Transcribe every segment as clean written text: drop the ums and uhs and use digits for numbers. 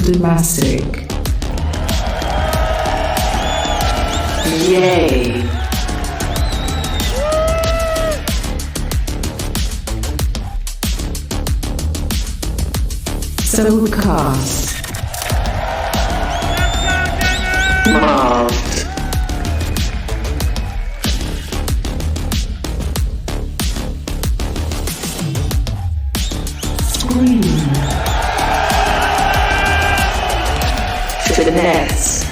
Dematic. Yay. Soulcast. Marved. Scream. Finesse.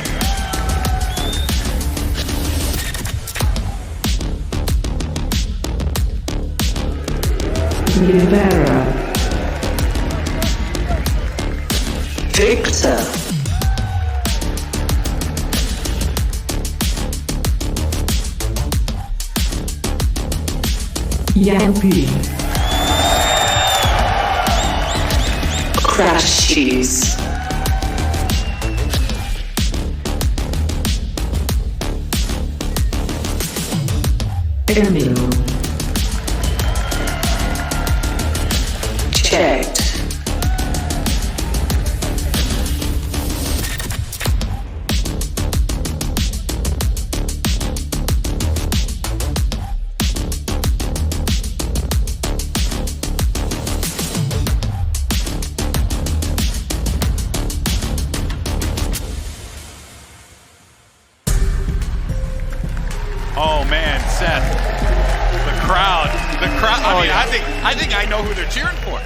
Rivera. Victor. Yappy. Crash cheese. Emil. Checked. Oh man, Seth, the crowd. I think I know who they're cheering for.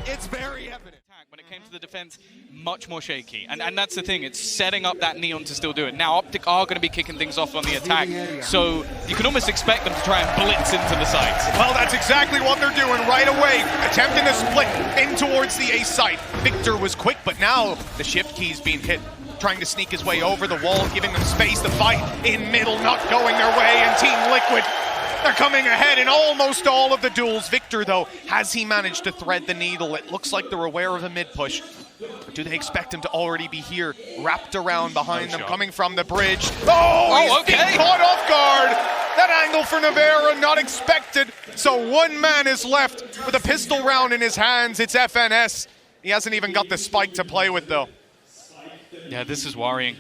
It's very evident. When it came to the defense, much more shaky. And that's the thing, it's setting up that Neon to still do it. Now Optic are going to be kicking things off on the attack, so you can almost expect them to try and blitz into the sites. Well, that's exactly what they're doing right away, attempting to split in towards the A site. Victor was quick, but now the shift key's being hit, trying to sneak his way over the wall, giving them space to fight in middle, not going their way, and Team Liquid, they're coming ahead in almost all of the duels. Victor, though, has he managed to thread the needle? It looks like they're aware of a mid-push. Or do they expect him to already be here, wrapped around behind them, coming from the bridge? Oh, he's being caught off guard! That angle for Navarra, not expected. So one man is left with a pistol round in his hands. It's FNS. He hasn't even got the spike to play with, though. Yeah, this is worrying.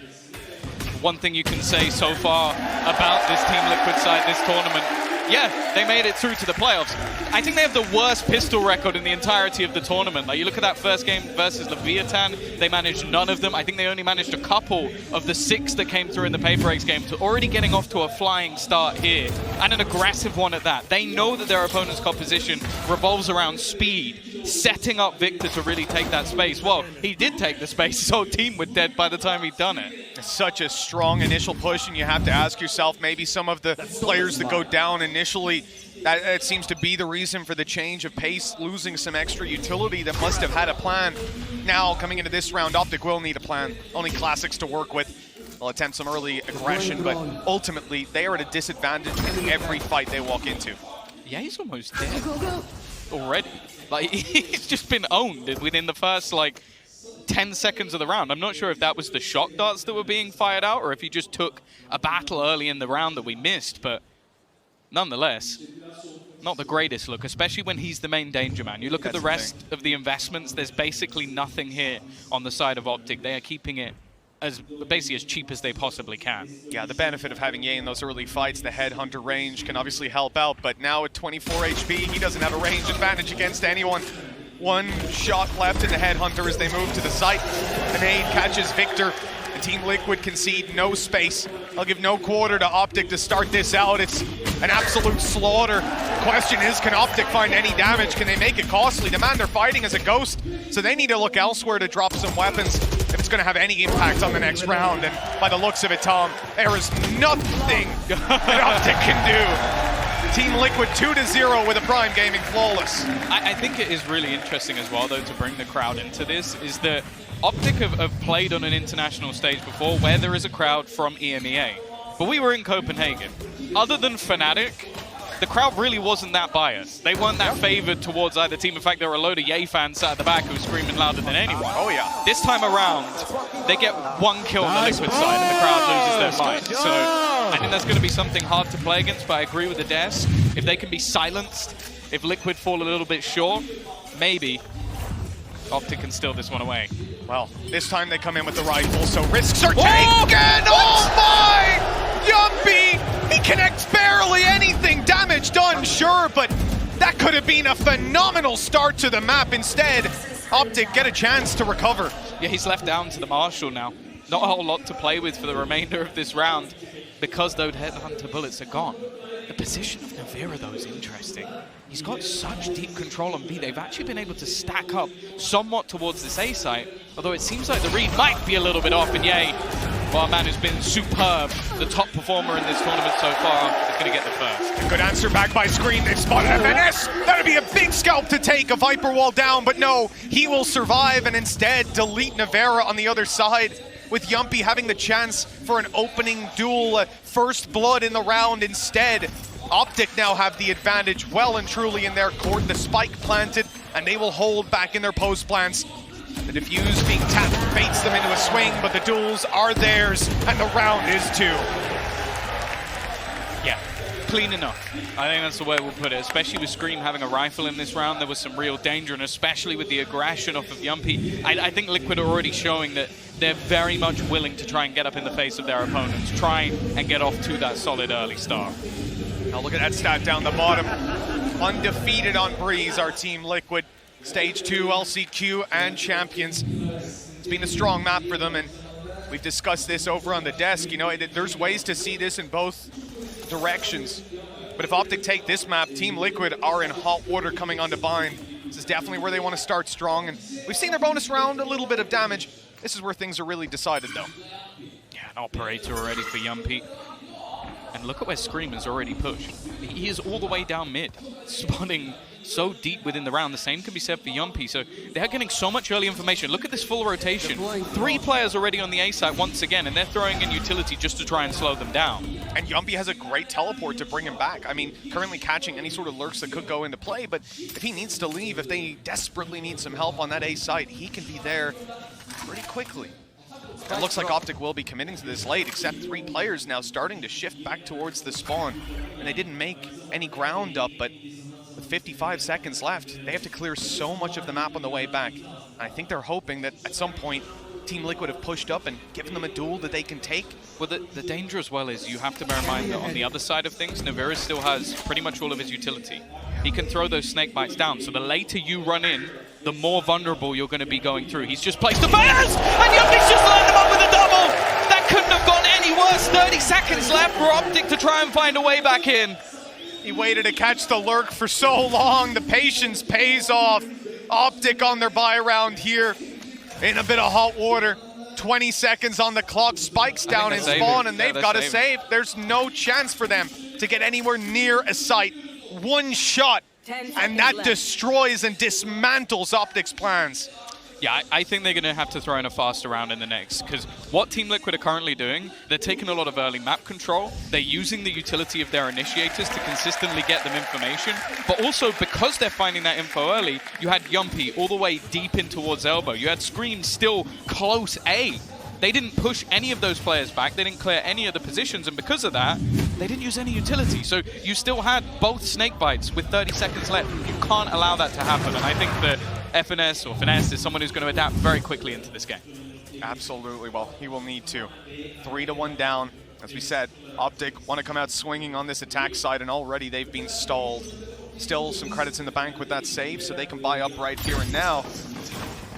One thing you can say so far about this Team Liquid side this tournament, yeah, they made it through to the playoffs. I think they have the worst pistol record in the entirety of the tournament. Like, you look at that first game versus Leviathan, they managed none of them. I think they only managed a couple of the 6 that came through in the Paper X game. So already getting off to a flying start here, and an aggressive one at that. They know that their opponent's composition revolves around speed, setting up Victor to really take that space. Well, he did take the space. His whole team were dead by the time he'd done it. It's such a strong initial push, and you have to ask yourself, maybe some of the players that go down initially, that it seems to be the reason for the change of pace, losing some extra utility that must have had a plan. Now, coming into this round, Optic will need a plan. Only classics to work with. They'll attempt some early aggression, but ultimately, they are at a disadvantage in every fight they walk into. Yeah, he's almost dead already. Like, he's just been owned within the first, 10 seconds of the round. I'm not sure if that was the shock darts that were being fired out or if he just took a battle early in the round that we missed, but nonetheless, not the greatest look, especially when he's the main danger man. You look at the rest of the investments, there's basically nothing here on the side of Optic. They are keeping it basically as cheap as they possibly can. Yeah, the benefit of having Ye in those early fights, the headhunter range can obviously help out, but now at 24 HP, he doesn't have a range advantage against anyone. One shot left in the headhunter as they move to the site. The nade catches Victor. And Team Liquid concede no space. They'll give no quarter to Optic to start this out. It's an absolute slaughter. The question is, can Optic find any damage? Can they make it costly? The man they're fighting is a ghost, so they need to look elsewhere to drop some weapons if it's going to have any impact on the next round. And by the looks of it, Tom, there is nothing that Optic can do. Team Liquid 2-0 with a Prime Gaming flawless. I think it is really interesting as well, though, to bring the crowd into this, is that Optic have played on an international stage before where there is a crowd from EMEA. But we were in Copenhagen. Other than Fnatic, the crowd really wasn't that biased. They weren't that favored towards either team. In fact, there were a load of Ye fans sat at the back who were screaming louder than anyone. Oh, yeah. This time around, they get one kill on the Liquid side and the crowd loses their mind. So I think that's going to be something hard to play against, but I agree with the Des. If they can be silenced, if Liquid fall a little bit short, maybe Optic can steal this one away. Well, this time they come in with the rifle, so risks are taken! Oh my! Yumpy! He connects barely anything. Damage done, sure, but that could have been a phenomenal start to the map. Instead, Optic get a chance to recover. Yeah, he's left down to the Marshal now. Not a whole lot to play with for the remainder of this round because those Headhunter bullets are gone. The position of Navira, though, is interesting. He's got such deep control on B. They've actually been able to stack up somewhat towards this A site, although it seems like the read might be a little bit off, and yay, well, man has been superb. The top performer in this tournament so far is going to get the first. A good answer back by Scream. They've spotted FNS. That'd be a big scalp to take, a Viper wall down, but no, he will survive and instead delete Navera on the other side, with Yumpy having the chance for an opening duel, first blood in the round. Instead, Optic now have the advantage well and truly in their court. The spike planted, and they will hold back in their post plants. The defuse being tapped baits them into a swing, but the duels are theirs, and the round is 2. Yeah, clean enough. I think that's the way we'll put it, especially with Scream having a rifle in this round. There was some real danger, and especially with the aggression off of Yumpy. I think Liquid are already showing that they're very much willing to try and get up in the face of their opponents, try and get off to that solid early start. Now look at that stat down the bottom. Undefeated on Breeze, our team Liquid. Stage 2, LCQ, and Champions. It's been a strong map for them, and we've discussed this over on the desk. You know, there's ways to see this in both directions. But if Optic take this map, Team Liquid are in hot water coming onto Bind. This is definitely where they want to start strong, and we've seen their bonus round, a little bit of damage. This is where things are really decided, though. Yeah, an operator already for Yumpy. And look at where Scream has already pushed. He is all the way down mid, spawning so deep within the round. The same can be said for Yumpy. So they're getting so much early information. Look at this full rotation. 3 players already on the A site once again, and they're throwing in utility just to try and slow them down. And Yumpy has a great teleport to bring him back. I mean, currently catching any sort of lurks that could go into play, but if he needs to leave, if they desperately need some help on that A site, he can be there pretty quickly. It looks like Optic will be committing to this late, except 3 players now starting to shift back towards the spawn. And they didn't make any ground up, but with 55 seconds left, they have to clear so much of the map on the way back. And I think they're hoping that at some point, Team Liquid have pushed up and given them a duel that they can take. Well, the danger as well is you have to bear in mind that on the other side of things, Navira still has pretty much all of his utility. He can throw those snake bites down, so the later you run in, the more vulnerable you're going to be going through. He's just placed the banners, and Yumpy's just lined him up with a double. That couldn't have gone any worse. 30 seconds left for Optic to try and find a way back in. He waited to catch the lurk for so long. The patience pays off. Optic on their buy round here in a bit of hot water. 20 seconds on the clock. Spikes down in spawn, and they've got to save. There's no chance for them to get anywhere near a site. One shot, and that destroys and dismantles Optic's plans. Yeah, I think they're going to have to throw in a faster round in the next, because what Team Liquid are currently doing, they're taking a lot of early map control. They're using the utility of their initiators to consistently get them information, but also because they're finding that info early, you had Yumpy all the way deep in towards Elbow. You had Scream still close A. They didn't push any of those players back. They didn't clear any of the positions, and because of that, they didn't use any utility. So you still had both snake bites with 30 seconds left. You can't allow that to happen, and I think that FNS or Finesse is someone who's going to adapt very quickly into this game. Absolutely. Well, he will need to. 3-1 down. As we said, Optic want to come out swinging on this attack side, and already they've been stalled. Still some credits in the bank with that save, so they can buy up right here and now.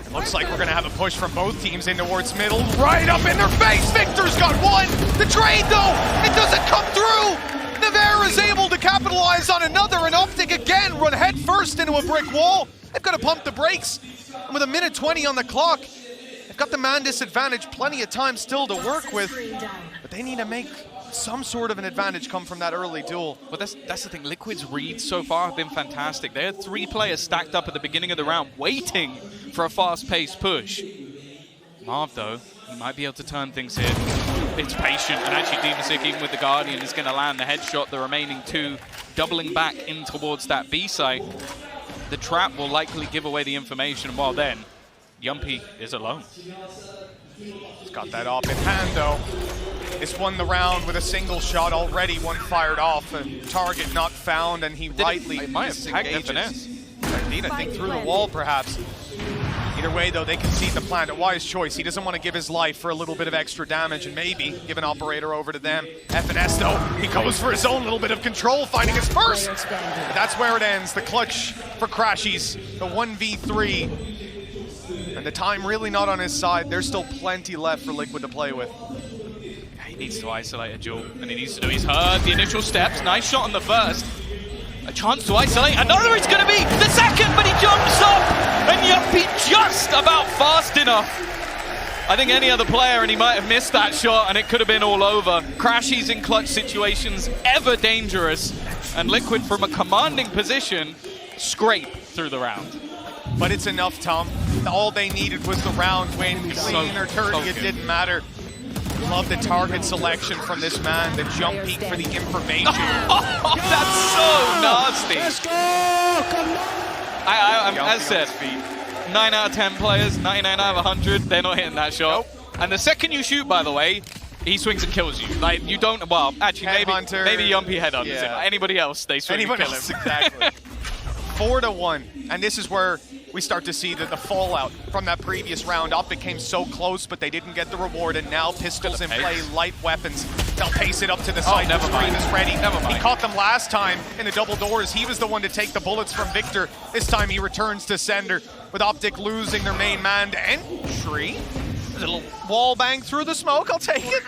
It looks like we're going to have a push from both teams in towards middle. Right up in their face! Victor's got one! The trade, though! It doesn't come through! Navera is able to capitalize on another, and Optic again run head first into a brick wall. They've got to pump the brakes. And with 1:20 on the clock, they've got the man disadvantage, plenty of time still to work with. But they need to make some sort of an advantage come from that early duel. But that's the thing, Liquid's reads so far have been fantastic. They had 3 players stacked up at the beginning of the round waiting for a fast-paced push. Marv, though, he might be able to turn things here. It's patient, and actually Demasik, even with the Guardian, is going to land the headshot. The remaining 2 doubling back in towards that B site. The trap will likely give away the information, while then, Yumpy is alone. He's got that off in hand, though. It's won the round with a single shot already, one fired off. A target not found, and he rightly might have tagged FNS. Indeed, I think through the wall, perhaps. Either way, though, they concede the plant. A wise choice. He doesn't want to give his life for a little bit of extra damage and maybe give an operator over to them. FNS, though, he goes for his own little bit of control, finding his first. But that's where it ends. The clutch for Crashies, the 1v3. And the time really not on his side. There's still plenty left for Liquid to play with. He needs to isolate a duel, and he needs to do. He's heard the initial steps. Nice shot on the first. A chance to isolate. Another is going to be the second, but he jumps up, and Yuppie just about fast enough. I think any other player, and he might have missed that shot, and it could have been all over. Crashies in clutch situations, ever dangerous, and Liquid from a commanding position, scrape through the round. But it's enough, Tom. All they needed was the round win. Clean or dirty, it didn't matter. Love the target selection from this man, the jump peek for the information. Oh, that's so nasty. Let's go! Come on! As said, 9 out of 10 players, 99 out of 100, they're not hitting that shot. Nope. And the second you shoot, by the way, he swings and kills you. Like, you don't, well, actually, maybe Yumpy headhunters him. Yeah. Anybody else, they swing and kill him. Exactly. 4-1, and this is where we start to see the fallout from that previous round. Optic came so close, but they didn't get the reward, and now pistols in play, light weapons. They'll pace it up to the side. Never mind. Scream is ready. Never mind. He caught them last time in the double doors. He was the one to take the bullets from Victor. This time he returns to sender, with Optic losing their main man to entry. There's a little wall bang through the smoke, I'll take it.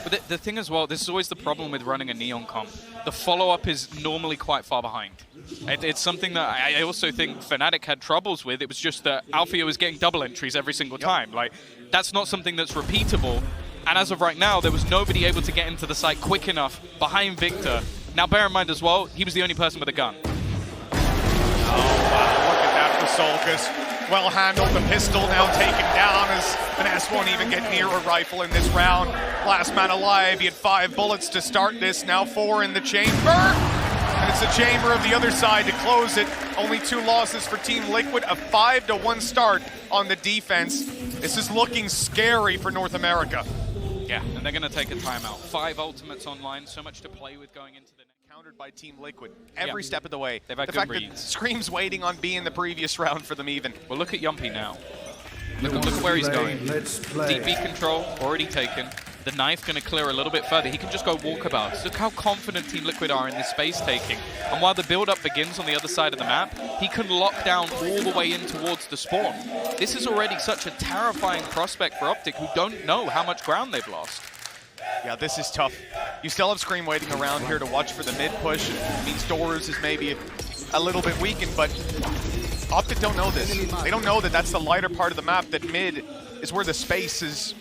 But the thing as well, this is always the problem with running a Neon comp. The follow-up is normally quite far behind. It's something that I also think Fnatic had troubles with. It was just that Alfio was getting double entries every single time. Like, that's not something that's repeatable. And as of right now, there was nobody able to get into the site quick enough behind Victor. Now, bear in mind as well, he was the only person with a gun. Oh, wow, look at that for Solkus. Well handled, the pistol now taken down as Finesse won't even get near a rifle in this round. Last man alive, he had 5 bullets to start this, now 4 in the chamber. And it's the chamber of the other side to close it. Only 2 losses for Team Liquid, a 5-1 start on the defense. This is looking scary for North America. Yeah, and they're going to take a timeout. 5 ultimates online, so much to play with going into the next. Countered by Team Liquid every step of the way. They've had the good fact reads. that Scream's waiting on B in the previous round for them even. Well, look at Yumpy now. Look at where he's going. Deep B control, already taken. The knife going to clear a little bit further. He can just go walkabouts. Look how confident Team Liquid are in this space taking. And while the build-up begins on the other side of the map, he can lock down all the way in towards the spawn. This is already such a terrifying prospect for Optic, who don't know how much ground they've lost. Yeah, this is tough. You still have Scream waiting around here to watch for the mid push. It means Doors is maybe a little bit weakened, but Optic don't know this. They don't know that that's the lighter part of the map, that mid is where the space is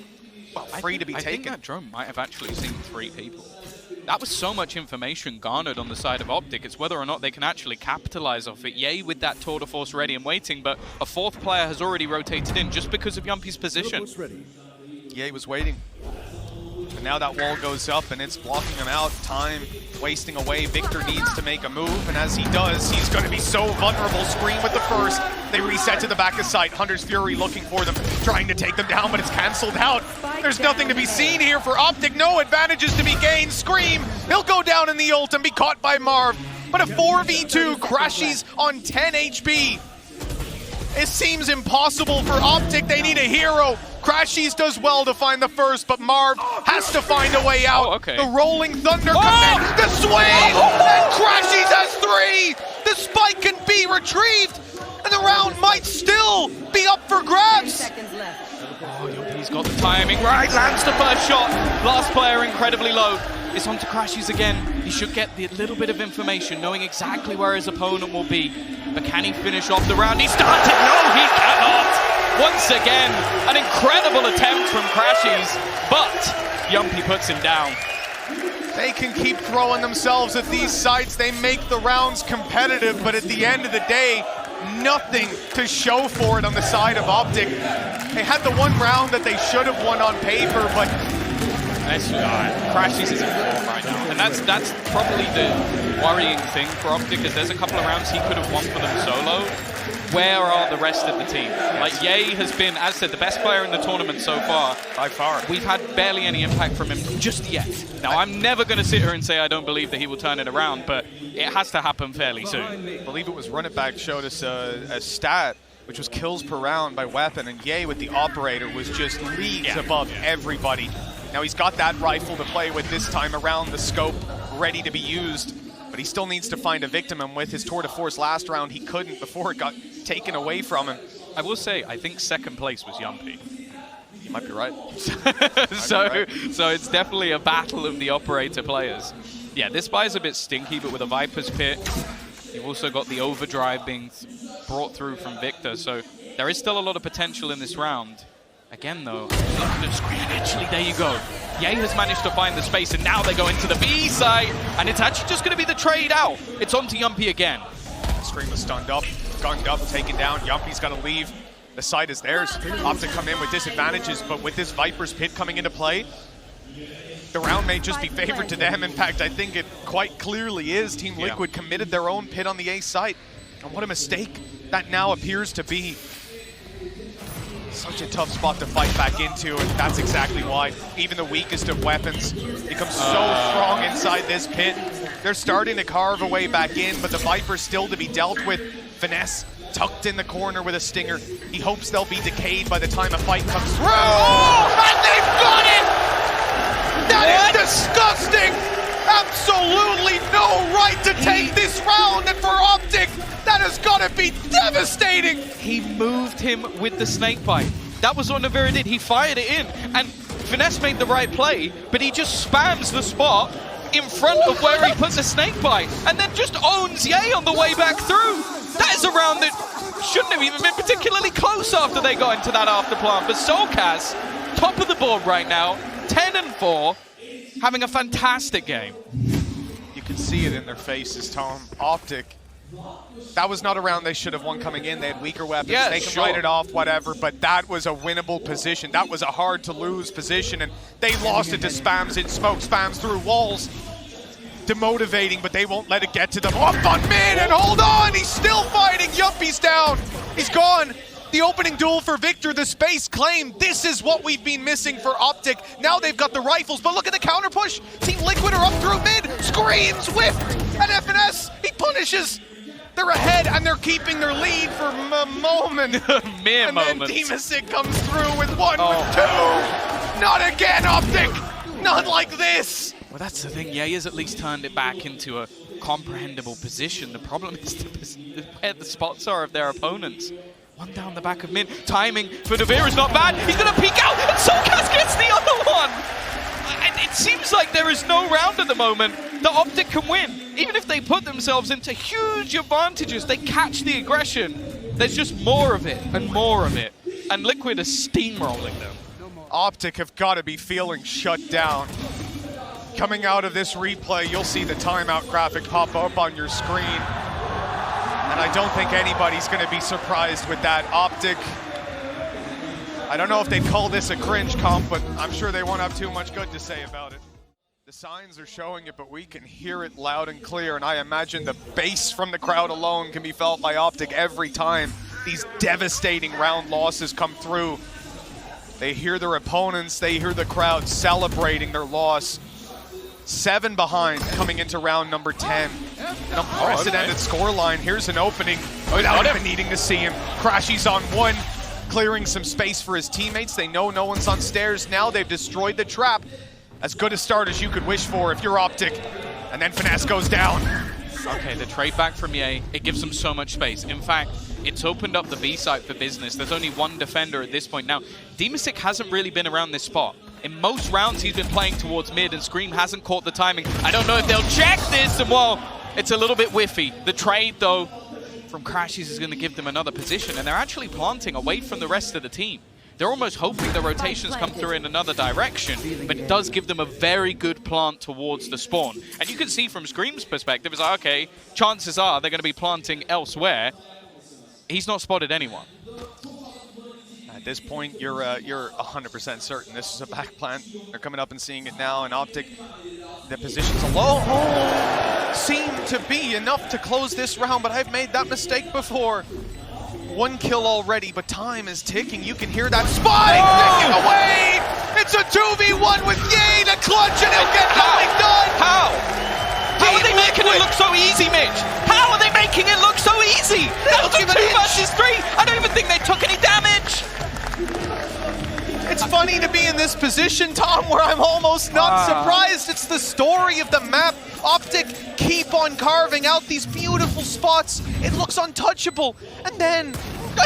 free to be taken. I think that drone might have actually seen 3 people. That was so much information garnered on the side of Optic. It's whether or not they can actually capitalize off it. Yay with that tour de force ready and waiting, but a 4th player has already rotated in just because of Yumpy's position. Yay was waiting. And now that wall goes up and it's blocking him out. Time wasting away. Victor needs to make a move, and as he does, he's going to be so vulnerable. Scream with the first. They reset to the back of sight. Hunter's Fury looking for them, trying to take them down, but it's canceled out. There's nothing to be seen here for Optic. No advantages to be gained. Scream, he'll go down in the ult and be caught by Marv. But a 4v2, Crashies on 10 HP. It seems impossible for Optic. They need a hero. Crashies does well to find the first, but Marv has to find a way out. Oh, okay. The Rolling Thunder comes in, the swing, and Crashies has 3. The spike can be retrieved, and the round might still be up for grabs. Oh, he's got the timing right, lands the first shot. Last player incredibly low. It's on to Crashies again. He should get the little bit of information, knowing exactly where his opponent will be. But can he finish off the round? He started, no, he cannot. Once again, an incredible attempt from Crashies, but Yumpy puts him down. They can keep throwing themselves at these sites. They make the rounds competitive, but at the end of the day, nothing to show for it on the side of Optic. They had the one round that they should have won on paper, but Crashies is in form right now. And that's probably the worrying thing for Optic, is there's a couple of rounds he could have won for them solo. Where are the rest of the team? Like, Ye has been, as said, the best player in the tournament so far. By far. We've had barely any impact from him just yet. Now, I'm never going to sit here and say I don't believe that he will turn it around, but it has to happen fairly soon. I believe it was Run It Back showed us a stat which was kills per round by weapon, and Ye with the operator was just leagues above everybody. Now he's got that rifle to play with this time around, the scope ready to be used, but he still needs to find a victim, and with his tour de force last round, he couldn't before it got taken away from him. I will say, I think second place was Yumpy. You might be right. So it's definitely a battle of the operator players. Yeah, this buy's a bit stinky, but with a Viper's Pit, you've also got the overdrive being brought through from Victor, so there is still a lot of potential in this round. Again, though, looking at the screen, actually, there you go. Ye has managed to find the space, and now they go into the B site, and it's actually just going to be the trade out. It's on to Yumpy again. Scream was stunned up, gunned up, taken down. Yumpy's got to leave. The site is theirs. Optic come in with disadvantages, but with this Viper's Pit coming into play, the round may just be favored to them. In fact, I think it quite clearly is. Team Liquid committed their own pit on the A site. And what a mistake that now appears to be. Such a tough spot to fight back into, and that's exactly why. Even the weakest of weapons become so strong inside this pit. They're starting to carve a way back in, but the Viper's still to be dealt with. Finesse tucked in the corner with a stinger. He hopes they'll be decayed by the time a fight comes through. Oh, and they've got it! That is disgusting! Absolutely no right to take this round, and for Optic, that has got to be devastating! He moved him with the snake bite. That was what Navira did. He fired it in, and Finesse made the right play, but he just spams the spot in front of where he put the snake bite, and then just owns Ye on the way back through. That is a round that shouldn't have even been particularly close after they got into that afterplant. But Solkaz, top of the board right now, 10-4, having a fantastic game. You can see it in their faces, Tom. Optic, that was not a round they should have won coming in. They had weaker weapons. Yeah, they can write it off, whatever, but that was a winnable position. That was a hard-to-lose position, and they lost it to spams in smoke, spams through walls. Demotivating, but they won't let it get to them. Up on mid, and hold on! He's still fighting! Yuppie's down! He's gone! The opening duel for Victor, the space claim. This is what we've been missing for Optic. Now they've got the rifles, but look at the counter push. Team Liquid are up through mid. Screams, whiffed, and FNS, he punishes. They're ahead, and they're keeping their lead for a moment. Mere and moments. then Dimasic comes through with one, with two. Not again, Optic. Not like this. Well, that's the thing. Ye has at least turned it back into a comprehensible position. The problem is where the spots are of their opponents. One down the back of mid. Timing for Navira is not bad. He's going to peek out, and Solkaz gets the other one. And it seems like there is no round at the moment that Optic can win. Even if they put themselves into huge advantages, they catch the aggression. There's just more of it and more of it. And Liquid is steamrolling them. Optic have got to be feeling shut down. Coming out of this replay, you'll see the timeout graphic pop up on your screen. And I don't think anybody's going to be surprised with that. Optic, I don't know if they'd call this a cringe comp, but I'm sure they won't have too much good to say about it. The signs are showing it, but we can hear it loud and clear, and I imagine the bass from the crowd alone can be felt by Optic every time these devastating round losses come through. They hear their opponents, they hear the crowd celebrating their loss. 7 behind coming into round number 10. An unprecedented scoreline. Here's an opening without even needing to see him. Crashy's on one, clearing some space for his teammates. They know no one's on stairs now. They've destroyed the trap. As good a start as you could wish for if you're Optic. And then Finesse goes down. Okay, the trade back from Ye, it gives them so much space. In fact, it's opened up the B site for business. There's only one defender at this point. Now, Dimasic hasn't really been around this spot. In most rounds, he's been playing towards mid, and Scream hasn't caught the timing. I don't know if they'll check this, and well, it's a little bit whiffy. The trade, though, from Crashies is going to give them another position, and they're actually planting away from the rest of the team. They're almost hoping the rotations come through in another direction, but it does give them a very good plant towards the spawn. And you can see from Scream's perspective, it's like, okay, chances are they're going to be planting elsewhere. He's not spotted anyone. At this point, you're 100% certain this is a back plant. They're coming up and seeing it now, and Optic, the positions alone seem to be enough to close this round, but I've made that mistake before. 1 kill already, but time is ticking. You can hear that spike taken away. It's a 2v1 with Ye to clutch, and he'll get nothing done. How? How are they making it look so easy, Mitch? How are they making it look so easy? That was a 2 versus 3. I don't even think they took any damage. It's funny to be in this position, Tom, where I'm almost not surprised. It's the story of the map. Optic keep on carving out these beautiful spots. It looks untouchable. And then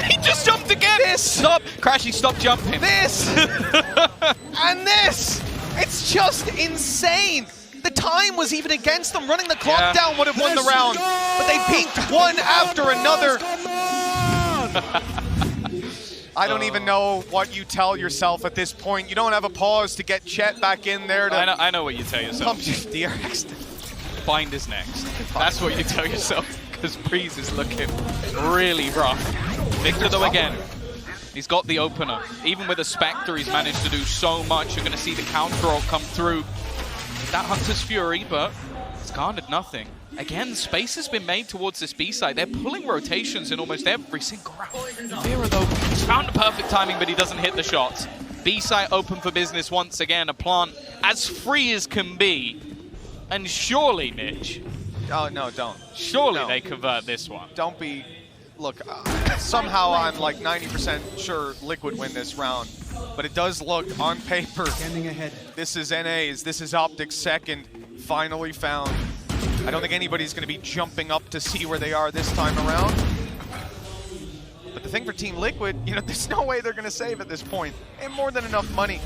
he just jumped again. Stop. Crashy, stop jumping. This. And this. It's just insane. The time was even against them. Running the clock down would have won the round. But they pinked one after another. I don't even know what you tell yourself at this point. You don't have a pause to get Chet back in there to I know what you tell yourself. DRX. Bind is next. That's what you tell yourself, because Breeze is looking really rough. Victor, though, again, he's got the opener. Even with a Spectre, he's managed to do so much. You're going to see the counter ult come through. That Hunter's Fury, but it's garnered nothing. Again, space has been made towards this B side. They're pulling rotations in almost every single round. Vera, though, he's found the perfect timing, but he doesn't hit the shots. B side open for business once again. A plant as free as can be. And surely, Mitch. Oh, no, don't. Surely they convert this one. Don't be... Look, somehow I'm like 90% sure Liquid win this round. But it does look, on paper, this is NA's, this is Optic's second, finally found. I don't think anybody's going to be jumping up to see where they are this time around. But the thing for Team Liquid, you know, there's no way they're going to save at this point. They have more than enough money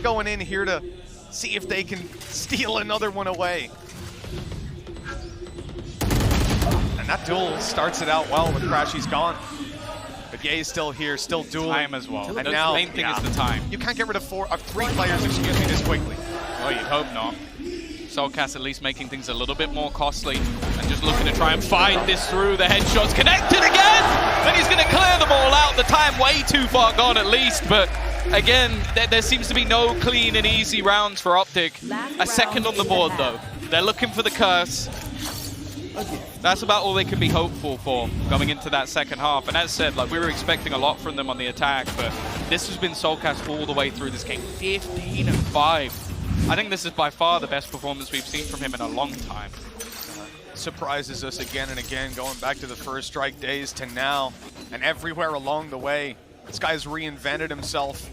going in here to see if they can steal another one away. And that duel starts it out well with Crashy's gone. But Ye's still here, still dueling. Time as well. And the now, main thing is the time. You can't get rid of three players, excuse me, this quickly. Well, you'd hope not. Soulcast at least making things a little bit more costly and just looking to try and fight this through. The headshots connected again, and he's going to clear them all out. The time way too far gone at least, but again, there seems to be no clean and easy rounds for Optic. A second on the board though. They're looking for the curse. That's about all they can be hopeful for going into that second half. And as said, like, we were expecting a lot from them on the attack, but this has been Soulcast all the way through this game. 15-5. I think this is by far the best performance we've seen from him in a long time. Surprises us again and again, going back to the first strike days to now, and everywhere along the way. This guy's reinvented himself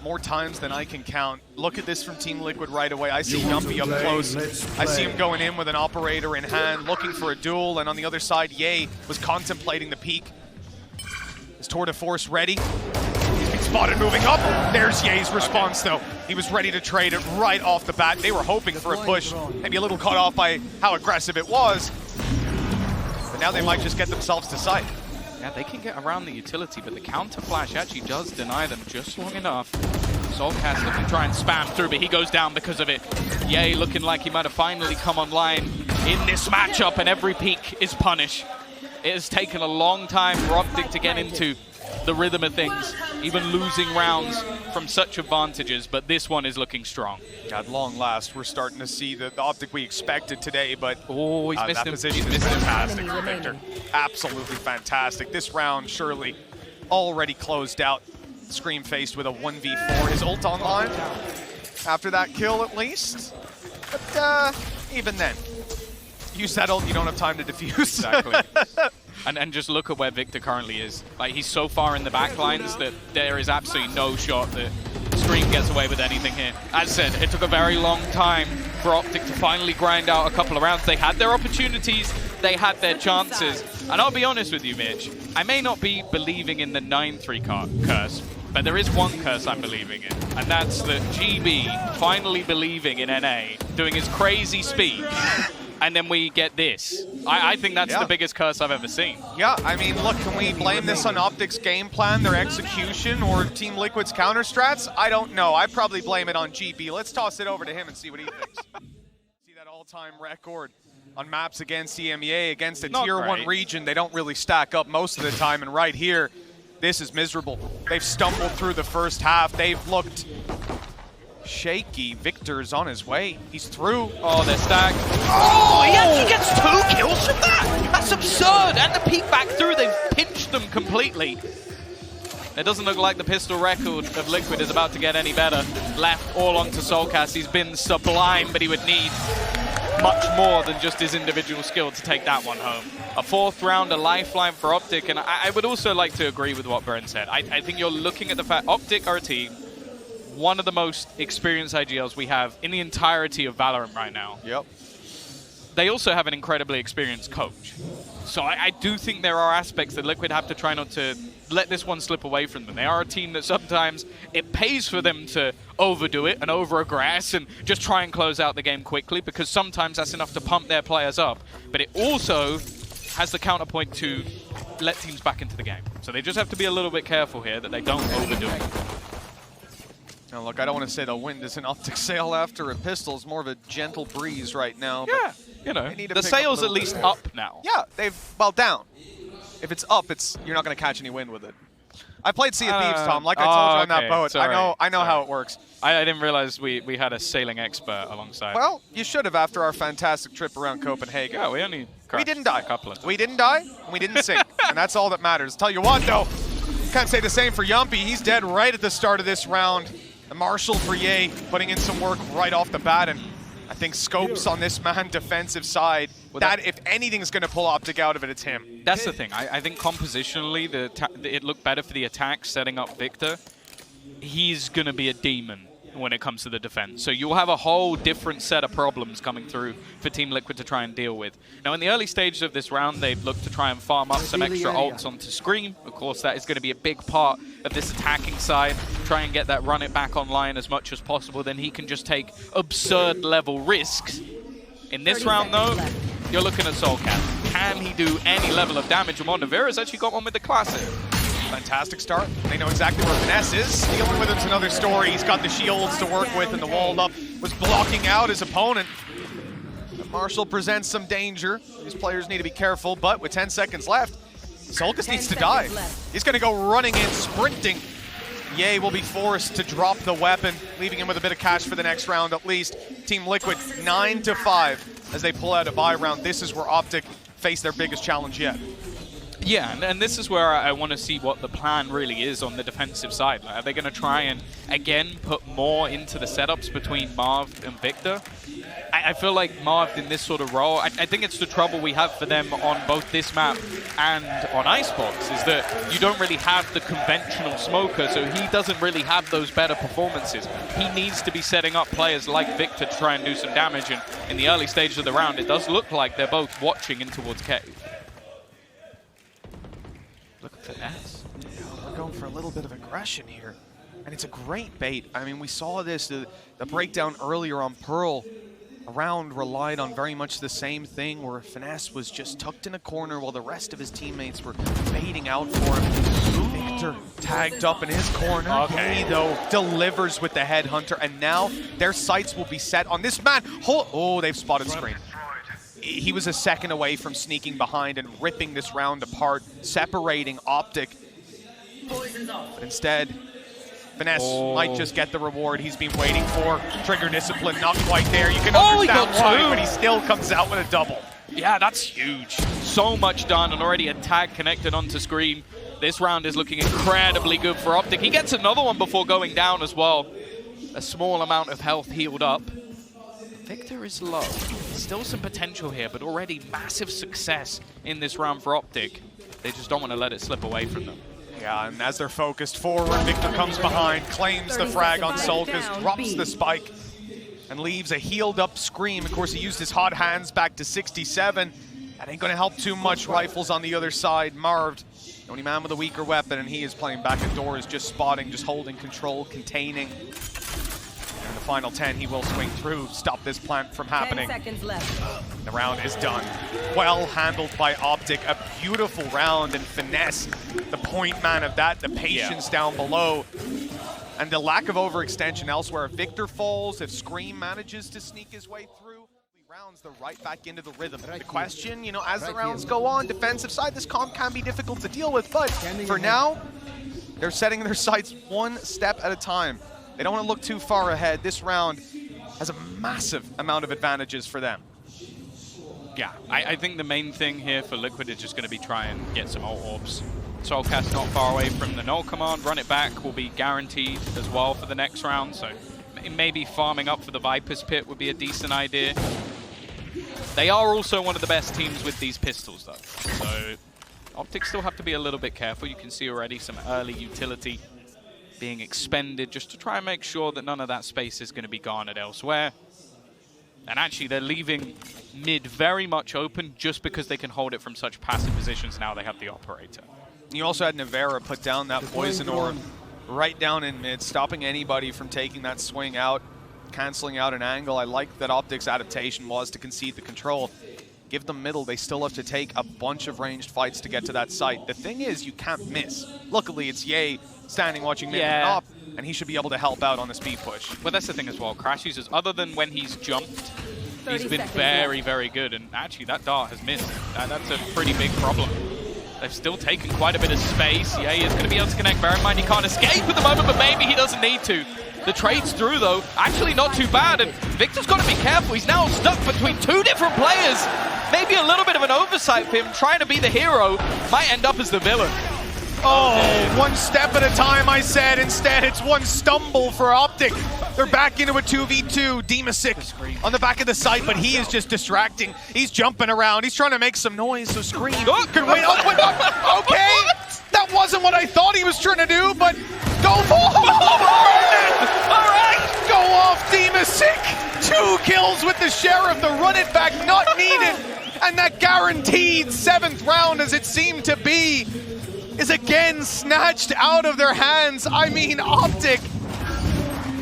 more times than I can count. Look at this from Team Liquid right away. I see Numpy up close. I see him going in with an operator in hand, looking for a duel, and on the other side, Ye was contemplating the peak. Is Tour de Force ready? He's been spotted moving up. There's Ye's response, though. He was ready to trade it right off the bat. They were hoping for a push, maybe a little caught off by how aggressive it was. But now they might just get themselves to sight. Yeah, they can get around the utility, but the counter flash actually does deny them just long enough. Soulcast looking to try and spam through, but he goes down because of it. Ye looking like he might have finally come online in this matchup, and every peak is punish. It has taken a long time for Optic to get into the rhythm of things, even losing rounds from such advantages, but this one is looking strong. At long last, we're starting to see the Optic we expected today, but oh, he's missed that him. Position is fantastic for Victor. Absolutely fantastic. This round surely already closed out. Scream faced with a 1v4. His ult online after that kill at least. But even then, use that ult, you don't have time to defuse. Exactly. And just look at where Victor currently is. Like, he's so far in the back lines that there is absolutely no shot that Scream gets away with anything here. As said, it took a very long time for Optic to finally grind out a couple of rounds. They had their opportunities, they had their chances. And I'll be honest with you, Mitch, I may not be believing in the 9-3 curse, but there is one curse I'm believing in, and that's that GB finally believing in NA, doing his crazy speech, and then we get this. I think that's the biggest curse I've ever seen. Yeah, I mean, look, can we blame this on Optic's game plan, their execution, or Team Liquid's counter strats? I don't know. I'd probably blame it on GB. Let's toss it over to him and see what he thinks. See that all-time record on maps against EMEA, against a Tier 1 region. They don't really stack up most of the time, and right here, this is miserable. They've stumbled through the first half. They've looked shaky. Victor's on his way. He's through. Oh, they're stacked. Oh, he actually gets 2 kills from that. That's absurd. And the peek back through, they've pinched them completely. It doesn't look like the pistol record of Liquid is about to get any better. Left all onto Soulcast. He's been sublime, but he would need much more than just his individual skill to take that one home. A 4th round, a lifeline for Optic, and I would also like to agree with what Bren said. I think you're looking at the fact Optic are a team, one of the most experienced IGLs we have in the entirety of Valorant right now. Yep. They also have an incredibly experienced coach. So I do think there are aspects that Liquid have to try not to let this one slip away from them. They are a team that sometimes it pays for them to overdo it and over-aggress and just try and close out the game quickly, because sometimes that's enough to pump their players up. But it also has the counterpoint to let teams back into the game. So they just have to be a little bit careful here that they don't overdo it. Now, look, I don't want to say the wind is an Optic sail after a pistol. It's more of a gentle breeze right now. Yeah, but you know, the sail's sail's at least up now. Yeah, well, down. If it's up, you're not going to catch any wind with it. I played Sea of Thieves, Tom, like I told you on that boat. Sorry. I know how it works. I didn't realize we had a sailing expert alongside. Well, you should have after our fantastic trip around Copenhagen. Yeah, we didn't die. A couple of times. We didn't die, and we didn't sink, and that's all that matters. Tell you what, though, can't say the same for Yumpy. He's dead right at the start of this round. The Marshal for Ye putting in some work right off the bat, and I think Scopes on this man defensive side, that if anything's going to pull Optic out of it, it's him. That's the thing. I think compositionally, it looked better for the attack, setting up Victor. He's going to be a demon when it comes to the defense. So you'll have a whole different set of problems coming through for Team Liquid to try and deal with. Now, in the early stages of this round, they've looked to try and farm up some extra ults onto Scream. Of course, that is going to be a big part of this attacking side. Try and get that run it back online as much as possible. Then he can just take absurd level risks. In this round, though, you're looking at Soulcat. Can he do any level of damage? And Navira's actually got one with the Classic. Fantastic start. They know exactly where Finesse is. Dealing with him's another story. He's got the shields to work with, and the walled up was blocking out his opponent. But Marshall presents some danger. These players need to be careful, but with 10 seconds left, Solgus needs to die. He's going to go running in, sprinting. Ye will be forced to drop the weapon, leaving him with a bit of cash for the next round at least. Team Liquid 9-5 as they pull out a bye round. This is where Optic face their biggest challenge yet. Yeah, and this is where I want to see what the plan really is on the defensive side. Like, are they going to try and, again, put more into the setups between Marv and Victor? I feel like Marv in this sort of role, I think it's the trouble we have for them on both this map and on Icebox, is that you don't really have the conventional smoker, so he doesn't really have those better performances. He needs to be setting up players like Victor to try and do some damage, and in the early stages of the round, it does look like they're both watching in towards Cave. Look at Finesse. We're going for a little bit of aggression here, and it's a great bait. I mean, we saw this, the breakdown earlier on Pearl. A round relied on very much the same thing, where Finesse was just tucked in a corner while the rest of his teammates were baiting out for him. Victor tagged up in his corner. Okay. He, though, delivers with the headhunter, and now their sights will be set on this man. Oh, they've spotted Scream. He was a second away from sneaking behind and ripping this round apart, separating Optic. But instead, Finesse might just get the reward he's been waiting for. Trigger discipline, not quite there. You can understand why, but he still comes out with a double. Yeah, that's huge. So much done, and already a tag connected onto Scream. This round is looking incredibly good for Optic. He gets another one before going down as well. A small amount of health healed up. Victor is low. Still some potential here, but already massive success in this round for Optic. They just don't want to let it slip away from them. Yeah, and as they're focused forward, Victor comes behind, claims the frag on Solgus, drops the spike, and leaves a healed up Scream. Of course, he used his hot hands back to 67. That ain't gonna help too much. Rifles on the other side. Marved, the only man with a weaker weapon, and he is playing back indoors, just spotting, just holding control, containing. And in the final 10, he will swing through, stop this plant from happening. 10 seconds left. The round is done. Well handled by Optic. A beautiful round, and Finesse, the point man of that, the patience down below. And the lack of overextension elsewhere. If Victor falls, if Scream manages to sneak his way through, rounds they're right back into the rhythm. The question, you know, as the rounds go on, defensive side, this comp can be difficult to deal with, but for now, they're setting their sights one step at a time. They don't want to look too far ahead. This round has a massive amount of advantages for them. Yeah, I think the main thing here for Liquid is just going to be try and get some ult orbs. Soulcast not far away from the null command. Run it back will be guaranteed as well for the next round, so maybe farming up for the Viper's Pit would be a decent idea. They are also one of the best teams with these pistols, though. So Optic still have to be a little bit careful. You can see already some early utility being expended just to try and make sure that none of that space is going to be garnered elsewhere. And actually, they're leaving mid very much open just because they can hold it from such passive positions. Now they have the operator. You also had Navera put down that poison orb right down in mid, stopping anybody from taking that swing out, canceling out an angle. I like that Optic's adaptation was to concede the control. Give them middle, they still have to take a bunch of ranged fights to get to that site. The thing is, you can't miss. Luckily, it's Ye standing watching mid and up, and he should be able to help out on the speed push. Well, that's the thing as well. Crash uses, other than when he's jumped, he's been very, very good. And actually, that dart has missed. That's a pretty big problem. They've still taken quite a bit of space. Ye is going to be able to connect. Bear in mind, he can't escape at the moment, but maybe he doesn't need to. The trade's through, though. Actually, not too bad. And Victor's got to be careful. He's now stuck between two different players. Maybe a little bit of an oversight for him. Trying to be the hero might end up as the villain. Oh, one step at a time, I said. Instead, it's one stumble for Optic. They're back into a 2v2. Dimasic on the back of the site, but he is just distracting. He's jumping around. He's trying to make some noise, so Scream can win. Oh, okay, that wasn't what I thought he was trying to do, but go for it! All right, go off, Dimasic. 2 kills with the Sheriff. The run it back not needed, and that guaranteed 7th round, as it seemed to be, is again snatched out of their hands. I mean, Optic,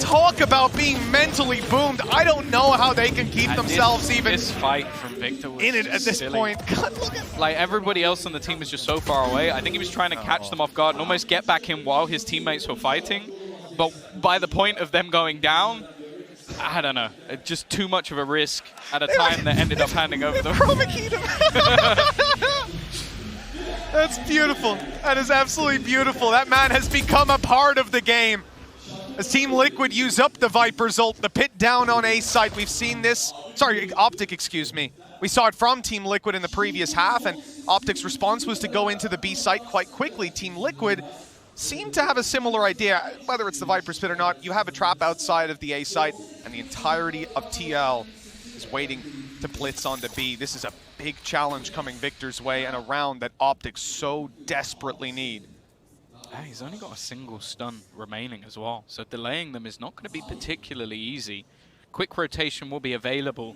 talk about being mentally boomed. I don't know how they can keep themselves even this fight from Victor was in it at this silly. point. God, look at like, everybody else on the team was just so far away. I think he was trying to catch them off guard and almost get back in while his teammates were fighting. But by the point of them going down, I don't know, just too much of a risk at a time that ended up handing over the chroma keyed him. That's beautiful. That is absolutely beautiful. That man has become a part of the game. As Team Liquid use up the Viper's ult, the pit down on A site. We've seen this, sorry, Optic, excuse me. We saw it from Team Liquid in the previous half, and Optic's response was to go into the B site quite quickly. Team Liquid seemed to have a similar idea, whether it's the Viper's pit or not. You have a trap outside of the A site, and the entirety of TL is waiting to blitz onto B. This is a big challenge coming Victor's way, and a round that Optic so desperately need. He's only got a single stun remaining as well, so delaying them is not going to be particularly easy. Quick rotation will be available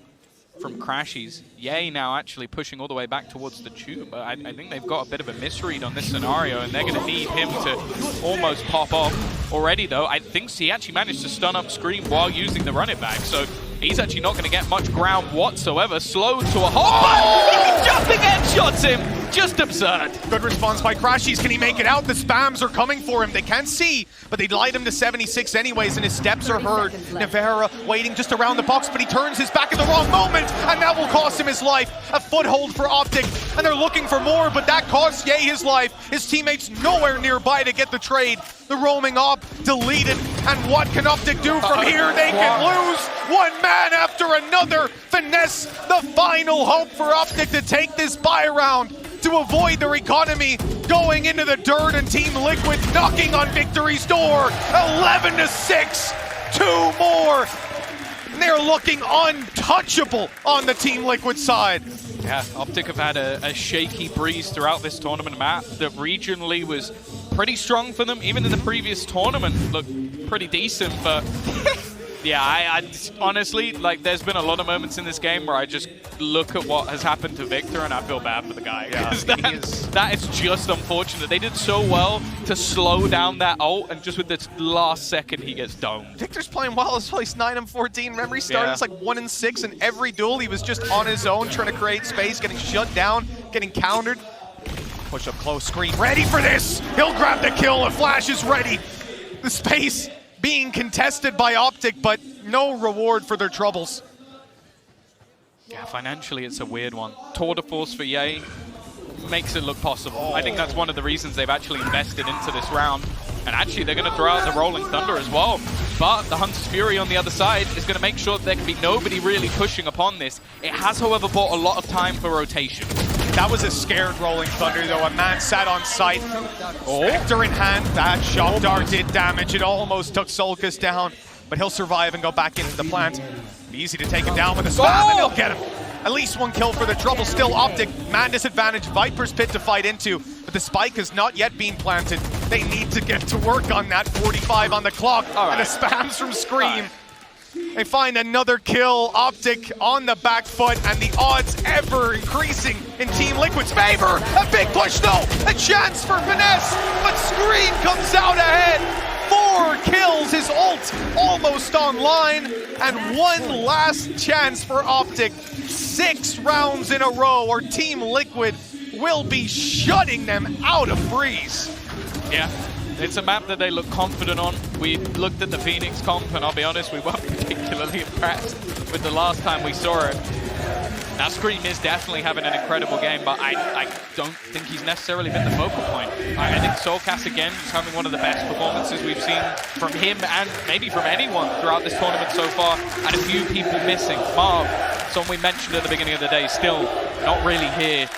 from Crashies. Ye now actually pushing all the way back towards the tube. But I think they've got a bit of a misread on this scenario, and they're going to need him to almost pop off already, though. I think he actually managed to stun up Scream while using the run it back, so he's actually not going to get much ground whatsoever. Slowed to a halt, but jumping headshots him. Just absurd. Good response by Crashies. Can he make it out? The spams are coming for him. They can't see, but they'd light him to 76 anyways, and his steps are heard. Navera waiting just around the box, but he turns his back at the wrong moment, and that will cost him his life. A foothold for Optic, and they're looking for more, but that costs Ye his life. His teammates nowhere nearby to get the trade. The roaming op deleted, and what can Optic do from here? They can lose one man after another. Finesse, the final hope for Optic to take this buy round, to avoid their economy going into the dirt, and Team Liquid knocking on victory's door. 11-6, 2 more. And they're looking untouchable on the Team Liquid side. Yeah, Optic have had a shaky breeze throughout this tournament map that regionally was pretty strong for them. Even in the previous tournament looked pretty decent, but yeah, I honestly, like, there's been a lot of moments in this game where I just look at what has happened to Victor and I feel bad for the guy. Yeah, that is just unfortunate. They did so well to slow down that ult, and just with this last second, he gets domed. Victor's playing well as well. He's 9-14. Remember, he started as like 1-6, and every duel he was just on his own, trying to create space, getting shut down, getting countered. Push up close, Scream ready for this. He'll grab the kill. A flash is ready. The space being contested by Optic, but no reward for their troubles. Yeah, financially it's a weird one. Tour de force for Ye makes it look possible. I think that's one of the reasons they've actually invested into this round. And actually they're going to throw out the Rolling Thunder as well. But the Hunter's Fury on the other side is going to make sure that there can be nobody really pushing upon this. It has, however, bought a lot of time for rotation. That was a scared Rolling Thunder, though. A man sat on site. Spectre in hand. That shock dart did damage. It almost took Solkus down, but he'll survive and go back into the plant. Easy to take him down with a spam, and he'll get him. At least one kill for the trouble. Still Optic, man disadvantage, Viper's Pit to fight into, but the spike has not yet been planted. They need to get to work on that. 45 on the clock, and the spams from Scream. They find another kill. Optic on the back foot, and the odds ever increasing in Team Liquid's favor. A big push though, a chance for Finesse, but Scream comes out ahead. 4 kills, his ult almost online, and one last chance for Optic. 6 rounds in a row, or Team Liquid will be shutting them out of Freeze. Yeah. It's a map that they look confident on. We looked at the Phoenix comp, and I'll be honest, we weren't particularly impressed with the last time we saw it. Now, Scream is definitely having an incredible game, but I don't think he's necessarily been the focal point. I think Soulcast, again, is having one of the best performances we've seen from him and maybe from anyone throughout this tournament so far, and a few people missing. Marv, someone we mentioned at the beginning of the day, still not really here.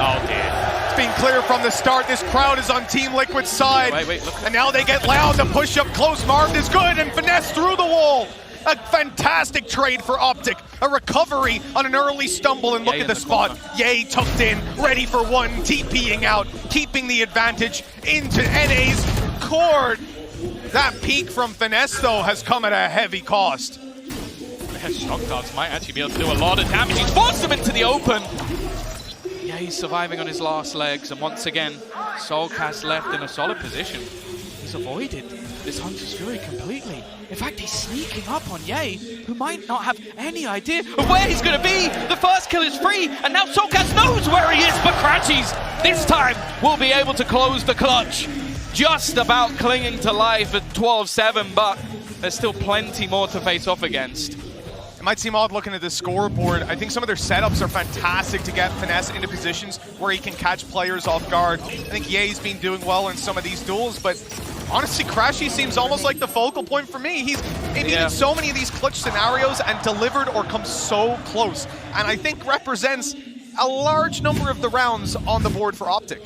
Oh, dear. Been clear from the start. This crowd is on Team Liquid's side. Wait, look. And now they get loud. The push up close. Marv is good, and Finesse through the wall. A fantastic trade for Optic. A recovery on an early stumble, and look at the spot. Yay tucked in, ready for one, TPing out, keeping the advantage into NA's cord. That peak from Finesse, though, has come at a heavy cost. Shock darts might actually be able to do a lot of damage. He's forced him into the open. Yeah, he's surviving on his last legs, and once again, Soulcast left in a solid position. He's avoided this Hunter's Fury completely. In fact, he's sneaking up on Ye, who might not have any idea of where he's going to be. The first kill is free, and now Soulcast knows where he is, but Crashies this time will be able to close the clutch. Just about clinging to life at 12-7, but there's still plenty more to face off against. It might seem odd looking at the scoreboard. I think some of their setups are fantastic to get Finesse into positions where he can catch players off guard. I think Ye's been doing well in some of these duels, but honestly, Crashy seems almost like the focal point for me. He's been in so many of these clutch scenarios and delivered or come so close, and I think represents a large number of the rounds on the board for Optic.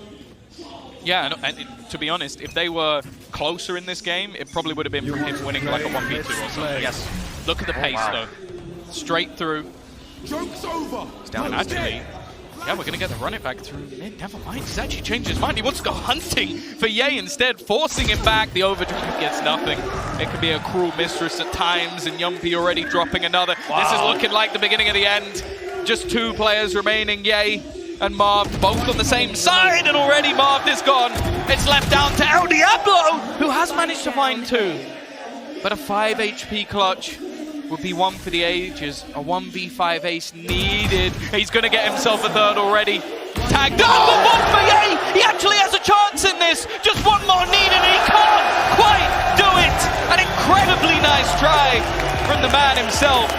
Yeah, and to be honest, if they were closer in this game, it probably would have been from him winning like a 1v2 or something. Yes. Look at the pace, though. Straight through. Joke's over. It's down actually. Yeah, we're going to get the run it back through mid. Never mind, he's actually changed his mind. He wants to go hunting for Ye instead, forcing him back. The overdrive gets nothing. It could be a cruel mistress at times, and Yumpy already dropping another. This is looking like the beginning of the end. Just 2 players remaining, Ye and Marv, both on the same side, and already Marv is gone. It's left down to El Diablo, who has managed to find 2. But a 5 HP clutch would be one for the ages. A 1v5 ace needed. He's going to get himself a third already. Tagged up, but one for Ye! He actually has a chance in this. Just one more needed, and he can't quite do it. An incredibly nice try from the man himself.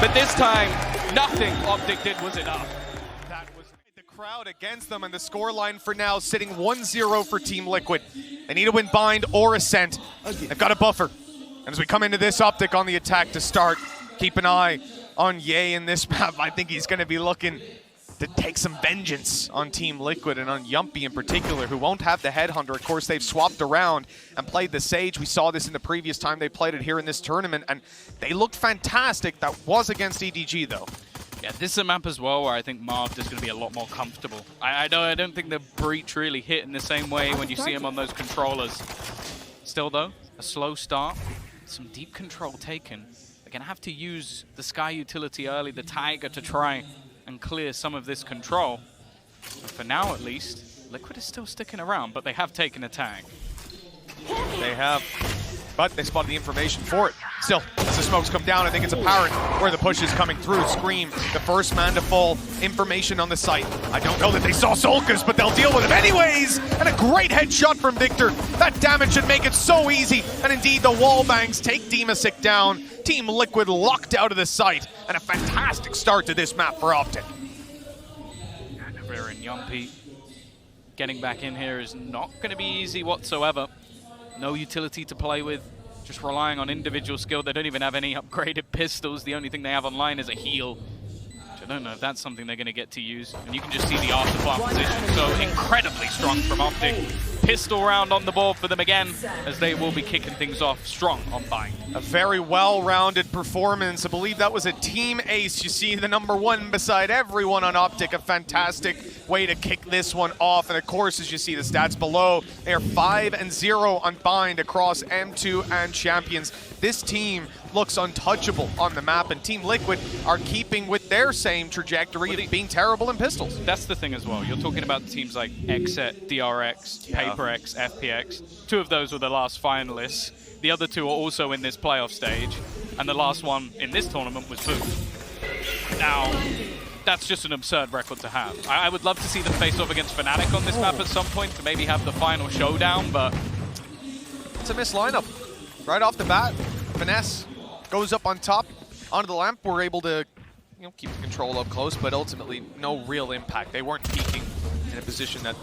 But this time, nothing Optic did was enough. That was the crowd against them, and the scoreline for now sitting 1-0 for Team Liquid. They need to win Bind or Ascent. They've got a buffer. And as we come into this, Optic on the attack to start. Keep an eye on Ye in this map. I think he's going to be looking to take some vengeance on Team Liquid and on Yumpy in particular, who won't have the Headhunter. Of course, they've swapped around and played the Sage. We saw this in the previous time they played it here in this tournament, and they looked fantastic. That was against EDG, though. Yeah, this is a map as well where I think Marv is going to be a lot more comfortable. I don't think the Breach really hit in the same way when you see him on those controllers. Still, though, a slow start. Some deep control taken. They're going to have to use the Sky utility early, the Tiger, to try and clear some of this control. But for now, at least, Liquid is still sticking around, but they have taken a tag. They have, but they spotted the information for it. Still, as the smokes come down, I think it's apparent where the push is coming through. Scream, the first man to fall, information on the site. I don't know that they saw Solkas, but they'll deal with him anyways! And a great headshot from Victor. That damage should make it so easy. And indeed, the wall bangs take Demasic down. Team Liquid locked out of the site. And a fantastic start to this map for Optic. Navarre and Yumpy getting back in here is not going to be easy whatsoever. No utility to play with. Just relying on individual skill. They don't even have any upgraded pistols. The only thing they have online is a heal. Which I don't know if that's something they're going to get to use. And you can just see the afterplant position. So incredibly strong from Optic. pistol round on the board for them again, as they will be kicking things off strong on Bind. A very well-rounded performance. I believe that was a team ace. You see the #1 beside everyone on Optic. A fantastic way to kick this one off. And of course, as you see the stats below, they are 5-0 on Bind across M2 and Champions. This team looks untouchable on the map, and Team Liquid are keeping with their same trajectory of being terrible in pistols. That's the thing as well. You're talking about teams like Xset, DRX, PaperX, FPX. 2 of those were the last finalists. The other 2 are also in this playoff stage, and the last one in this tournament was Boom. Now, that's just an absurd record to have. I would love to see them face off against Fnatic on this map at some point to maybe have the final showdown, but it's a missed lineup. Right off the bat, Finesse goes up on top, onto the lamp. We're able to keep the control up close, but ultimately no real impact. They weren't peaking in a position that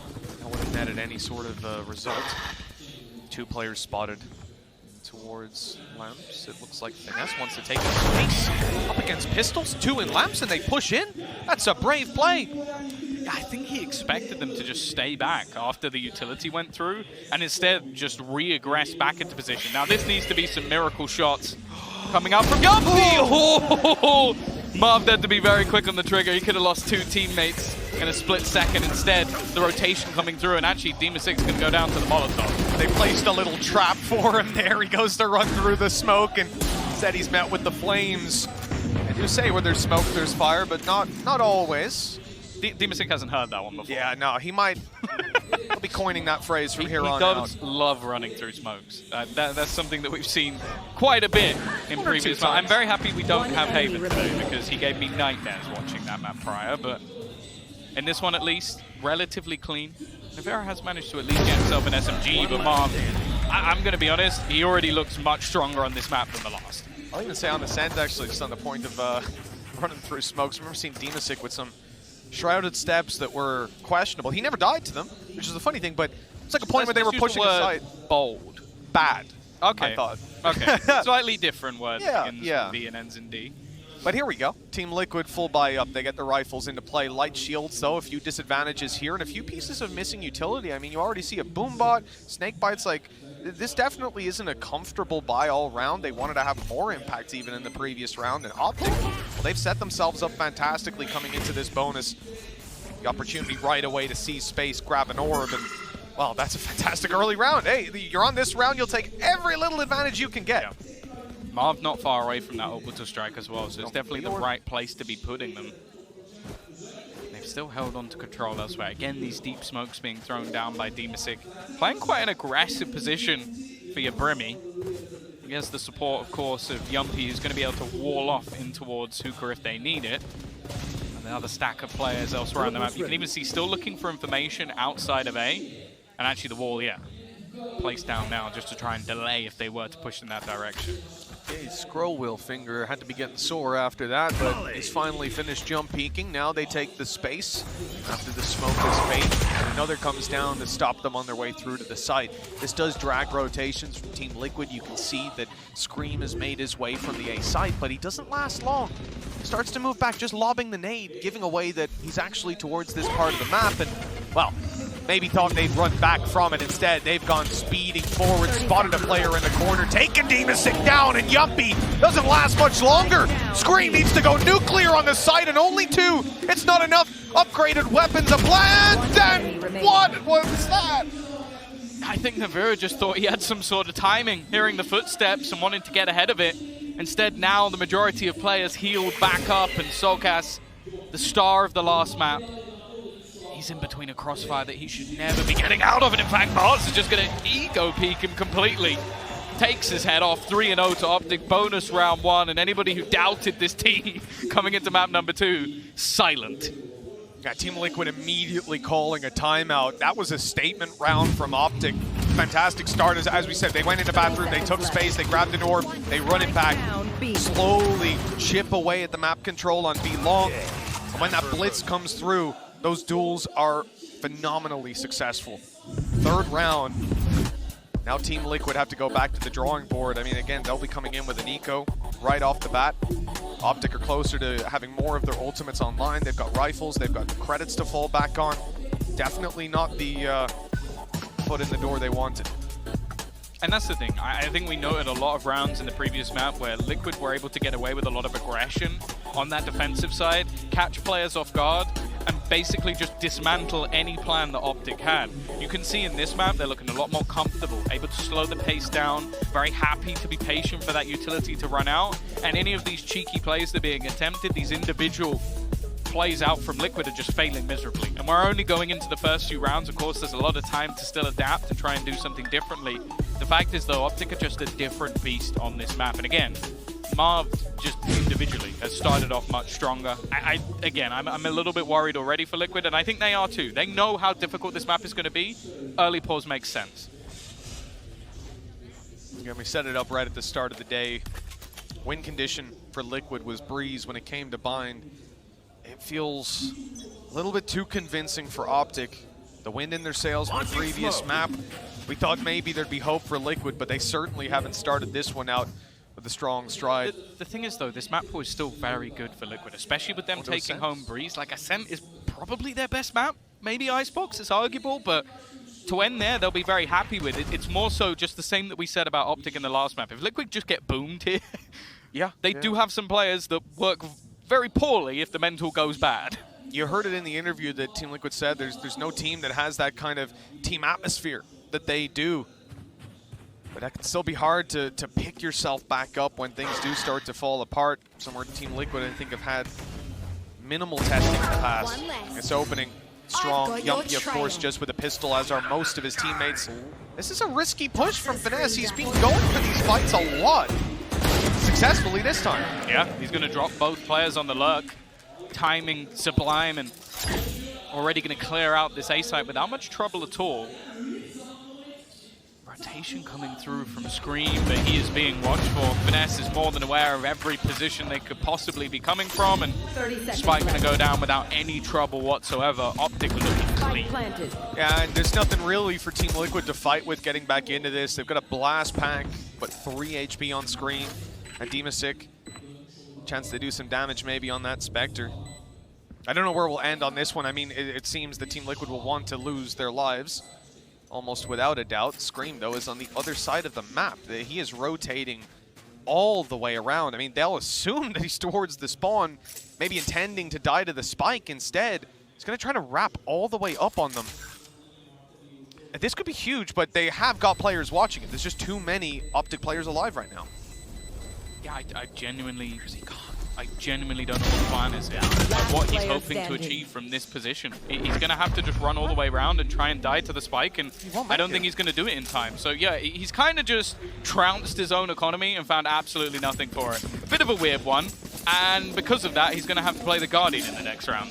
would have netted any sort of result. 2 players spotted towards lamps. It looks like Finesse wants to take the space up against pistols. 2 in lamps, and they push in. That's a brave play. I think he expected them to just stay back after the utility went through, and instead just re-aggress back into position. Now this needs to be some miracle shots coming out from Yumpy! Oh! Marv had to be very quick on the trigger. He could have lost 2 teammates in a split second. Instead, the rotation coming through, and actually Dima6 can go down to the Molotov. They placed a little trap for him there. He goes to run through the smoke, and said he's met with the flames. I do say where there's smoke, there's fire, but not always. Dima6 hasn't heard that one before. Yeah, no, he might. He'll be coining that phrase from here on out. He does love running through smokes. That's something that we've seen quite a bit in previous times. I'm very happy we don't have Haven today, because he gave me nightmares watching that map prior, but in this one at least, relatively clean. Navera has managed to at least get himself an SMG, but Marv, I'm going to be honest, he already looks much stronger on this map than the last. I'll even say on the sand, actually, just on the point of running through smokes. I remember seeing Dima6 with some shrouded steps that were questionable. He never died to them, which is a funny thing, but it's like a point where they were pushing aside. Bold. Bad. Okay. I thought. Okay. Slightly different word in yeah. V and ends in D. But here we go. Team Liquid full buy up. They get the rifles into play. Light shields, though, a few disadvantages here, and a few pieces of missing utility. I mean, you already see a boombot, snake bites. Like, this definitely isn't a comfortable buy all round. They wanted to have more impact even in the previous round. And Optic, well, they've set themselves up fantastically coming into this bonus. The opportunity right away to seize space, grab an orb, and, well, that's a fantastic early round. Hey, you're on this round, you'll take every little advantage you can get. Yeah. Marv not far away from that orbital strike as well, so it's definitely the right place to be putting them. They've still held on to control elsewhere. Again, these deep smokes being thrown down by Dima6. Playing quite an aggressive position for your Brimmy. He has the support, of course, of Yumpy, who's going to be able to wall off in towards Hookah if they need it. And another stack of players elsewhere on the map. You can even see still looking for information outside of A. And actually the wall, yeah, placed down now just to try and delay if they were to push in that direction. Okay, scroll wheel finger had to be getting sore after that, but he's finally finished jump peeking. Now they take the space after the smoke is fade, and another comes down to stop them on their way through to the site. This does drag rotations from Team Liquid. You can see that Scream has made his way from the A site, but he doesn't last long. Starts to move back, just lobbing the nade, giving away that he's actually towards this part of the map, and, well, maybe thought they'd run back from it. Instead, they've gone speeding forward, spotted a player in the corner, taken Dima6 down, and Yumpy doesn't last much longer. Scream needs to go nuclear on the site, and only 2. It's not enough. Upgraded weapons, a plant, and what was that? I think Navira just thought he had some sort of timing, hearing the footsteps and wanting to get ahead of it. Instead, now the majority of players healed back up, and Solkas, the star of the last map, he's in between a crossfire that he should never be getting out of, and in fact, Mars is just going to ego peek him completely. Takes his head off, 3-0 to Optic, bonus round 1, and anybody who doubted this team coming into map number 2, silent. Yeah, Team Liquid immediately calling a timeout. That was a statement round from Optic. Fantastic start, as we said, they went in the bathroom, they took space, they grabbed an orb, they run it back, slowly chip away at the map control on B long. And when that blitz comes through, those duels are phenomenally successful. Third round, now Team Liquid have to go back to the drawing board. I mean, again, they'll be coming in with an eco right off the bat. Optic are closer to having more of their ultimates online. They've got rifles, they've got credits to fall back on. Definitely not the foot in the door they wanted. And that's the thing. I think we noted a lot of rounds in the previous map where Liquid were able to get away with a lot of aggression on that defensive side, catch players off guard, and basically just dismantle any plan that Optic had. You can see in this map, they're looking a lot more comfortable, able to slow the pace down, very happy to be patient for that utility to run out. And any of these cheeky plays that are being attempted, these individual plays out from Liquid are just failing miserably. And we're only going into the first few rounds. Of course, there's a lot of time to still adapt and try and do something differently. The fact is, though, Optic are just a different beast on this map. And again, Marv just individually has started off much stronger. Again, I'm a little bit worried already for Liquid, and I think they are too. They know how difficult this map is going to be. Early pause makes sense. Yeah, we set it up right at the start of the day. Win condition for Liquid was Breeze. When it came to Bind, it feels a little bit too convincing for Optic. The wind in their sails from the previous map. We thought maybe there'd be hope for Liquid, but they certainly haven't started this one out with a strong stride. The thing is, though, this map pool is still very good for Liquid, especially with them taking home Breeze. Like, Ascent is probably their best map. Maybe Icebox, it's arguable, but to end there, they'll be very happy with it. It's more so just the same that we said about Optic in the last map. If Liquid just get boomed here, they do have some players that work very poorly if the mental goes bad. You heard it in the interview that Team Liquid said there's no team that has that kind of team atmosphere that they do. But that can still be hard to pick yourself back up when things do start to fall apart. Somewhere Team Liquid, I think, have had minimal testing in the past. It's opening strong. Yumpy, of course, just with a pistol, as are most of his teammates. This is a risky push from Finesse. He's been going for these fights a lot. Successfully this time. Yeah, he's going to drop both players on the lurk. Timing sublime and already going to clear out this A site without much trouble at all. Rotation coming through from Scream, but he is being watched for. Finesse is more than aware of every position they could possibly be coming from, and Spike going to go down without any trouble whatsoever. Optic looking clean. Yeah, and there's nothing really for Team Liquid to fight with getting back into this. They've got a blast pack, but 3 HP on Scream. And Dimasic, chance to do some damage maybe on that Spectre. I don't know where we'll end on this one. I mean, it seems that Team Liquid will want to lose their lives, almost without a doubt. Scream, though, is on the other side of the map. He is rotating all the way around. I mean, they'll assume that he's towards the spawn, maybe intending to die to the spike instead. He's going to try to wrap all the way up on them. And this could be huge, but they have got players watching it. There's just too many Optic players alive right now. Yeah, I genuinely don't know what the plan is here. Like what he's hoping to achieve from this position. He's going to have to just run all the way around and try and die to the spike, and I don't think he's going to do it in time. So yeah, he's kind of just trounced his own economy and found absolutely nothing for it. A bit of a weird one, and because of that, he's going to have to play the Guardian in the next round.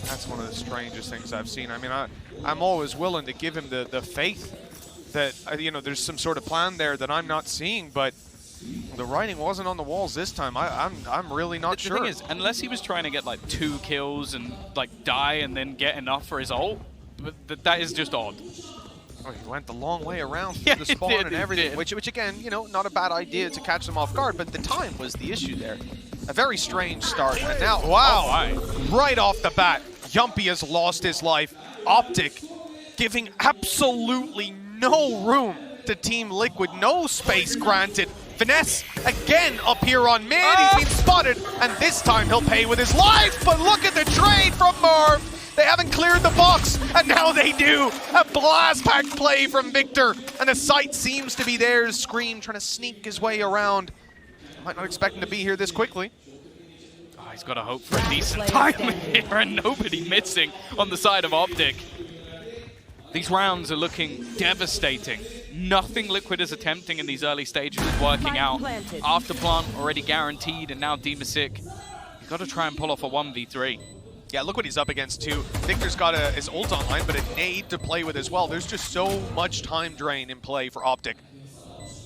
That's one of the strangest things I've seen. I mean, I'm always willing to give him the faith that, you know, there's some sort of plan there that I'm not seeing, but the writing wasn't on the walls this time. I'm really not sure. The thing is, unless he was trying to get like 2 kills and like die and then get enough for his ult, but that is just odd. Oh, he went the long way around through the spawn and everything, which again, you know, not a bad idea to catch them off guard, but the time was the issue there. A very strange start, and now, wow, right off the bat, Yumpy has lost his life. Optic giving absolutely no room to Team Liquid, no space granted. Finesse again up here on mid. He's been spotted, and this time he'll pay with his life. But look at the trade from Marv. They haven't cleared the box, and now they do. A blast pack play from Victor, and the site seems to be theirs. Scream trying to sneak his way around. Might not expect him to be here this quickly. Oh, he's got to hope for a decent time here, and nobody missing on the side of Optic. These rounds are looking devastating. Nothing Liquid is attempting in these early stages is working out. After plant already guaranteed, and now Dimasic. He's got to try and pull off a 1v3. Yeah, look what he's up against too. Victor's got his ult online, but a nade to play with as well. There's just so much time drain in play for Optic.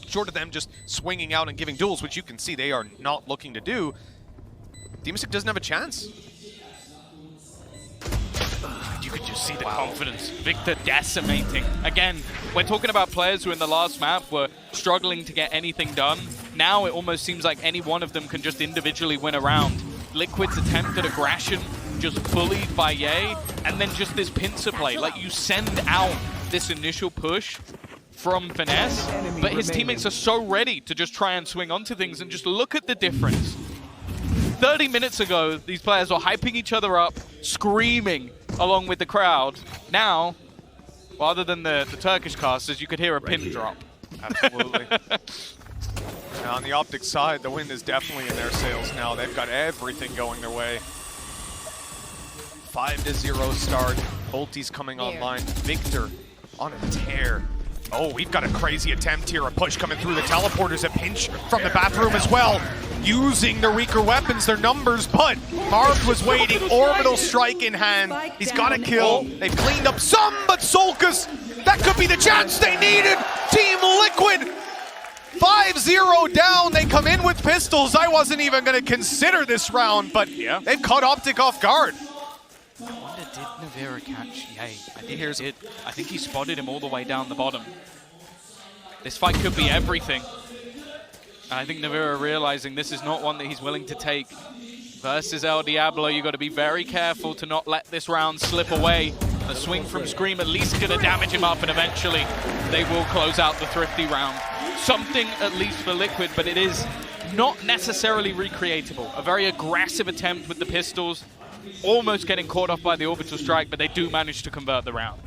Short of them just swinging out and giving duels, which you can see they are not looking to do. Dimasic doesn't have a chance. You could just see the confidence. Victor decimating. Again, we're talking about players who in the last map were struggling to get anything done. Now it almost seems like any one of them can just individually win a round. Liquid's attempt at aggression, just bullied by Ye, and then just this pincer play. Like, you send out this initial push from Finesse, but his teammates are so ready to just try and swing onto things, and just look at the difference. 30 minutes ago, these players were hyping each other up, screaming along with the crowd. Now, rather than the Turkish casters, you could hear a pin drop. Absolutely. Now on the Optic side, the wind is definitely in their sails now. They've got everything going their way. 5-0 start. Ulti's coming online. Victor on a tear. Oh, we've got a crazy attempt here. A push coming through the teleporters. A pinch from the bathroom as well. Using their weaker weapons, their numbers, but Marv was waiting. Orbital strike in hand. He's got a kill. They've cleaned up some, but Solkas, that could be the chance they needed. Team Liquid, 5-0 down. They come in with pistols. I wasn't even going to consider this round, but they've caught Optic off guard. I wonder, did Navira catch Yay? I think he spotted him all the way down the bottom. This fight could be everything. And I think Navira realizing this is not one that he's willing to take. Versus El Diablo, you got to be very careful to not let this round slip away. The swing from Scream at least going to damage him up, and eventually they will close out the Thrifty round. Something at least for Liquid, but it is not necessarily recreatable. A very aggressive attempt with the pistols. Almost getting caught off by the orbital strike, but they do manage to convert the round.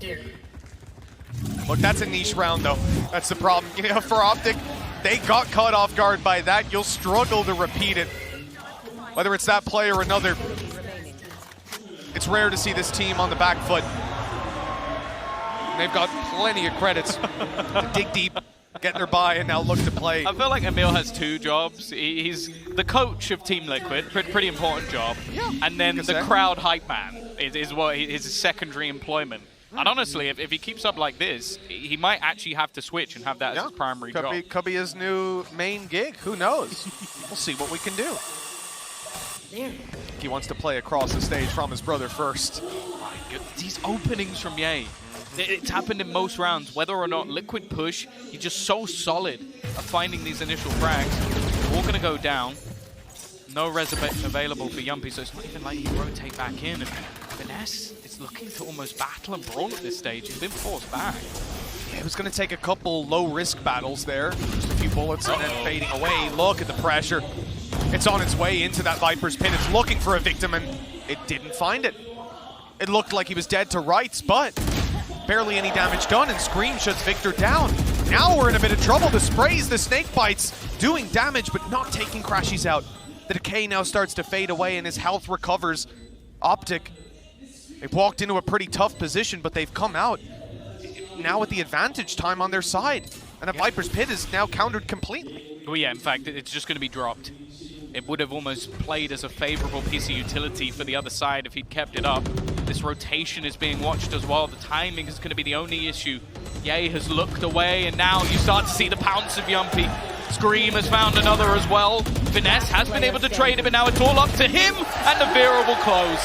Look, that's a niche round, though. That's the problem. You know, for Optic, they got caught off guard by that. You'll struggle to repeat it. Whether it's that play or another, it's rare to see this team on the back foot. And they've got plenty of credits to dig deep, get their buy, and now look to play. I feel like Emil has two jobs. He's the coach of Team Liquid, pretty important job. Yeah, and then the crowd hype man is what his secondary employment. And honestly, if he keeps up like this, he might actually have to switch and have that as his primary job. Could be his new main gig. Who knows? We'll see what we can do. He wants to play across the stage from his brother first. My goodness, these openings from Yay. It's happened in most rounds. Whether or not Liquid push, he's just so solid at finding these initial frags. We're all going to go down. No res available for Yumpy, so it's not even like he rotate back in. And Finesse is looking to almost battle and brawl at this stage. He's been forced back. Yeah, it was going to take a couple low-risk battles there. Just a few bullets and then fading away. Look at the pressure. It's on its way into that Viper's pit. It's looking for a victim, and it didn't find it. It looked like he was dead to rights, but barely any damage done, and Scream shuts Victor down. Now we're in a bit of trouble. The sprays, the snake bites, doing damage, but not taking Crashies out. The decay now starts to fade away, and his health recovers. Optic, they've walked into a pretty tough position, but they've come out now with the advantage time on their side. And the Viper's pit is now countered completely. Oh yeah, in fact, it's just going to be dropped. It would have almost played as a favorable piece of utility for the other side if he'd kept it up. This rotation is being watched as well. The timing is going to be the only issue. Yay has looked away, and now you start to see the pounce of Yumpy. Scream has found another as well. Finesse has been able to trade it, but now it's all up to him, and the Vera will close.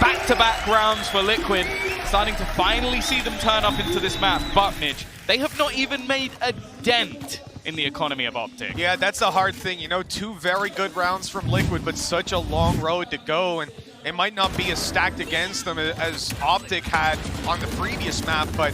Back-to-back rounds for Liquid. Starting to finally see them turn up into this map. But, Mitch, they have not even made a dent in the economy of Optic. Yeah, that's the hard thing. You know, two very good rounds from Liquid, but such a long road to go, and it might not be as stacked against them as Optic had on the previous map, but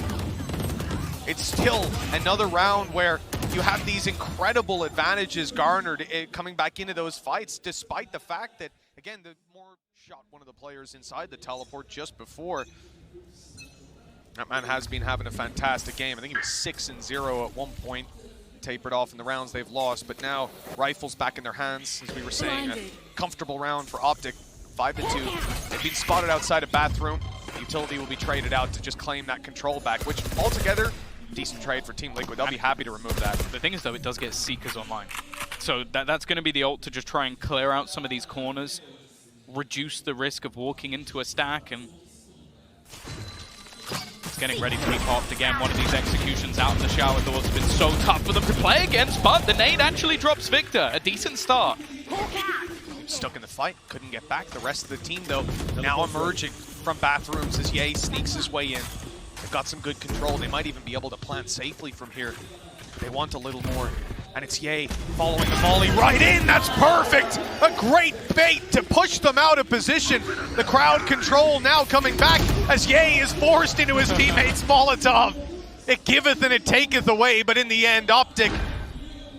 it's still another round where you have these incredible advantages garnered coming back into those fights, despite the fact that, again, the more shot one of the players inside the teleport just before. That man has been having a fantastic game. I think he was 6-0 at one point. Tapered off in the rounds they've lost, but now rifles back in their hands, as we were saying. A comfortable round for Optic, 5-2. They've been spotted outside a bathroom. Utility will be traded out to just claim that control back, which altogether, decent trade for Team Liquid. They'll be happy to remove that. The thing is, though, it does get Seekers online. So that's going to be the ult to just try and clear out some of these corners, reduce the risk of walking into a stack, and getting ready to be popped again. One of these executions out in the shower doors has been so tough for them to play against, but the nade actually drops Victor. A decent start. Stuck in the fight, couldn't get back. The rest of the team, though, now emerging from bathrooms as Yay sneaks his way in. They've got some good control. They might even be able to plant safely from here. They want a little more. And it's Yay following the volley right in. That's perfect. A great bait to push them out of position. The crowd control now coming back as Yay is forced into his teammate's Molotov. it giveth and it taketh away, but in the end, Optic,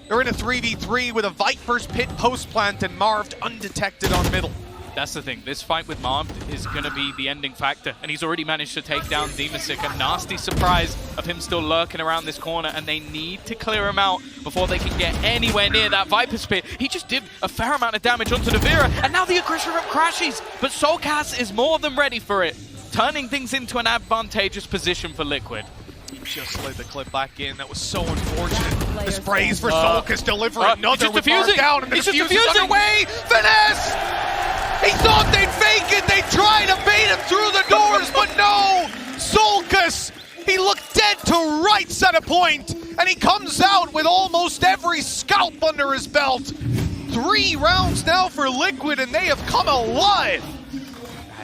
they're in a 3v3 with a Viper's Pit post plant and Marved undetected on middle. That's the thing. This fight with Marved is going to be the ending factor, and he's already managed to take down Demasik. A nasty surprise of him still lurking around this corner, and they need to clear him out before they can get anywhere near that Viper's Pit. He just did a fair amount of damage onto the Vera, and now the aggression from crashes, but Soulcast is more than ready for it, turning things into an advantageous position for Liquid. Just slid the clip back in. That was so unfortunate. The sprays for Soulcast delivering another with Marv down, and the defuse is underway. Finesse! He thought they'd fake it. They tried to bait him through the doors, but no! Soulcast, he looked dead to rights at a point, and he comes out with almost every scalp under his belt. 3 rounds now for Liquid, and they have come alive.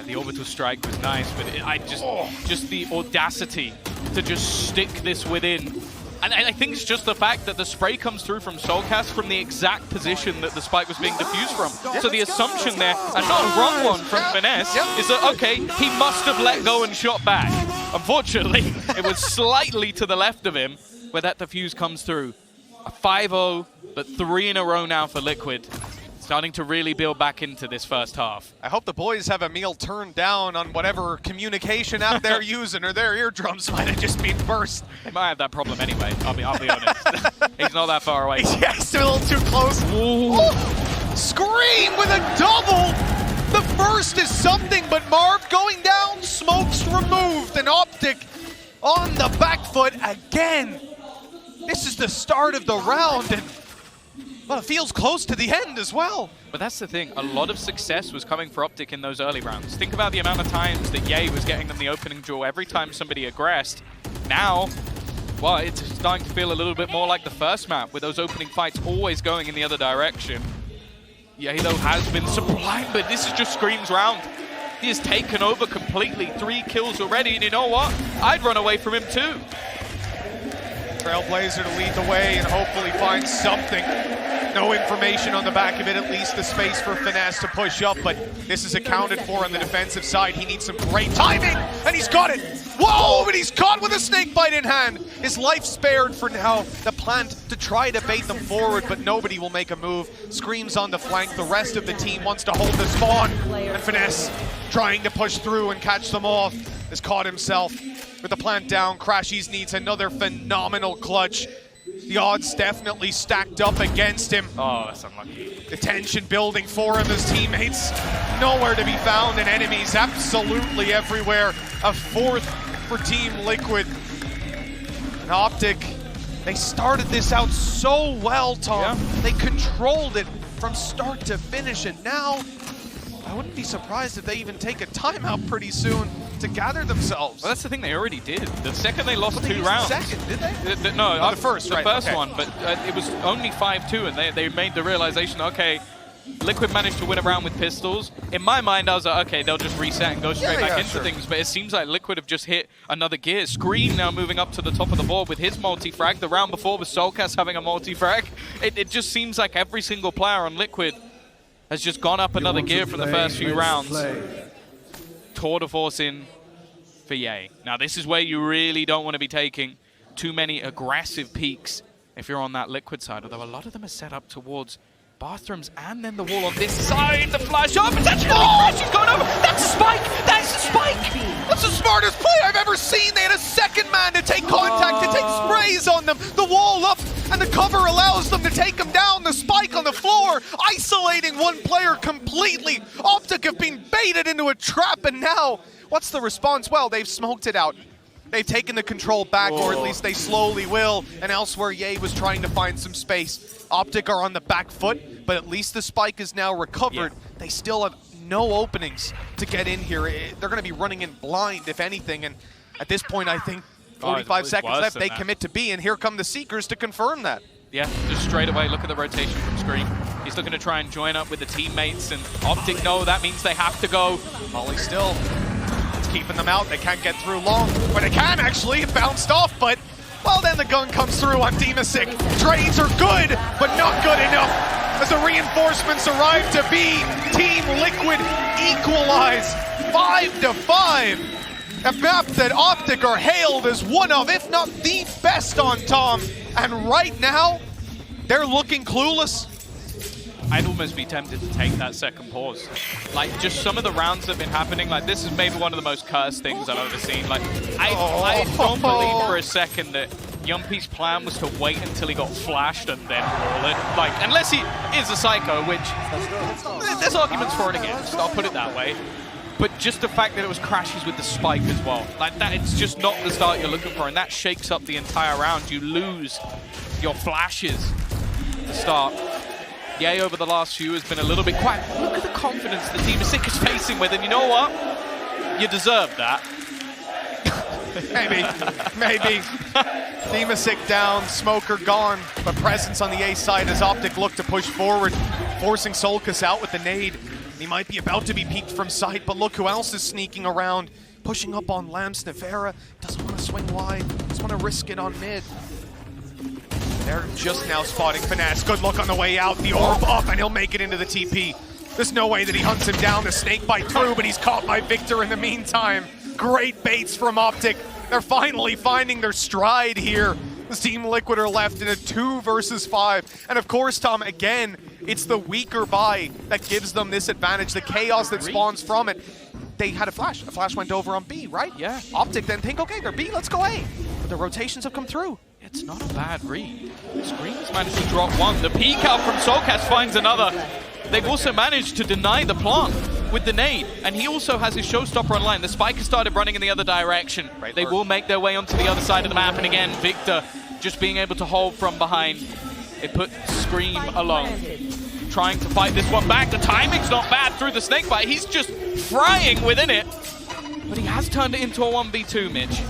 The orbital strike was nice, but just the audacity to just stick this within. And I think it's just the fact that the spray comes through from Soulcast from the exact position that the spike was being diffused from. So the assumption there, and not a wrong one from Finesse, is that, okay, he must have let go and shot back. Unfortunately, it was slightly to the left of him where that diffuse comes through. A 5-0, but 3 in a row now for Liquid. Starting to really build back into this first half. I hope the boys have a meal turned down on whatever communication app they're using, or their eardrums might have just been burst. They might have that problem anyway, I'll be honest. He's not that far away. Yeah, he's still a little too close. Scream with a double! The first is something, but Marv going down, smokes removed, and Optic on the back foot again. This is the start of the round, and well, it feels close to the end as well. But that's the thing, a lot of success was coming for Optic in those early rounds. Think about the amount of times that Ye was getting them the opening draw every time somebody aggressed. Now, well, it's starting to feel a little bit more like the first map, with those opening fights always going in the other direction. Ye, though, has been sublime, but this is just Scream's round. He has taken over completely, 3 kills already, and you know what? I'd run away from him too. Trailblazer to lead the way and hopefully find something. No information on the back of it, at least the space for Finesse to push up, but this is accounted for on the defensive side. He needs some great timing, and he's got it. Whoa, but he's caught with a snake bite in hand. His life spared for now. The plant to try to bait them forward, but nobody will make a move. Screams on the flank. The rest of the team wants to hold the spawn, and Finesse trying to push through and catch them off. Has caught himself with the plant down. Crashies needs another phenomenal clutch. The odds definitely stacked up against him. Oh, that's unlucky. The tension building for him, his teammates nowhere to be found, and enemies absolutely everywhere. A 4th for Team Liquid. And Optic, they started this out so well, Tom. Yeah. They controlled it from start to finish, and now I wouldn't be surprised if they even take a timeout pretty soon to gather themselves. Well, that's the thing, they already did. The second they lost 2 rounds. The second, did they? No, the first, the right, first okay. one, but it was only 5-2, and they made the realization, okay, Liquid managed to win a round with pistols. In my mind, I was like, okay, they'll just reset and go straight back into things, but it seems like Liquid have just hit another gear. Scream now moving up to the top of the board with his multi-frag. The round before with Soulcast having a multi-frag. It just seems like every single player on Liquid has just gone up another gear from the first few rounds. Tour de force in for Ye. Now this is where you really don't want to be taking too many aggressive peaks if you're on that Liquid side, although a lot of them are set up towards bathrooms and then the wall on this side. The flash up, it's actually Crashies going over. That's a spike! That's a spike! That's the smartest play I've ever seen. They had a second man to take contact, to take sprays on them. The wall up, and the cover allows them to take them down. The spike on the floor, isolating one player completely. Optic have been baited into a trap, and now, what's the response? Well, they've smoked it out. They've taken the control back, or at least they slowly will. And elsewhere, Ye was trying to find some space. Optic are on the back foot, but at least the spike is now recovered. Yeah. They still have no openings to get in here. They're going to be running in blind, if anything. And at this point, I think 45 seconds left, they commit to B, and here come the Seekers to confirm that. Yeah, just straight away, look at the rotation from Scream. He's looking to try and join up with the teammates, and Optic know that means they have to go. Molly still. It's keeping them out. They can't get through long, but they can actually. It bounced off, but well, then the gun comes through on Demasik. Trades are good, but not good enough. As the reinforcements arrive to B, Team Liquid equalize 5-5. A map that Optic are hailed as one of, if not the best on Tom. And right now, they're looking clueless. I'd almost be tempted to take that second pause. Like, just some of the rounds that have been happening, like, this is maybe one of the most cursed things I've ever seen. Like, I don't believe for a second that Yumpy's plan was to wait until he got flashed and then roll it. Like, unless he is a psycho, which there's arguments for and against, I'll put it that way. But just the fact that it was crashes with the spike as well. Like, that, it's just not the start you're looking for, and that shakes up the entire round. You lose your flashes at the start. Yay over the last few has been a little bit quiet. Look at the confidence the team is facing with, and you know what? You deserve that. Maybe. Demasik down, Smoker gone, but presence on the A side as Optic look to push forward, forcing Solkas out with the nade. He might be about to be peeked from sight, but look who else is sneaking around, pushing up on Lamps. Nevera doesn't want to swing wide, just want to risk it on mid. They're just now spotting Finesse. Good look on the way out, the orb up, and he'll make it into the TP. There's no way that he hunts him down, the snake bite through, but he's caught by Victor in the meantime. Great baits from Optic. They're finally finding their stride here. This Team Liquid are left in a 2 versus 5. And of course, Tom, again, it's the weaker buy that gives them this advantage, the chaos that spawns from it. They had a flash. A flash went over on B, right? Yeah. Optic then think, okay, they're B, let's go A. But the rotations have come through. It's not a bad read. Scream's managed to drop one. The peek out from Solkas finds another. They've also managed to deny the plant with the nade, and he also has his showstopper online. The spike has started running in the other direction. Right, they will make their way onto the other side of the map, and again, Victor just being able to hold from behind. It put Scream alone, trying to fight this one back. The timing's not bad through the snake bite. He's just frying within it, but he has turned it into a 1v2, Mitch.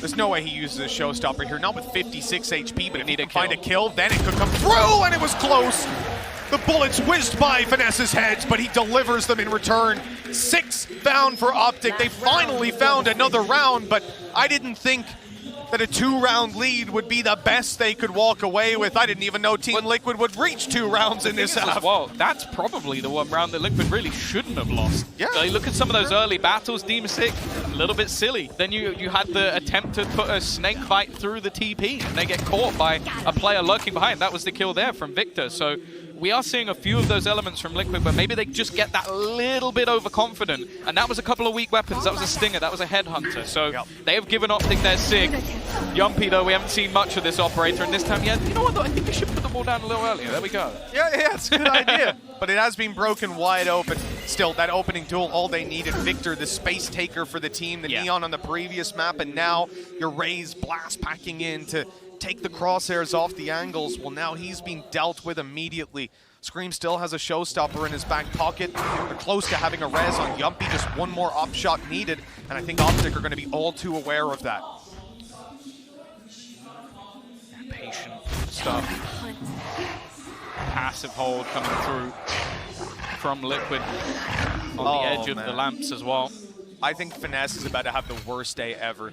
There's no way he uses a showstopper here, not with 56 HP, but if he can find a kill, then it could come through, and it was close. The bullets whizzed by Finesse's heads, but he delivers them in return. 6 down for Optic. They finally found another round, but I didn't think that a 2-round lead would be the best they could walk away with. I didn't even know Team Liquid would reach 2 rounds in this half. Well, that's probably the one round that Liquid really shouldn't have lost. Yeah. So you look at some of those early battles, Demasik, a little bit silly. Then you had the attempt to put a snake bite through the TP, and they get caught by a player lurking behind. That was the kill there from Victor. So we are seeing a few of those elements from Liquid, but maybe they just get that little bit overconfident. And that was a couple of weak weapons. That was a Stinger, that was a Headhunter. So they have given Optic their sig. Yumpy, though, we haven't seen much of this operator, and this time, yeah, you know what, though? I think we should put the ball down a little earlier. There we go. Yeah, it's a good idea. But it has been broken wide open. Still, that opening duel, all they needed. Victor, the space taker for the team, the Neon on the previous map, and now your Raze blast packing in to take the crosshairs off the angles. Well, now he's being dealt with immediately. Scream still has a showstopper in his back pocket. They're close to having a res on Yumpy, just one more op shot needed, and I think Optic are going to be all too aware of that. Patient stuff. Passive hold coming through from Liquid on the edge of the lamps as well. I think Finesse is about to have the worst day ever.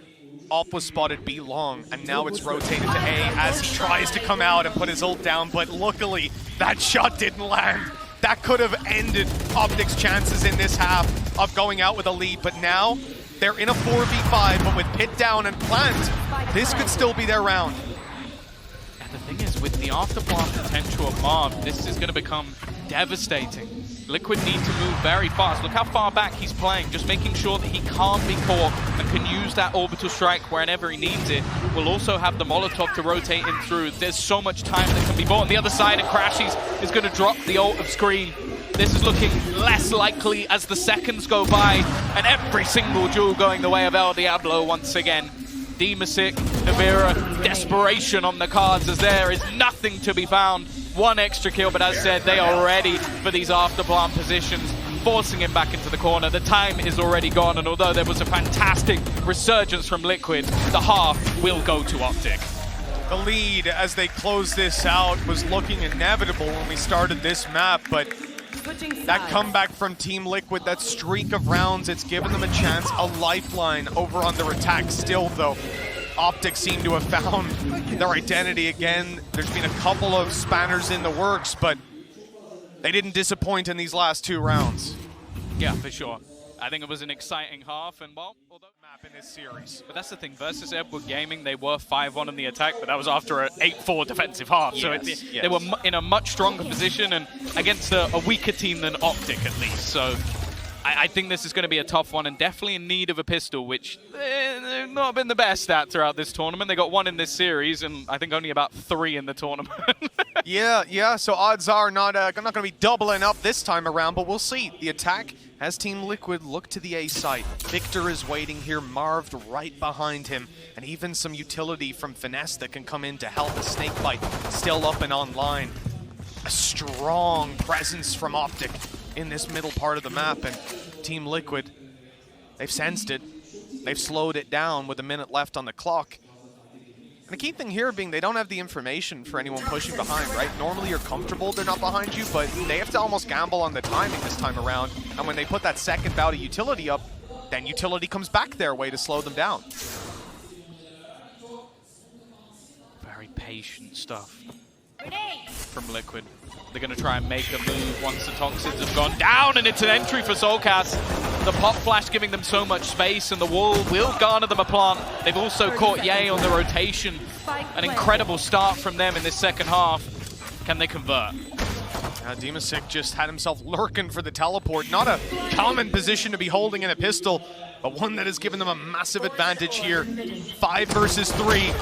Op was spotted B long, and now it's rotated to A as he tries to come out and put his ult down, but luckily that shot didn't land. That could have ended Optic's chances in this half of going out with a lead, but now they're in a 4v5, but with Pit down and Plant, this could still be their round. And the thing is, with the afterplant potential of Marv, this is going to become devastating. Liquid need to move very fast. Look how far back he's playing, just making sure that he can't be caught and can use that orbital strike whenever he needs it. We'll also have the Molotov to rotate him through. There's so much time that can be bought. On the other side, and Crashies is going to drop the ult of Screen. This is looking less likely as the seconds go by, and every single duel going the way of El Diablo once again. Demasik, Nevera, desperation on the cards as there is nothing to be found. One extra kill, but as said, they are ready for these afterplant positions, forcing him back into the corner. The time is already gone, and although there was a fantastic resurgence from Liquid, the half will go to Optic. The lead as they close this out was looking inevitable when we started this map, but that comeback from Team Liquid, that streak of rounds, it's given them a chance, a lifeline over on their attack still, though. Optic seem to have found their identity again. There's been a couple of spanners in the works, but they didn't disappoint in these last 2 rounds. Yeah, for sure. I think it was an exciting half, and well, although Map in this series. but that's the thing, versus Edward Gaming, they were 5-1 in the attack, but that was after an 8-4 defensive half. So they were in a much stronger position and against a weaker team than Optic, at least. So I think this is going to be a tough one and definitely in need of a pistol, which they've not been the best at throughout this tournament. They got 1 in this series and I think only about 3 in the tournament. Yeah, so odds are not going to be doubling up this time around, but we'll see. The attack has Team Liquid look to the A site. Victor is waiting here, Marved right behind him, and even some utility from Finesse that can come in to help the snakebite still up and online. A strong presence from Optic in this middle part of the map, and Team Liquid, they've sensed it. They've slowed it down with a minute left on the clock. And the key thing here being they don't have the information for anyone pushing behind, right? Normally you're comfortable they're not behind you, but they have to almost gamble on the timing this time around. And when they put that second bout of utility up, then utility comes back their way to slow them down. Very patient stuff from Liquid. They're going to try and make a move once the Toxids have gone down, and it's an entry for Soulcast. The pop flash giving them so much space, and the wall will garner them a plant. They've also caught Ye on the rotation. An incredible start from them in this second half. Can they convert? Demasik just had himself lurking for the teleport. Not a common position to be holding in a pistol, but one that has given them a massive advantage here. 5 versus 3.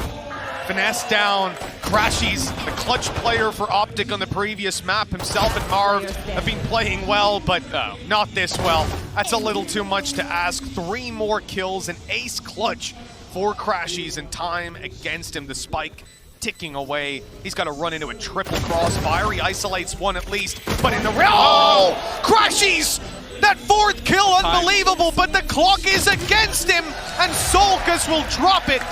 Finesse down. Crashies, the clutch player for Optic on the previous map. Himself and Marved have been playing well, but not this well. That's a little too much to ask. 3 more kills, an ace clutch for Crashies, and time against him. The spike ticking away. He's got to run into a triple crossfire. He isolates one at least, but in the Crashies! That 4th kill, unbelievable, but the clock is against him, and Soulcast will drop it.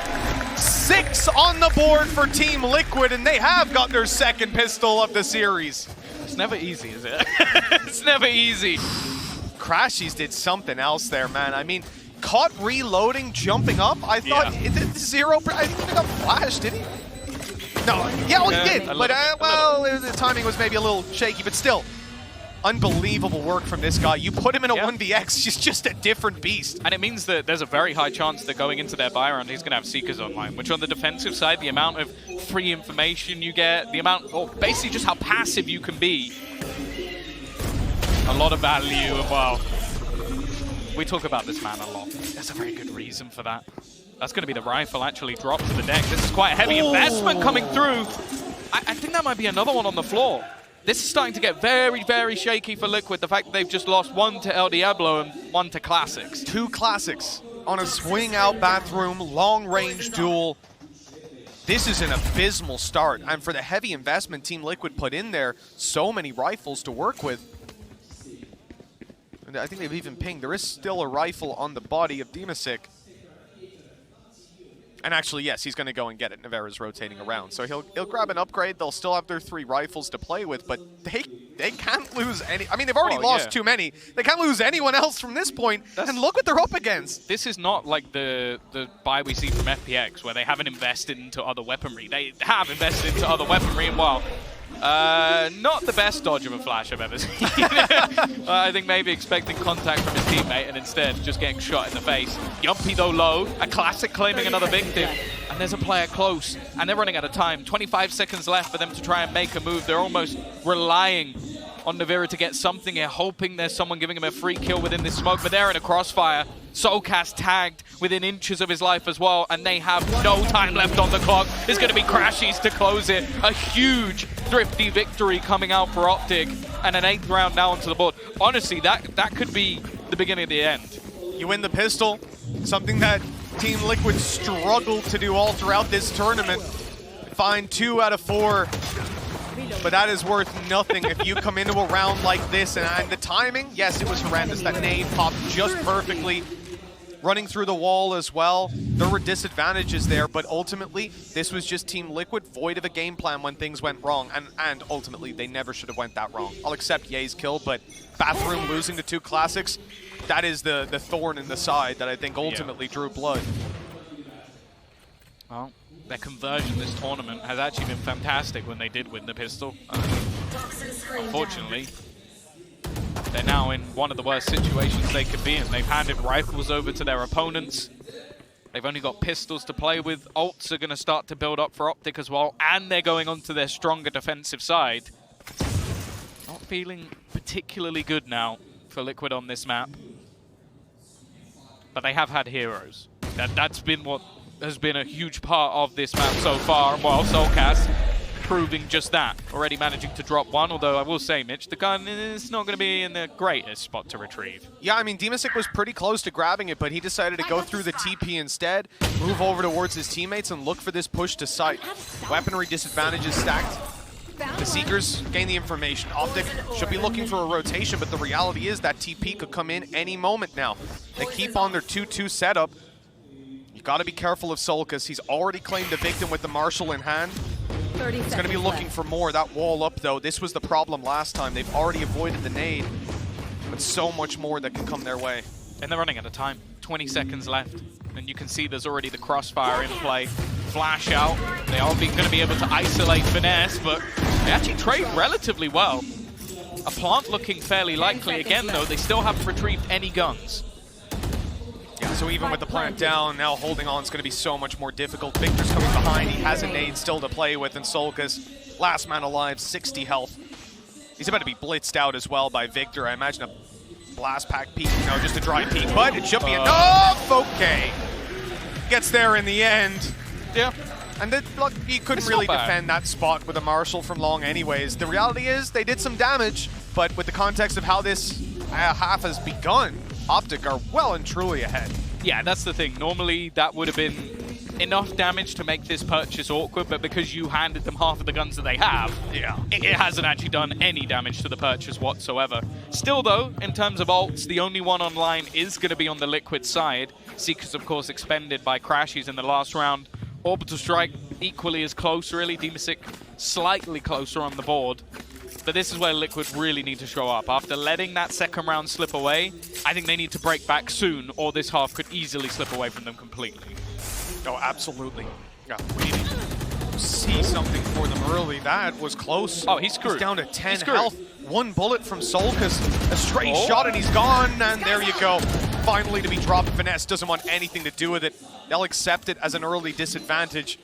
6 on the board for Team Liquid, and they have got their second pistol of the series. It's never easy, is it? It's never easy. Crashies did something else there, man. I mean, caught reloading, jumping up. I thought it did 0. I think he got flashed, did he? No, yeah, well, he did. But, the timing was maybe a little shaky, but still. Unbelievable work from this guy. You put him in a 1vx, he's just a different beast. And it means that there's a very high chance that going into their buy round, he's going to have Seekers online, which on the defensive side, the amount of free information you get, the amount, or basically just how passive you can be, a lot of value. Well, we talk about this man a lot. There's a very good reason for that. That's going to be the rifle actually dropped to the deck. This is quite a heavy investment coming through. I think that might be another one on the floor. This is starting to get very, very shaky for Liquid. The fact that they've just lost 1 to El Diablo and 1 to Classics. 2 Classics on a swing-out bathroom, long-range duel. This is an abysmal start. And for the heavy investment Team Liquid put in there, so many rifles to work with. And I think they've even pinged. There is still a rifle on the body of Demasik. And actually, yes, he's going to go and get it. Navarra's rotating around. So he'll grab an upgrade. They'll still have their 3 rifles to play with, but they can't lose any. I mean, they've already lost too many. They can't lose anyone else from this point. And look what they're up against. This is not like the buy we see from FPX, where they haven't invested into other weaponry. They have invested into other weaponry, and well, not the best dodge of a flash I've ever seen. I think maybe expecting contact from his teammate and instead just getting shot in the face. Yumpy though low, a classic claiming another victim, and there's a player close, and they're running out of time. 25 seconds left for them to try and make a move. They're almost relying on Navarra to get something here, hoping there's someone giving him a free kill within this smoke, but they're in a crossfire. Soulcast tagged within inches of his life as well, and they have no time left on the clock. There's going to be Crashies to close it. A huge, thrifty victory coming out for Optic, and an 8th round now onto the board. Honestly, that could be the beginning of the end. You win the pistol, something that Team Liquid struggled to do all throughout this tournament. Find 2 out of 4. But that is worth nothing if you come into a round like this. And the timing, yes, it was horrendous. That nade popped just perfectly. Running through the wall as well. There were disadvantages there, but ultimately, this was just Team Liquid void of a game plan when things went wrong. And ultimately, they never should have went that wrong. I'll accept Ye's kill, but Bathroom losing to 2 Classics, that is the thorn in the side that I think ultimately drew blood. Well, their conversion this tournament has actually been fantastic when they did win the pistol. Unfortunately, they're now in one of the worst situations they could be in. They've handed rifles over to their opponents. They've only got pistols to play with. Ults are going to start to build up for Optic as well, and they're going onto their stronger defensive side. Not feeling particularly good now for Liquid on this map. But they have had heroes. That's been what has been a huge part of this map so far. Well, Soulcast proving just that. Already managing to drop one, although I will say, Mitch, the gun is not going to be in the greatest spot to retrieve. Yeah, I mean, Dimasic was pretty close to grabbing it, but he decided to go through the TP instead, move over towards his teammates, and look for this push to site. Weaponry disadvantages stacked. The Seekers gain the information. Optic should be looking for a rotation, but the reality is that TP could come in any moment now. They keep on their 2-2 setup. You got to be careful of Solkas. He's already claimed a victim with the Marshal in hand. He's going to be looking for more. That wall up, though, this was the problem last time. They've already avoided the nade, but so much more that can come their way. And they're running out of time. 20 seconds left. And you can see there's already the crossfire in play. Flash out. They are going to be able to isolate Finesse, but they actually trade relatively well. A plant looking fairly likely. Again, though, they still haven't retrieved any guns. Yeah, so even with the plant down, now holding on is going to be so much more difficult. Victor's coming behind. He has a nade still to play with, and Solkas, last man alive, 60 health. He's about to be blitzed out as well by Victor. I imagine a blast pack peek, no, just a dry peek, but it should be enough. Okay. Gets there in the end. Yeah. And look, you couldn't really defend that spot with a Marshal from long anyways. The reality is they did some damage, but with the context of how this half has begun, Optic are well and truly ahead. Yeah, that's the thing. Normally that would have been enough damage to make this purchase awkward, but because you handed them half of the guns that they have, it hasn't actually done any damage to the purchase whatsoever. Still though, in terms of ults, the only one online is going to be on the Liquid side. Seekers, of course, expended by Crashies in the last round. Orbital Strike equally as close, really. Dimasic slightly closer on the board. But this is where Liquid really need to show up. After letting that second round slip away, I think they need to break back soon, or this half could easily slip away from them completely. Oh, absolutely. Yeah, we need to see something for them early. That was close. Oh, he's screwed. He's down to 10 health. One bullet from Solkas, a straight shot, and he's gone. And there you go. Finally to be dropped. Finesse doesn't want anything to do with it. They'll accept it as an early disadvantage.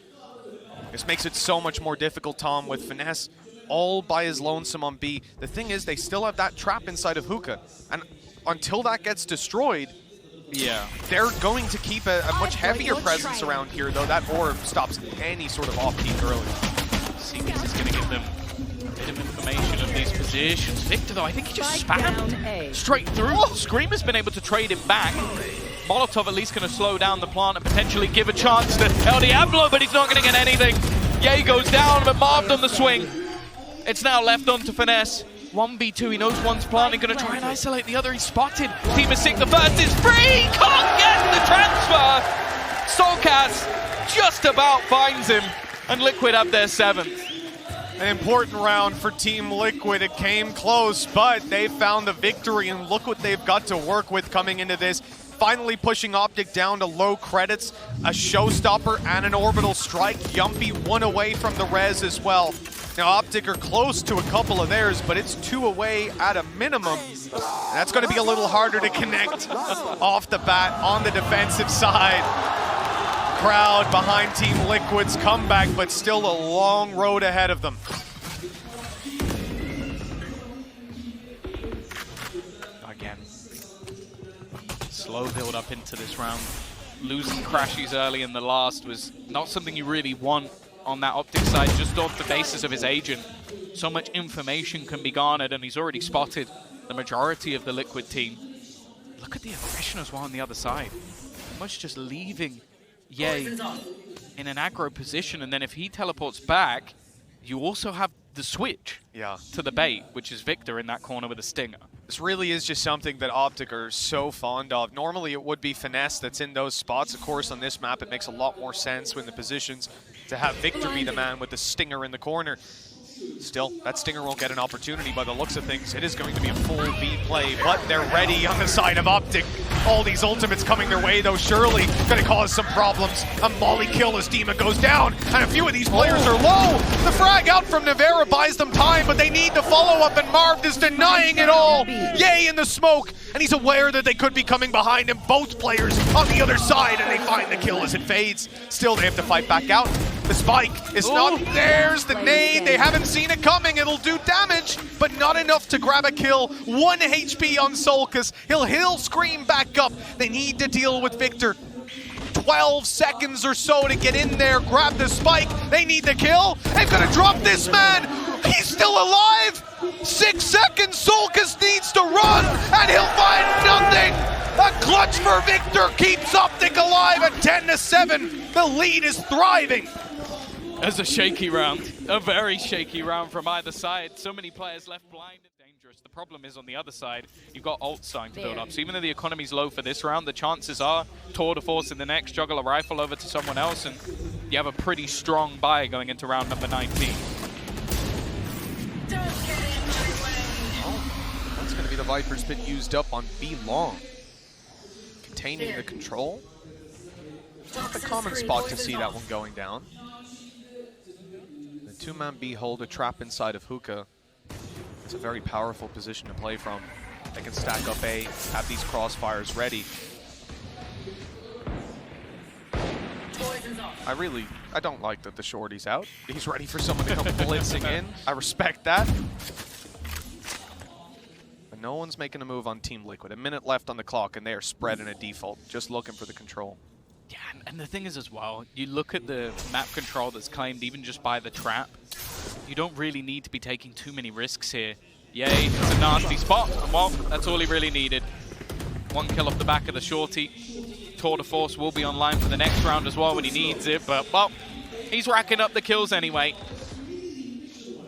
This makes it so much more difficult, Tom, with Finesse all by his lonesome on B. The thing is, they still have that trap inside of Hookah. And until that gets destroyed, they're going to keep a much heavier presence around here, though that orb stops any sort of off-peak early. Seekers is going to give them a bit of information of these positions. Victor, though, I think he just spammed straight through. Screamer's been able to trade him back. Molotov at least going to slow down the plant and potentially give a chance to El Diablo, but he's not going to get anything. Ye goes down, but Marved on the swing. It's now left on to Finesse. 1v2, he knows one's planting, going to try and isolate the other. He's spotted. Dimasic, the first is free! Can't get the transfer! Soulcast just about finds him, and Liquid have their 7th. An important round for Team Liquid. It came close, but they found the victory, and look what they've got to work with coming into this. Finally pushing Optic down to low credits, a showstopper and an orbital strike. Yumpy one away from the res as well. Now Optic are close to a couple of theirs, but it's 2 away at a minimum. That's going to be a little harder to connect off the bat on the defensive side. Crowd behind Team Liquid's comeback, but still a long road ahead of them. Again, slow build up into this round. Losing Crashies early in the last was not something you really want on that Optic side, just off the basis of his agent. So much information can be garnered, and he's already spotted the majority of the Liquid team. Look at the aggression as well on the other side. Much just leaving Ye in an aggro position, and then if he teleports back, you also have the switch to the bait, which is Victor in that corner with a stinger. This really is just something that Optic are so fond of. Normally it would be Finesse that's in those spots. Of course, on this map, it makes a lot more sense when the positions to have Victor be the man with the stinger in the corner. Still, that Stinger won't get an opportunity by the looks of things. It is going to be a full B play, but they're ready on the side of Optic. All these ultimates coming their way, though, surely going to cause some problems. A molly kill as Dima goes down, and a few of these players are low. The frag out from Nevera buys them time, but they need the follow-up, and Marv is denying it all. Yay in the smoke, and he's aware that they could be coming behind him, both players on the other side, and they find the kill as it fades. Still, they have to fight back out. The spike is not theirs. The nade, they haven't seen it coming. It'll do damage, but not enough to grab a kill. 1 HP on Solkis. He'll scream back up. They need to deal with Victor. 12 seconds or so to get in there, grab the spike. They need the kill. They're gonna drop this man. He's still alive. 6 seconds. Solkis needs to run, and he'll find nothing. A clutch for Victor keeps Optic alive at 10-7. The lead is thriving. As a shaky round, a very shaky round from either side. So many players left blind and dangerous. The problem is on the other side, you've got ult starting to build up. So even though the economy's low for this round, the chances are tour de force in the next, juggle a rifle over to someone else, and you have a pretty strong buy going into round number 19. Oh, that's going to be the Viper's Pit used up on B long. Containing the control. Not the common spot to see that one going down. The two-man B hold a trap inside of Hookah. It's a very powerful position to play from. They can stack up A, have these crossfires ready. I don't like that the shorty's out. He's ready for someone to come blitzing in. I respect that. But no one's making a move on Team Liquid. A minute left on the clock, and they are spread in a default, just looking for the control. Yeah, and the thing is as well, you look at the map control that's claimed even just by the trap, you don't really need to be taking too many risks here. Yay, it's a nasty spot, and well, that's all he really needed. 1 kill off the back of the shorty. Tour de force will be online for the next round as well when he needs it, but well, he's racking up the kills anyway.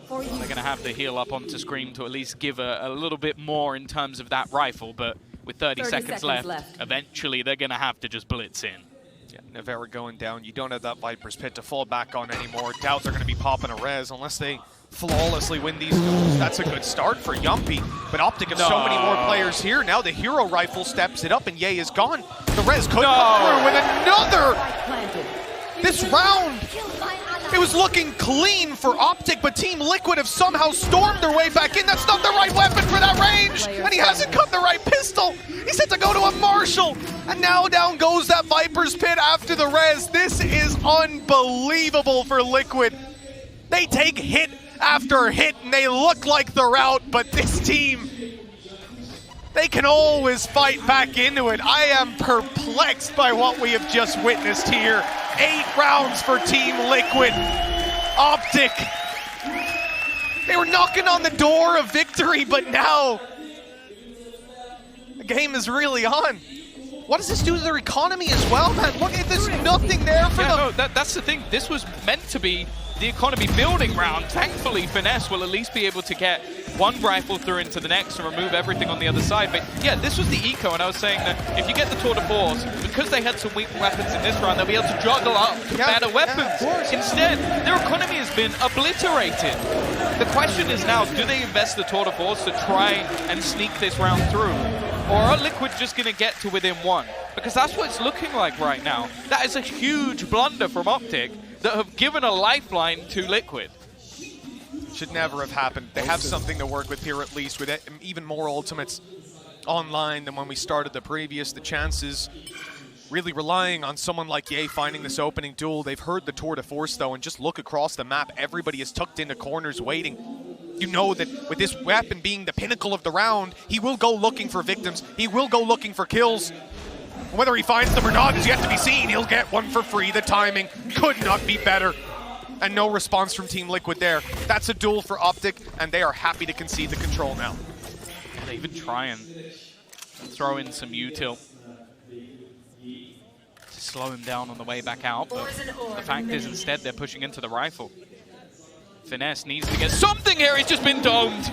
They're going to have to heal up onto Scream to at least give a little bit more in terms of that rifle, but with 30 seconds left, eventually they're going to have to just blitz in. Yeah, Nevera going down. You don't have that Viper's Pit to fall back on anymore. Doubt they're going to be popping a res unless they flawlessly win these duels. That's a good start for Yumpy. But Optic have so many more players here. Now the hero rifle steps it up and Ye is gone. The res could come through with another. This round, it was looking clean for Optic, but Team Liquid have somehow stormed their way back in. That's not the right weapon for that range. And he hasn't got the right pistol. He's had to go to a Marshall. And now down goes that Viper's Pit after the res. This is unbelievable for Liquid. They take hit after hit and they look like they're out, but this team, they can always fight back into it. I am perplexed by what we have just witnessed here. 8 rounds for Team Liquid. Optic, they were knocking on the door of victory, but now the game is really on. What does this do to their economy as well, man? Look at this, nothing there for them. No, that's the thing. This was meant to be the economy building round. Thankfully, Finesse will at least be able to get 1 rifle through into the next and remove everything on the other side. But yeah, this was the eco, and I was saying that if you get the tour de force, because they had some weak weapons in this round, they'll be able to juggle up to better weapons. Instead, their economy has been obliterated. The question is now, do they invest the tour de force to try and sneak this round through? Or are Liquid just going to get to within 1? Because that's what it's looking like right now. That is a huge blunder from Optic that have given a lifeline to Liquid. Should never have happened. They have something to work with here at least, with even more ultimates online than when we started the previous. The chances really relying on someone like Ye finding this opening duel. They've heard the tour de force though, and just look across the map. Everybody is tucked into corners waiting. You know that with this weapon being the pinnacle of the round, he will go looking for victims. He will go looking for kills. Whether he finds them or not is yet to be seen. He'll get one for free. The timing could not be better. And no response from Team Liquid there. That's a duel for Optic, and they are happy to concede the control now. They even try and throw in some util to slow him down on the way back out, but the fact is instead they're pushing into the rifle. Finesse needs to get something here. He's just been domed.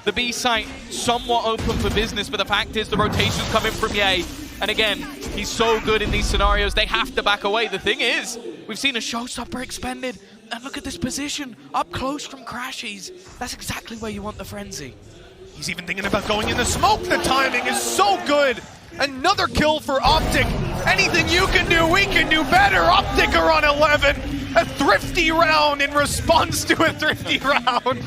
The B site somewhat open for business, but the fact is the rotation's coming from Ye. And again, he's so good in these scenarios, they have to back away. The thing is, we've seen a showstopper expended. And look at this position, up close from Crashies. That's exactly where you want the frenzy. He's even thinking about going in the smoke. The timing is so good. Another kill for Optic. Anything you can do, we can do better. Optic are on 11. A thrifty round in response to a thrifty round.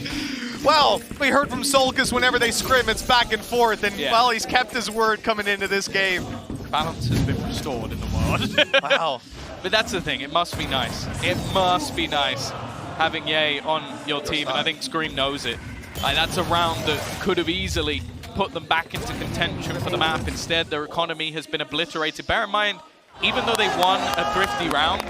Well, we heard from Solkis whenever they scrim, it's back and forth, and well, he's kept his word coming into this game. Balance has been restored in the world. Wow. But that's the thing, it must be nice. It must be nice having Ye on your team, and I think Scream knows it. Like, that's a round that could have easily put them back into contention for the map. Instead, their economy has been obliterated. Bear in mind, even though they won a thrifty round,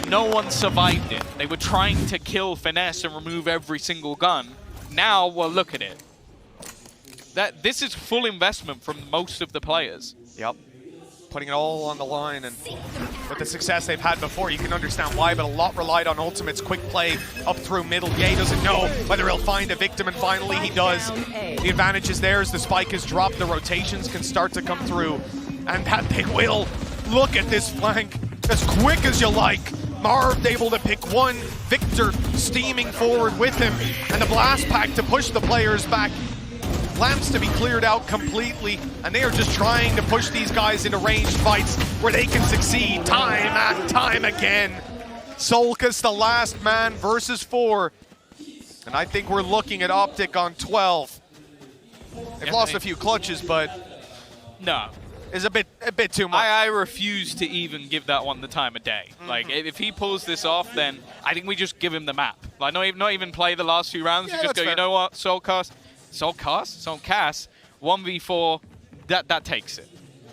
no one survived it. They were trying to kill Finesse and remove every single gun. Now, well, look at it. This is full investment from most of the players. Yep. Putting it all on the line, and with the success they've had before, you can understand why, but a lot relied on Ultimate's quick play up through middle. Ye doesn't know whether he'll find a victim, and finally he does. The advantage is theirs. The spike is dropped. The rotations can start to come through, and that they will. Look at this flank. As quick as you like. Marv able to pick one. Victor steaming forward with him, and the blast pack to push the players back. Lamps to be cleared out completely, and they are just trying to push these guys into ranged fights where they can succeed time and time again. Solkis, the last man versus 4. And I think we're looking at Optic on 12. They've lost a few clutches, but no. Is a bit too much. I refuse to even give that one the time of day. Like, if he pulls this off, then I think we just give him the map. Like, not even play the last few rounds. You just go, fair. You know what, Soulcast, 1v4, that takes it.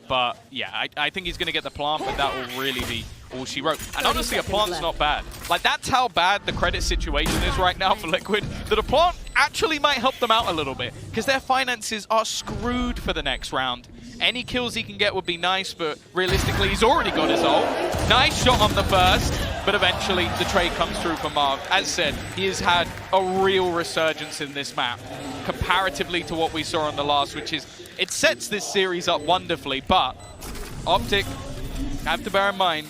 But yeah, I think he's going to get the plant, but that will really be all she wrote. And honestly, a plant's not bad. Like, that's how bad the credit situation is right now for Liquid, that a plant actually might help them out a little bit, because their finances are screwed for the next round. Any kills he can get would be nice, but realistically, he's already got his ult. Nice shot on the first, but eventually the trade comes through for Marv. As said, he has had a real resurgence in this map, comparatively to what we saw on the last, which is, it sets this series up wonderfully, but Optic, have to bear in mind,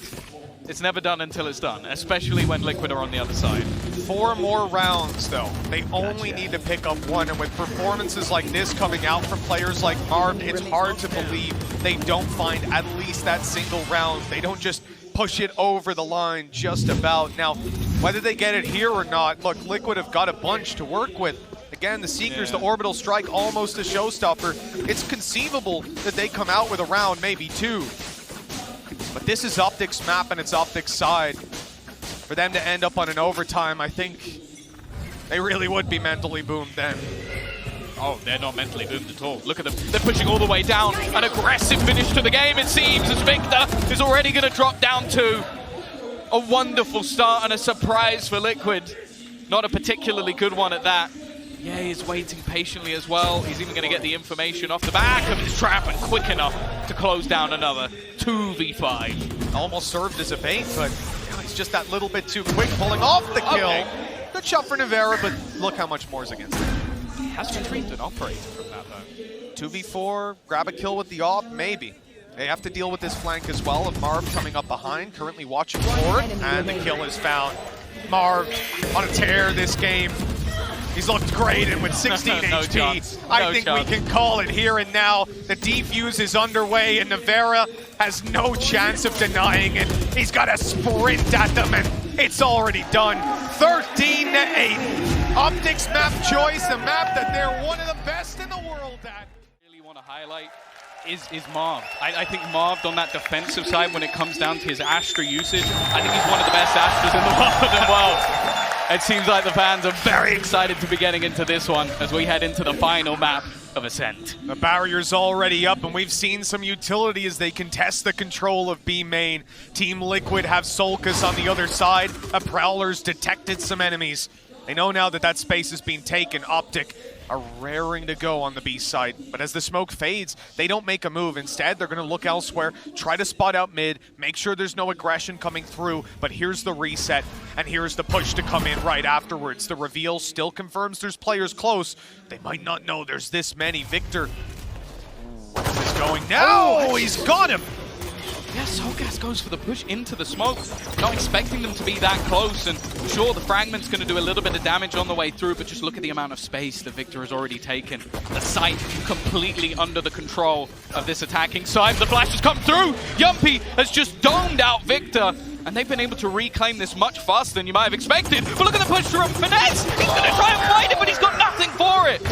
it's never done until it's done, especially when Liquid are on the other side. 4 more rounds, though. They only need to pick up 1, and with performances like this coming out from players like Marv, it's hard to believe they don't find at least that single round. They don't just push it over the line just about. Now, whether they get it here or not, look, Liquid have got a bunch to work with. Again, the Seekers, the Orbital Strike, almost a showstopper. It's conceivable that they come out with a round, maybe 2. But this is Optic's map, and it's Optic's side. For them to end up on an overtime, I think they really would be mentally boomed then. Oh, they're not mentally boomed at all. Look at them. They're pushing all the way down. An aggressive finish to the game, it seems, as Victor is already going to drop down to a wonderful start and a surprise for Liquid. Not a particularly good one at that. Yeah, he's waiting patiently as well. He's even going to get the information off the back of his trap, and quick enough to close down another 2v5. Almost served as a bait, but he's just that little bit too quick, pulling off the kill. Okay. Good shot for Navera, but look how much more is against him. He has retrieved an operator from that, though. 2v4, grab a kill with the op, maybe. They have to deal with this flank as well, of Marv coming up behind, currently watching for it, and the kill is found. Marv on a tear this game. He's looked great, and with 16 HP, I think we can call it here and now. The defuse is underway, and Navera has no chance of denying it. He's got to sprint at them, and it's already done. 13-8. Optic's map choice, a map that they're one of the best in the world at. Really want to highlight is Marv. I think Marv on that defensive side, when it comes down to his Astra usage, I think he's one of the best Astras in the world as well. It seems like the fans are very excited to be getting into this one as we head into the final map of Ascent. The barrier's already up, and we've seen some utility as they contest the control of B main. Team Liquid have Solkis on the other side. A Prowler's detected some enemies. They know now that that space is being taken. Optic are raring to go on the B side, but as the smoke fades, they don't make a move. Instead, they're going to look elsewhere, try to spot out mid, make sure there's no aggression coming through, but here's the reset, and here's the push to come in right afterwards. The reveal still confirms there's players close. They might not know there's this many. Victor, where's this going now? Oh, he's got him! Yeah, Soulcast goes for the push into the smoke, not expecting them to be that close, and sure, the Fragment's going to do a little bit of damage on the way through, but just look at the amount of space that Victor has already taken. The site completely under the control of this attacking side. The flash has come through! Yumpy has just domed out Victor, and they've been able to reclaim this much faster than you might have expected. But look at the push through Finesse! He's going to try and fight it, but he's got nothing for it!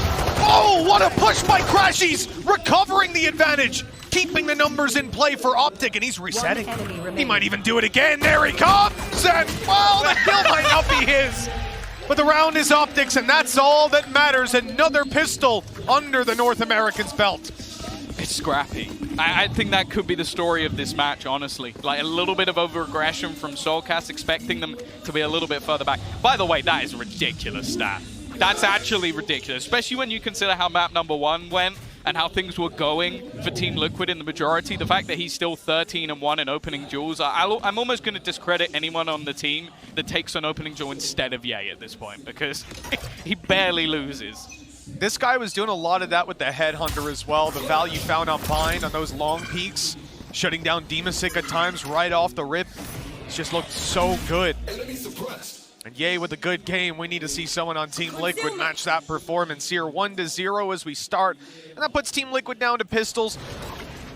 Oh, what a push by Crashies! Recovering the advantage! Keeping the numbers in play for Optic, and he's resetting. He might even do it again. There he comes! And, well, the kill might not be his. But the round is Optic's, and that's all that matters. Another pistol under the North American's belt. It's scrappy. I think that could be the story of this match, honestly. Like a little bit of over-aggression from Soulcast, expecting them to be a little bit further back. By the way, that is a ridiculous stat. That's actually ridiculous, especially when you consider how map number 1 went and how things were going for Team Liquid in the majority. The fact that he's still 13-1 in opening duels, I'm almost going to discredit anyone on the team that takes an opening duel instead of Ye at this point, because he barely loses. This guy was doing a lot of that with the Headhunter as well. The value found on Bind on those long peaks, shutting down Demasik at times right off the rip. It just looked so good. And Ye with a good game. We need to see someone on Team Liquid match that performance here. 1-0 as we start. And that puts Team Liquid down to pistols.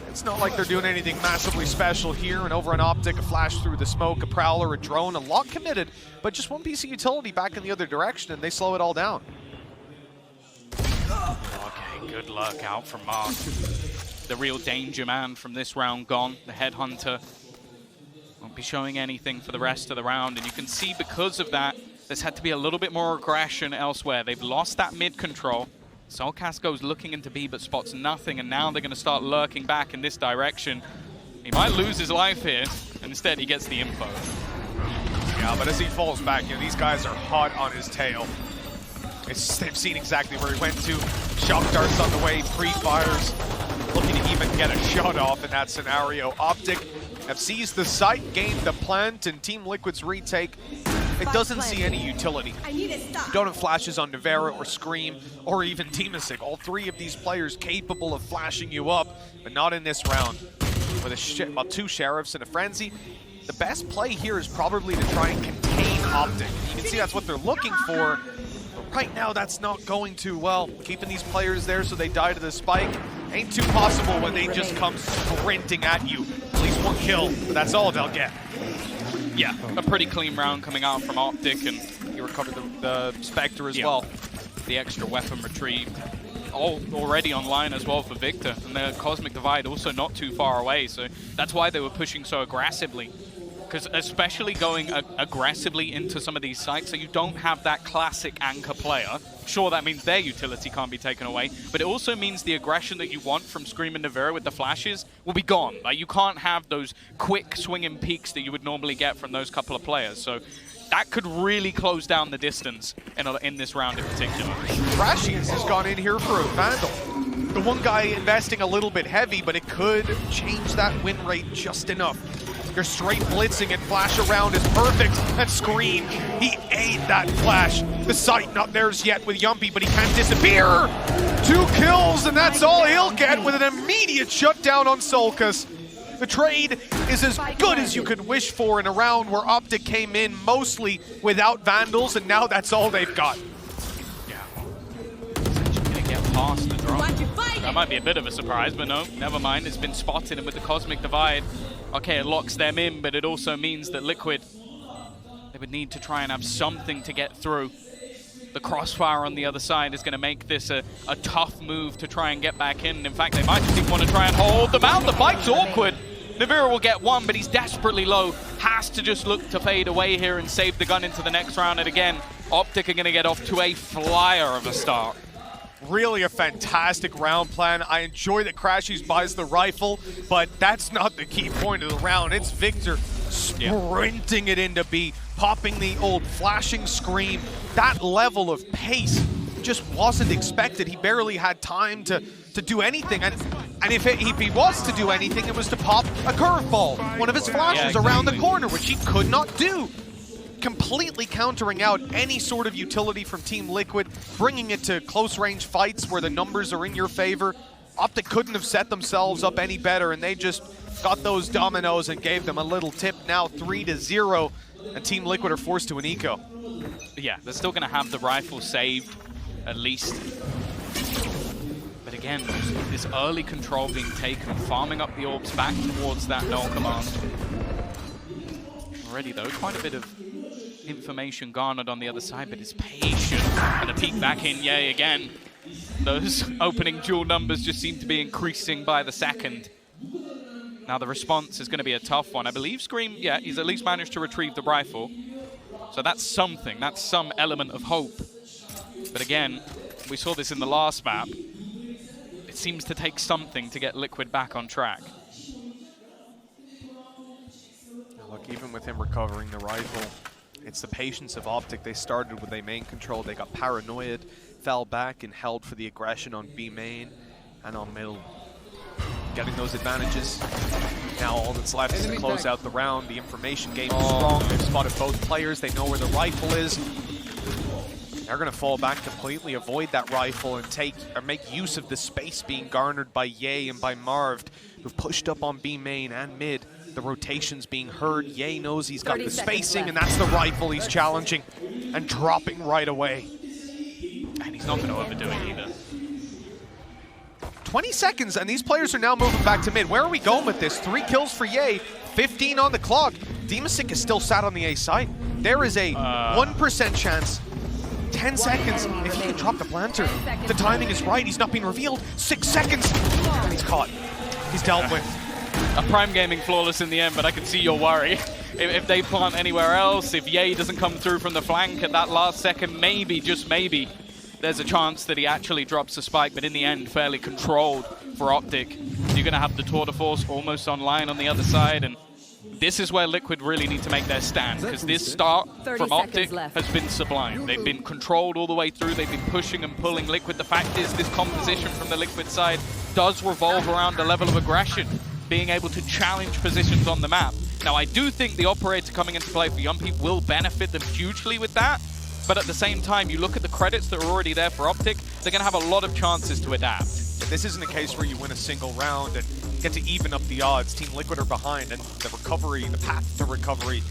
It's not like they're doing anything massively special here. And over on Optic, a flash through the smoke, a Prowler, a drone, a lot committed. But just one piece of utility back in the other direction, and they slow it all down. Okay, good luck out from Mark. The real danger man from this round gone. The Headhunter won't be showing anything for the rest of the round, and you can see because of that, there's had to be a little bit more aggression elsewhere. They've lost that mid control. Soulcast goes looking into B but spots nothing, and now they're going to start lurking back in this direction. He might lose his life here, and instead he gets the info. Yeah, but as he falls back, you know, these guys are hot on his tail. They've seen exactly where he went to. Shock darts on the way, pre-fires, looking to even get a shot off in that scenario. Optic have seized the site, gained the plant, and Team Liquid's retake, it doesn't see any utility. Don't have flashes on Nevera or Scream or even Demasik. All three of these players capable of flashing you up, but not in this round. With two Sheriffs and a Frenzy, the best play here is probably to try and contain Optic. You can see that's what they're looking for. But right now, that's not going too well. Keeping these players there so they die to the spike ain't too possible when they just come sprinting at you. At least one kill, but that's all they'll get. Yeah, a pretty clean round coming out from Optic, and he recovered the Spectre as well. The extra weapon retrieved. Already online as well for Victor, and the Cosmic Divide also not too far away, so that's why they were pushing so aggressively. Because especially going aggressively into some of these sites, so you don't have that classic anchor player. Sure, that means their utility can't be taken away, but it also means the aggression that you want from Scream and Nevera with the flashes will be gone. Like, you can't have those quick swinging peaks that you would normally get from those couple of players. So that could really close down the distance in this round in particular. Crashies has gone in here for a Vandal. The one guy investing a little bit heavy, but it could change that win rate just enough. They're straight blitzing and flash around is perfect. And Scream, he ate that flash. The sight not theirs yet with Yumpy, but he can't disappear. 2 kills, and that's all he'll get with an immediate shutdown on Soulcast. The trade is as good as you could wish for in a round where Optic came in mostly without Vandals, and now that's all they've got. Yeah. Gonna get past the drone. That might be a bit of a surprise, but no, never mind. It's been spotted, and with the Cosmic Divide, okay, it locks them in, but it also means that Liquid, they would need to try and have something to get through. The crossfire on the other side is going to make this a tough move to try and get back in. In fact, they might just even want to try and hold them out. The fight's awkward. Nevera will get one, but he's desperately low. Has to just look to fade away here and save the gun into the next round. And again, Optic are going to get off to a flyer of a start. Really a fantastic round plan. I enjoy that Crashies buys the rifle, but that's not the key point of the round. It's Victor sprinting it into B, popping the old flashing Scream. That level of pace just wasn't expected. He barely had time to do anything. And if he was to do anything, it was to pop a curveball, one of his flashes around the corner, which he could not do. Completely countering out any sort of utility from Team Liquid, bringing it to close range fights where the numbers are in your favor. Optic couldn't have set themselves up any better, and they just got those dominoes and gave them a little tip. Now 3-0, and Team Liquid are forced to an eco. Yeah, they're still going to have the rifle saved, at least. But again, this early control being taken, farming up the orbs back towards that null command. Already though, quite a bit of information garnered on the other side, but it's patient. And a peek back in, yay, again. Those opening duel numbers just seem to be increasing by the second. Now the response is going to be a tough one. I believe Scream, yeah, he's at least managed to retrieve the rifle. So that's something, that's some element of hope. But again, we saw this in the last map. It seems to take something to get Liquid back on track. Look, even with him recovering the rifle, it's the patience of Optic. They started with a main control, they got paranoid, fell back and held for the aggression on B main and on middle. Getting those advantages. Now all that's left is to close out the round. The information game is strong. They've spotted both players. They know where the rifle is. They're going to fall back completely, avoid that rifle, and make use of the space being garnered by Ye and by Marv, who've pushed up on B main and mid. The rotations being heard. Ye knows he's got the spacing, and that's the rifle he's challenging and dropping right away. And he's not going to overdo it either. 20 seconds, and these players are now moving back to mid. Where are we going with this? 3 kills for Ye, 15 on the clock. Demasik is still sat on the A site. There is a 1% chance. 10 seconds. If he can drop the planter, the timing is right. He's not being revealed. 6 seconds. And he's caught. He's dealt with. A Prime Gaming flawless in the end, but I can see your worry. If they plant anywhere else, if Ye doesn't come through from the flank at that last second, maybe, just maybe, there's a chance that he actually drops the spike, but in the end, fairly controlled for Optic. You're going to have the Tour de Force almost online on the other side, and this is where Liquid really need to make their stand, because this start from Optic has been sublime. They've been controlled all the way through. They've been pushing and pulling Liquid. The fact is, this composition from the Liquid side does revolve around a level of aggression, being able to challenge positions on the map. Now, I do think the operator coming into play for Yumpy will benefit them hugely with that. But at the same time, you look at the credits that are already there for Optic, they're going to have a lot of chances to adapt. This isn't a case where you win a single round and get to even up the odds. Team Liquid are behind, and the recovery, the path to recovery,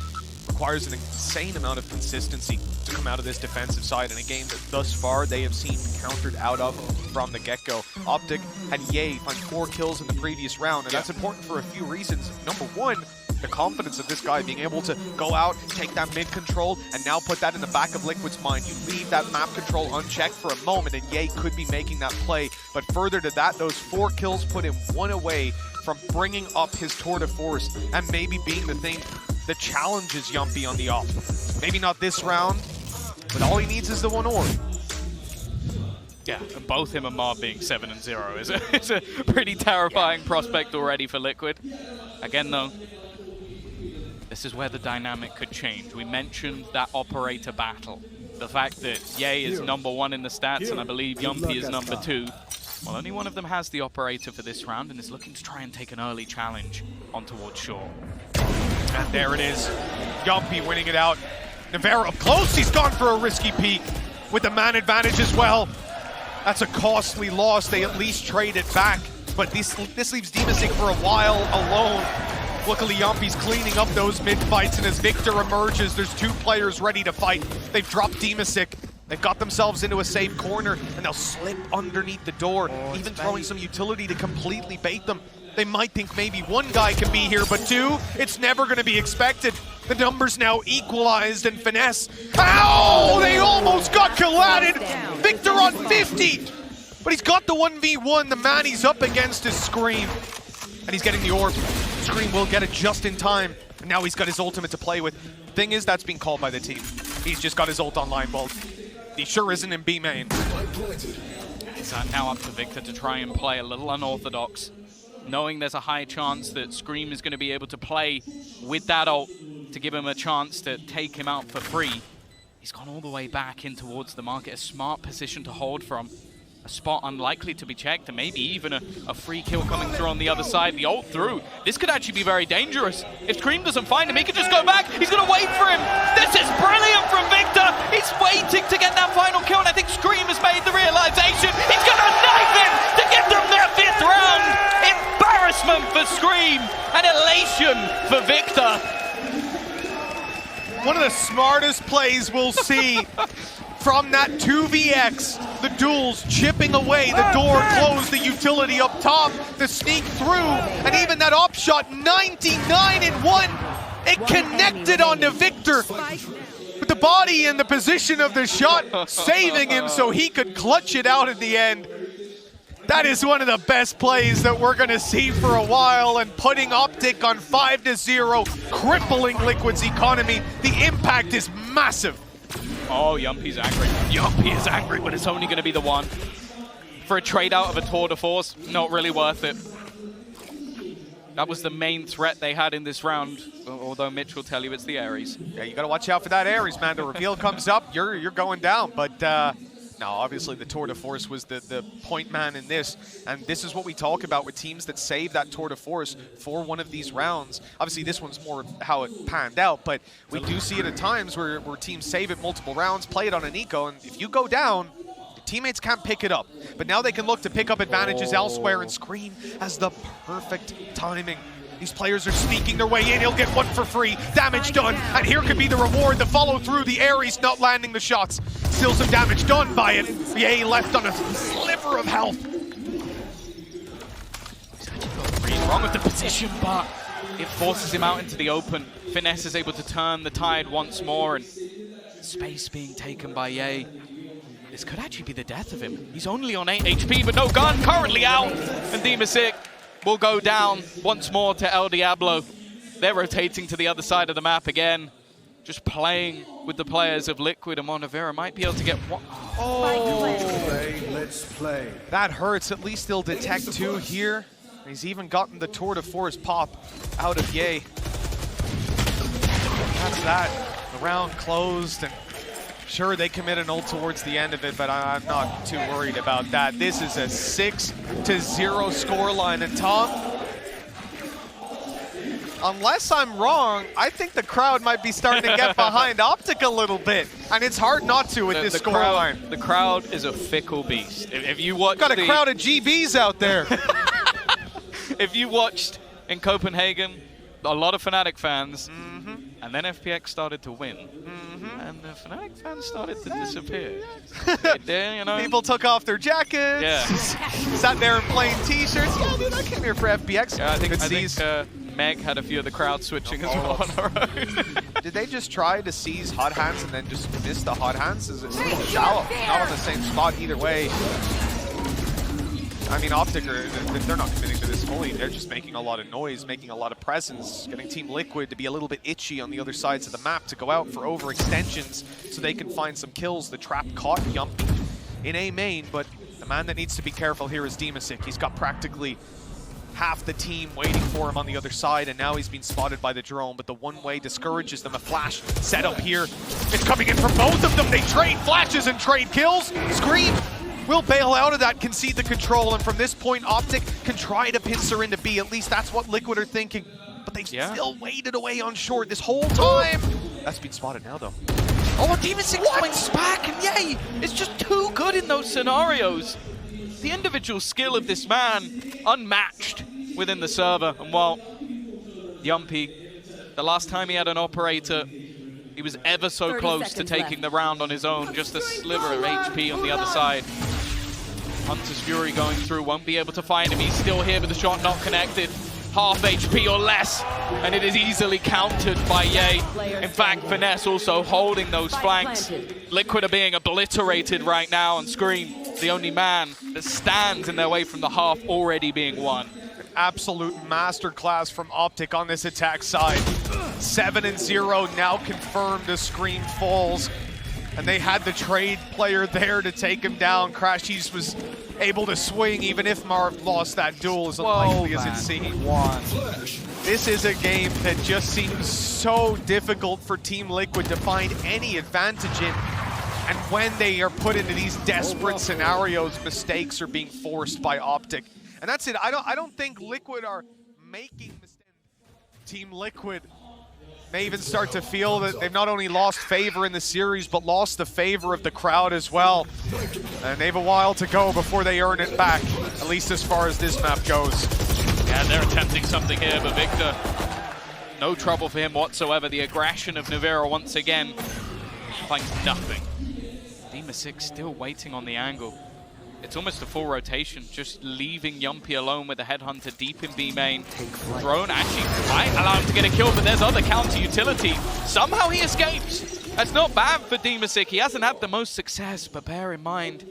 requires an insane amount of consistency to come out of this defensive side in a game that thus far they have seen countered out of from the get-go. Optic had Ye find 4 kills in the previous round, and that's important for a few reasons. Number one, the confidence of this guy being able to go out, take that mid control, and now put that in the back of Liquid's mind. You leave that map control unchecked for a moment, and Ye could be making that play. But further to that, those 4 kills put him 1 away from bringing up his tour de force and maybe being the thing that challenges Yumpy on the off. Maybe not this round, but all he needs is the 1 orb. Yeah, and both him and Marv being 7-0 is a pretty terrifying prospect already for Liquid. Again, though, this is where the dynamic could change. We mentioned that operator battle. The fact that Ye is #1 in the stats, and I believe Yumpy is #2. Well, only one of them has the operator for this round and is looking to try and take an early challenge on towards shore. And there it is. Yumpy winning it out. Navarro up close. He's gone for a risky peek with the man advantage as well. That's a costly loss. They at least trade it back. But this leaves Demasik for a while alone. Luckily, Yumpy's cleaning up those mid-fights, and as Victor emerges, there's 2 players ready to fight. They've dropped Demasik. They've got themselves into a safe corner, and they'll slip underneath the door, even throwing some utility to completely bait them. They might think maybe 1 guy can be here, but 2, it's never going to be expected. The numbers now equalized, and Finesse. Ow! They almost got collided! Victor on 50! But he's got the 1v1. The man he's up against is Scream. And he's getting the orb. Scream will get it just in time. And now he's got his ultimate to play with. Thing is, that's being called by the team. He's just got his ult online, well, he sure isn't in B main. It's now up to Victor to try and play a little unorthodox, knowing there's a high chance that Scream is going to be able to play with that ult to give him a chance to take him out for free. He's gone all the way back in towards the market, a smart position to hold from. A spot unlikely to be checked, and maybe even a free kill coming through on the other side. The ult through. This could actually be very dangerous. If Scream doesn't find him, he could just go back. He's going to wait for him. This is brilliant from Victor. He's waiting to get that final kill, and I think Scream has made the realization. He's going to knife him to get them their 5th of scream and elation for Victor. One of the smartest plays we'll see from that 2vx. The duels chipping away, the door closed, the utility up top, the sneak through, and even that op shot, 99-1. It connected onto Victor. With the body and the position of the shot, saving him so he could clutch it out at the end. That is one of the best plays that we're going to see for a while, and putting Optic on 5-0, crippling Liquid's economy. The impact is massive. Oh, Yumpy's angry. Yumpy is angry, but it's only going to be the one. For a trade out of a tour de force, not really worth it. That was the main threat they had in this round, although Mitch will tell you it's the Ares. Yeah, you got to watch out for that Ares, man. The reveal comes up, you're going down, but no, obviously the Tour de Force was the point man in this, and this is what we talk about with teams that save that Tour de Force for one of these rounds. Obviously this one's more how it panned out, but we do see it at times where teams save it multiple rounds, play it on an eco, and if you go down, the teammates can't pick it up. But now they can look to pick up advantages elsewhere, and Scream has the perfect timing. These players are sneaking their way in. He'll get one for free. Damage done. And here could be the reward, the follow through. The Ares not landing the shots. Still some damage done by it. Yay left on a sliver of health. He's actually got pretty wrong with the position, but it forces him out into the open. Finesse is able to turn the tide once more, and space being taken by Ye. This could actually be the death of him. He's only on 8 HP, but no gun, currently out. And Dimasic will go down once more to El Diablo. They're rotating to the other side of the map again. Just playing with the players of Liquid, and Monavera might be able to get one. Oh, let's play. That hurts. At least they'll detect 2 here. He's even gotten the Tour de Force pop out of Ye. That's that. The round closed, and sure, they commit an ult towards the end of it, but I'm not too worried about that. This is a 6-0 scoreline, and Tom, unless I'm wrong, I think the crowd might be starting to get behind Optic a little bit, and it's hard not to with this scoreline. The crowd is a fickle beast. If you watch, got a crowd of GBs out there. If you watched in Copenhagen, a lot of Fnatic fans, and then FPX started to win, and the Fnatic fans started to disappear. You know? People took off their jackets, sat there in plain t-shirts. Yeah, dude, I came here for FPX. Yeah, I think Meg had a few of the crowd switching as well on her own. Did they just try to seize hot hands and then just miss the hot hands? Is it shallow? Not on the same spot either way. I mean, Optic, they're not committing to this fully. They're just making a lot of noise, making a lot of presence, getting Team Liquid to be a little bit itchy on the other sides of the map, to go out for overextensions so they can find some kills. The trap caught Yumpy in A main, but the man that needs to be careful here is Dimasic. He's got practically half the team waiting for him on the other side, and now he's been spotted by the drone, but the one-way discourages them. A flash set up here. It's coming in from both of them. They trade flashes and trade kills. Scream will bail out of that, concede the control, and from this point, Optic can try to pincer into B. At least that's what Liquid are thinking. But they've still waited away on short this whole time. That's been spotted now, though. Oh, Dimasic points back, and Ye is just too good in those scenarios. The individual skill of this man, unmatched within the server. And while Yumpy, the last time he had an operator, he was ever so close to taking the round on his own. Just a sliver of HP on the other side. Hunter's Fury going through, won't be able to find him. He's still here, but the shot not connected. Half HP or less, and it is easily countered by Ye. In fact, Finesse also holding those flanks. Liquid are being obliterated right now, and Scream, the only man that stands in their way from the half already being won. Absolute masterclass from Optic on this attack side. 7-0 now confirmed as Scream falls. And they had the trade player there to take him down. Crashies was able to swing even if Marv lost that duel, as unlikely as it seemed. This is a game that just seems so difficult for Team Liquid to find any advantage in. And when they are put into these desperate scenarios, mistakes are being forced by Optic. And that's it. I don't think Liquid are making mistakes. Team Liquid may even start to feel that they've not only lost favor in the series, but lost the favor of the crowd as well. And they have a while to go before they earn it back, at least as far as this map goes. Yeah, they're attempting something here, but Victor, no trouble for him whatsoever. The aggression of Nivera once again finds nothing. Demasik still waiting on the angle. It's almost a full rotation, just leaving Yumpy alone with the Headhunter deep in B main. Drone actually might allow him to get a kill, but there's other counter utility. Somehow he escapes. That's not bad for Demasik. He hasn't had the most success, but bear in mind,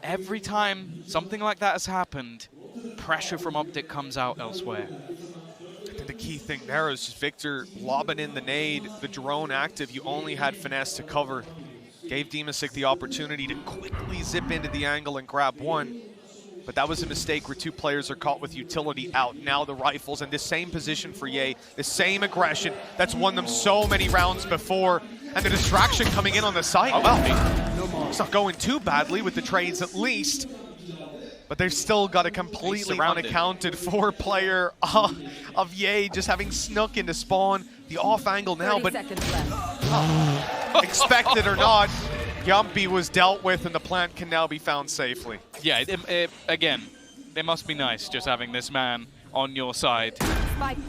every time something like that has happened, pressure from Optic comes out elsewhere. I think the key thing there is just Victor lobbing in the nade, the drone active. You only had finesse to cover. Gave Demasik the opportunity to quickly zip into the angle and grab one. But that was a mistake where two players are caught with utility out. Now the rifles in the same position for Ye, the same aggression that's won them so many rounds before. And the distraction coming in on the side. Well, it's not going too badly with the trades at least. But they've still got a completely unaccounted for player of Ye just having snuck into spawn. The off angle now, but expected or not, Yumpy was dealt with and the plant can now be found safely. Yeah, again, it must be nice just having this man on your side.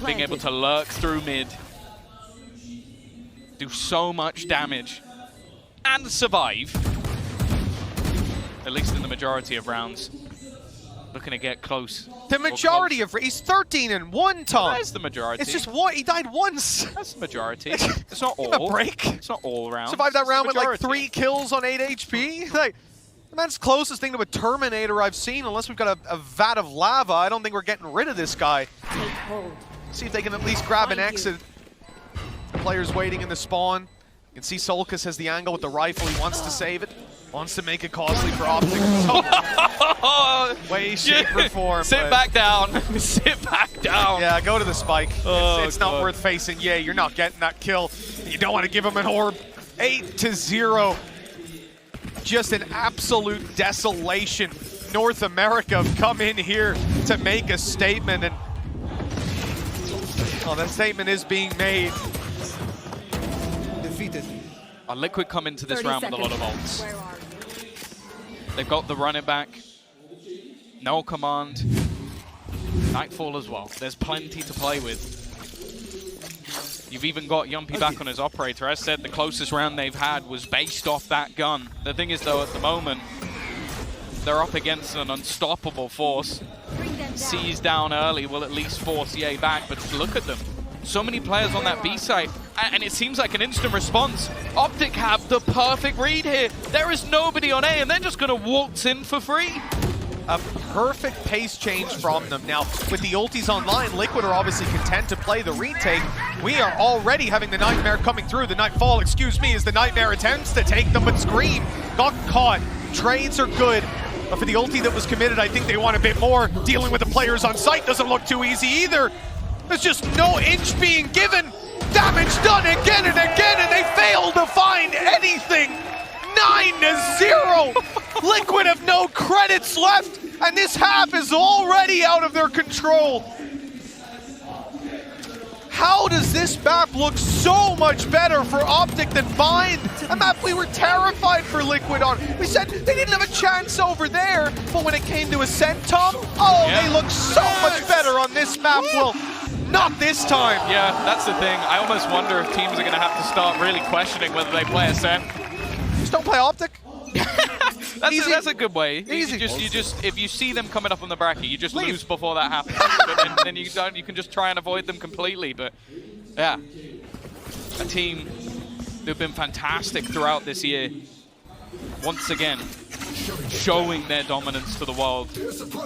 Being able to lurk through mid, do so much damage, and survive. At least in the majority of rounds. Looking to get close. The majority of... He's 13-1, Tom. That's the majority. It's just one. He died once. That's the majority. It's not all. Give him a break. It's not all rounds. Survived that round with like 3 kills on 8 HP. Like, that's the closest thing to a Terminator I've seen, unless we've got a vat of lava. I don't think we're getting rid of this guy. See if they can at least grab an exit. The player's waiting in the spawn. You can see Solkis has the angle with the rifle. He wants to save it. Wants to make it costly for Optic. Way, shape, or form. Sit back down. Sit back down. Yeah, go to the spike. It's not worth facing. Yeah, you're not getting that kill. You don't want to give him an orb. 8-0. Just an absolute desolation. North America have come in here to make a statement, and that statement is being made. Defeated. Liquid come into this round with a lot of ults. They've got the run it back. No command. Nightfall as well. There's plenty to play with. You've even got Yumpy back on his operator. As said, the closest round they've had was based off that gun. The thing is, though, at the moment, they're up against an unstoppable force. C's down early will at least force Ye back, but look at them. So many players on that B site, and it seems like an instant response. Optic have the perfect read here. There is nobody on A, and they're just going to waltz in for free. A perfect pace change from them. Now, with the ultis online, Liquid are obviously content to play the retake. We are already having the Nightmare coming through. The Nightfall, excuse me, as the Nightmare attempts to take them, but Scream got caught. Trades are good, but for the ulti that was committed, I think they want a bit more. Dealing with the players on site doesn't look too easy either. There's just no inch being given. Damage done again and again, and they fail to find anything. 9-0. Liquid have no credits left, and this half is already out of their control. How does this map look so much better for Optic than Bind? A map we were terrified for Liquid on. We said they didn't have a chance over there, but when it came to Ascent, Tom, they look so much better on this map. Well, not this time. Yeah, that's the thing. I almost wonder if teams are going to have to start really questioning whether they play Ascent. Just don't play Optic. That's a good way. Easy. You just if you see them coming up on the bracket, you just lose before that happens. But then you can just try and avoid them completely. But yeah, a team who've been fantastic throughout this year. Once again, showing their dominance to the world,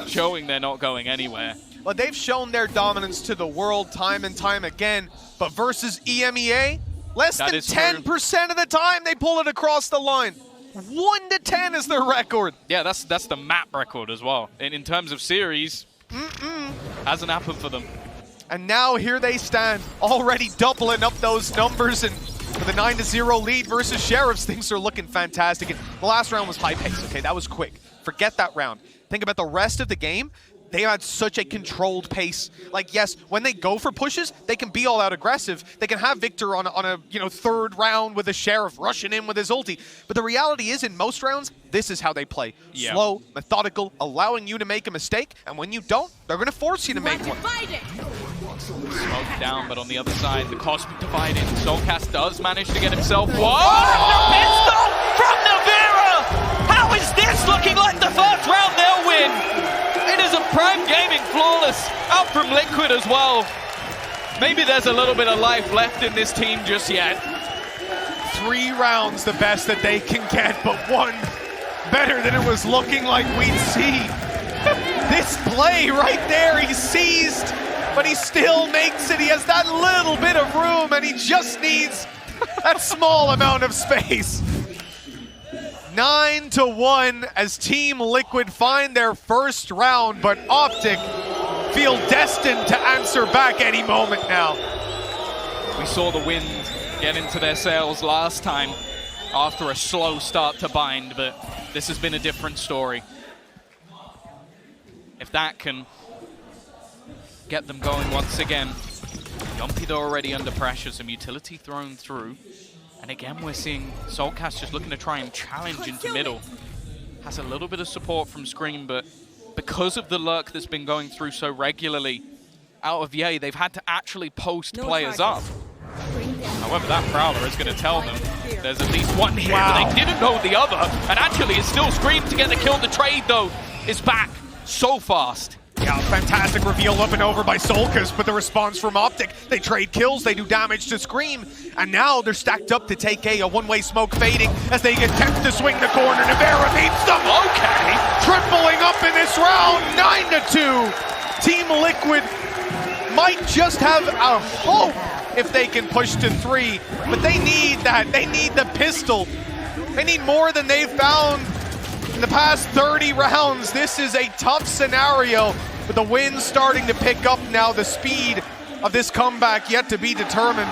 showing they're not going anywhere. Well, they've shown their dominance to the world time and time again, but versus EMEA, less than 10% of the time they pull it across the line. 1-10 is their record. Yeah, that's the map record as well. And in terms of series, hasn't happened for them. And now here they stand, already doubling up those numbers, and with a 9-0 lead versus Sheriffs, things are looking fantastic. And the last round was high pace. Okay, that was quick. Forget that round. Think about the rest of the game. they had such a controlled pace. Like, yes, when they go for pushes, they can be all out aggressive. They can have Victor on a third round with a Sheriff rushing in with his ulti. But the reality is, in most rounds, this is how they play. Yeah. Slow, methodical, allowing you to make a mistake, and when you don't, they're going to force you to make one. Smoke down, but on the other side, the Cosmic Dividing. Soulcast does manage to get himself one. The pistol from Navira! How is this looking like the first round they'll win? It is a Prime Gaming flawless out from Liquid as well. Maybe there's a little bit of life left in this team just yet. 3 rounds the best that they can get, but 1 better than it was looking like we'd see. This play right there, he seized, but he still makes it. He has that little bit of room, and he just needs that small amount of space. 9-1 as Team Liquid find their first round, but Optic feel destined to answer back any moment now. We saw the wind get into their sails last time after a slow start to bind, but this has been a different story. If that can get them going once again. Yumpy though already under pressure, some utility thrown through. And again, we're seeing Soulcast just looking to try and challenge into middle. Has a little bit of support from Scream, but because of the lurk that's been going through so regularly out of Ye, they've had to actually post players up. However, that Prowler is going to tell them there's at least one here, but they didn't know the other. And actually, it's still Scream to get the kill. The trade, though, is back so fast. Yeah, fantastic reveal up and over by Soulcast, but the response from Optic, they trade kills, they do damage to Scream, and now they're stacked up to take a one-way smoke fading as they attempt to swing the corner. Navera beats them. Okay, tripling up in this round, 9-2. Team Liquid might just have a hope if they can push to 3, but they need that. They need the pistol. They need more than they've found in the past 30 rounds. This is a tough scenario, but the wind's starting to pick up now. The speed of this comeback yet to be determined.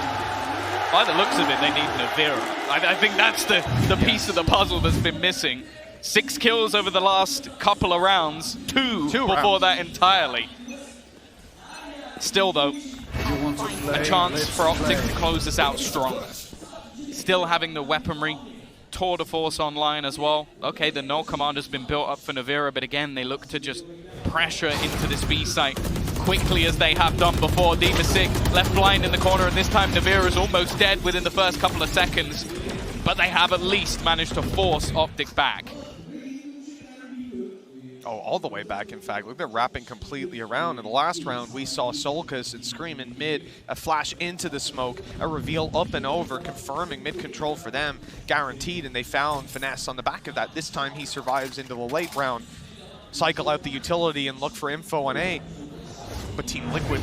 By the looks of it, they need Navira. I think that's the piece of the puzzle that's been missing. 6 kills over the last couple of rounds, two before that entirely. Still though, a chance for Optic to close this out strong. Still having the weaponry, tour de force online as well. Okay, the null command has been built up for Navira, but again, they look to just pressure into this B site quickly as they have done before. Sick left blind in the corner, and this time Navira is almost dead within the first couple of seconds, but they have at least managed to force Optic back. Oh, all the way back, in fact. Look, they're wrapping completely around. In the last round, we saw Soulcast and Scream in mid, a flash into the smoke, a reveal up and over, confirming mid control for them, guaranteed, and they found Finesse on the back of that. This time he survives into the late round. Cycle out the utility and look for info on A. But Team Liquid,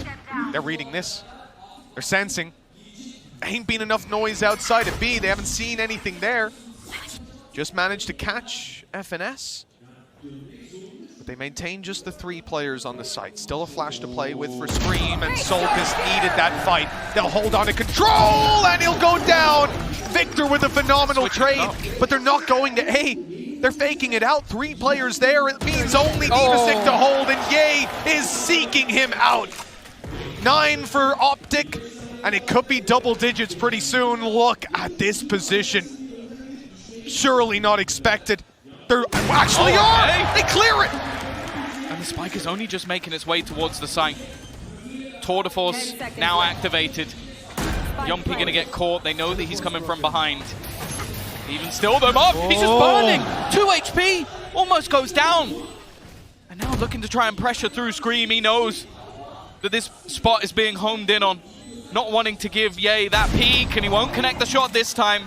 they're reading this. They're sensing. Ain't been enough noise outside of B. They haven't seen anything there. Just managed to catch FNS. They maintain just the 3 players on the site. Still a flash to play with for Scream, and Soulcast needed that fight. They'll hold on to control, and he'll go down. Victor with a phenomenal trade, but they're not going to A. They're faking it out. 3 players there. It means only Sick to hold, and Ye is seeking him out. 9 for Optic, and it could be double digits pretty soon. Look at this position. Surely not expected. They actually are! They clear it! And the spike is only just making its way towards the site. Tour de force now activated. Yumpy gonna get caught. They know that he's coming from behind. Even still, though, he's just burning! 2 HP! Almost goes down! And now looking to try and pressure through Scream. He knows that this spot is being homed in on. Not wanting to give Ye that peek, and he won't connect the shot this time.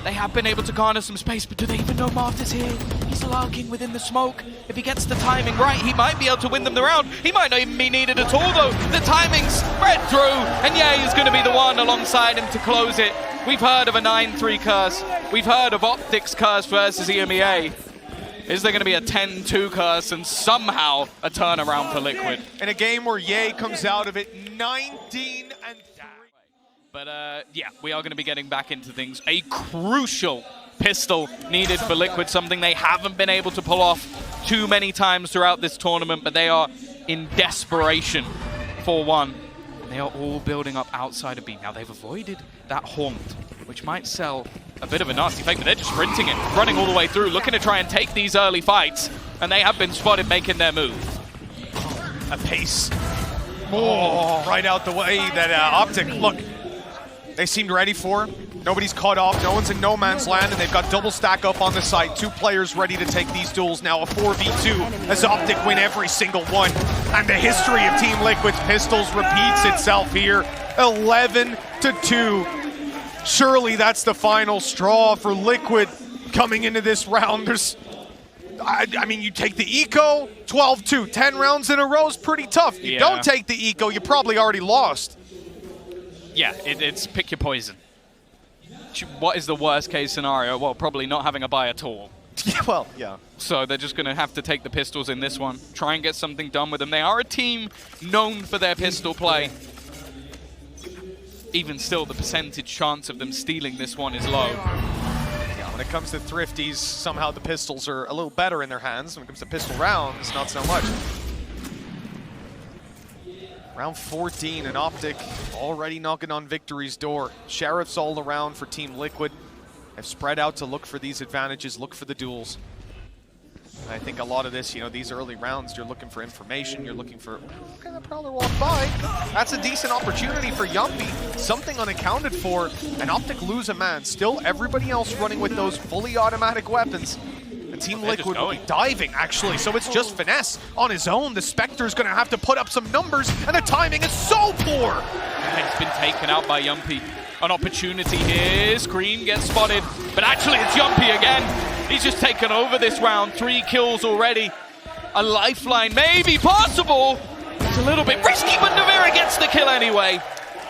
They have been able to garner some space, but do they even know Marth is here? He's lurking within the smoke. If he gets the timing right, he might be able to win them the round. He might not even be needed at all, though. The timing's spread through, and Ye is going to be the one alongside him to close it. We've heard of a 9-3 curse. We've heard of Optic's curse versus EMEA. Is there going to be a 10-2 curse and somehow a turnaround for Liquid? In a game where Ye comes out of it 19-3. But yeah, we are going to be getting back into things. A crucial pistol needed for Liquid, something they haven't been able to pull off too many times throughout this tournament, but they are in desperation for one. And they are all building up outside of B. Now they've avoided that haunt, which might sell a bit of a nasty fake, but they're just sprinting it, running all the way through, looking to try and take these early fights. And they have been spotted making their move. A pace. Right out the way that Optic, look, they seemed ready for him. Nobody's caught off, no one's in no man's land, and they've got double stack up on the site. 2 players ready to take these duels now, a 4v2 as Optic win every single one. And the history of Team Liquid's pistols repeats itself here, 11-2. Surely that's the final straw for Liquid coming into this round. I mean, you take the eco, 12-2, 10 rounds in a row is pretty tough. You don't take the eco, you probably already lost. Yeah, it's pick your poison. What is the worst case scenario? Well, probably not having a buy at all. Well, yeah. So they're just going to have to take the pistols in this one, try and get something done with them. They are a team known for their pistol play. Even still, the percentage chance of them stealing this one is low. Yeah, when it comes to thrifties, somehow the pistols are a little better in their hands. When it comes to pistol rounds, not so much. Round 14 and Optic already knocking on victory's door. Sheriffs all around for Team Liquid. Have spread out to look for these advantages, look for the duels. And I think a lot of this, you know, these early rounds, you're looking for information, you're looking for, okay, that Prowler walk by. That's a decent opportunity for Yumpy. Something unaccounted for, and Optic lose a man. Still, everybody else running with those fully automatic weapons. And Team Liquid will be diving, actually, so it's just Finesse on his own. The Spectre's going to have to put up some numbers, and the timing is so poor! And it's been taken out by Yumpy. An opportunity here. Scream gets spotted, but actually it's Yumpy again. He's just taken over this round. 3 kills already. A lifeline may be possible. It's a little bit risky, but Navira gets the kill anyway.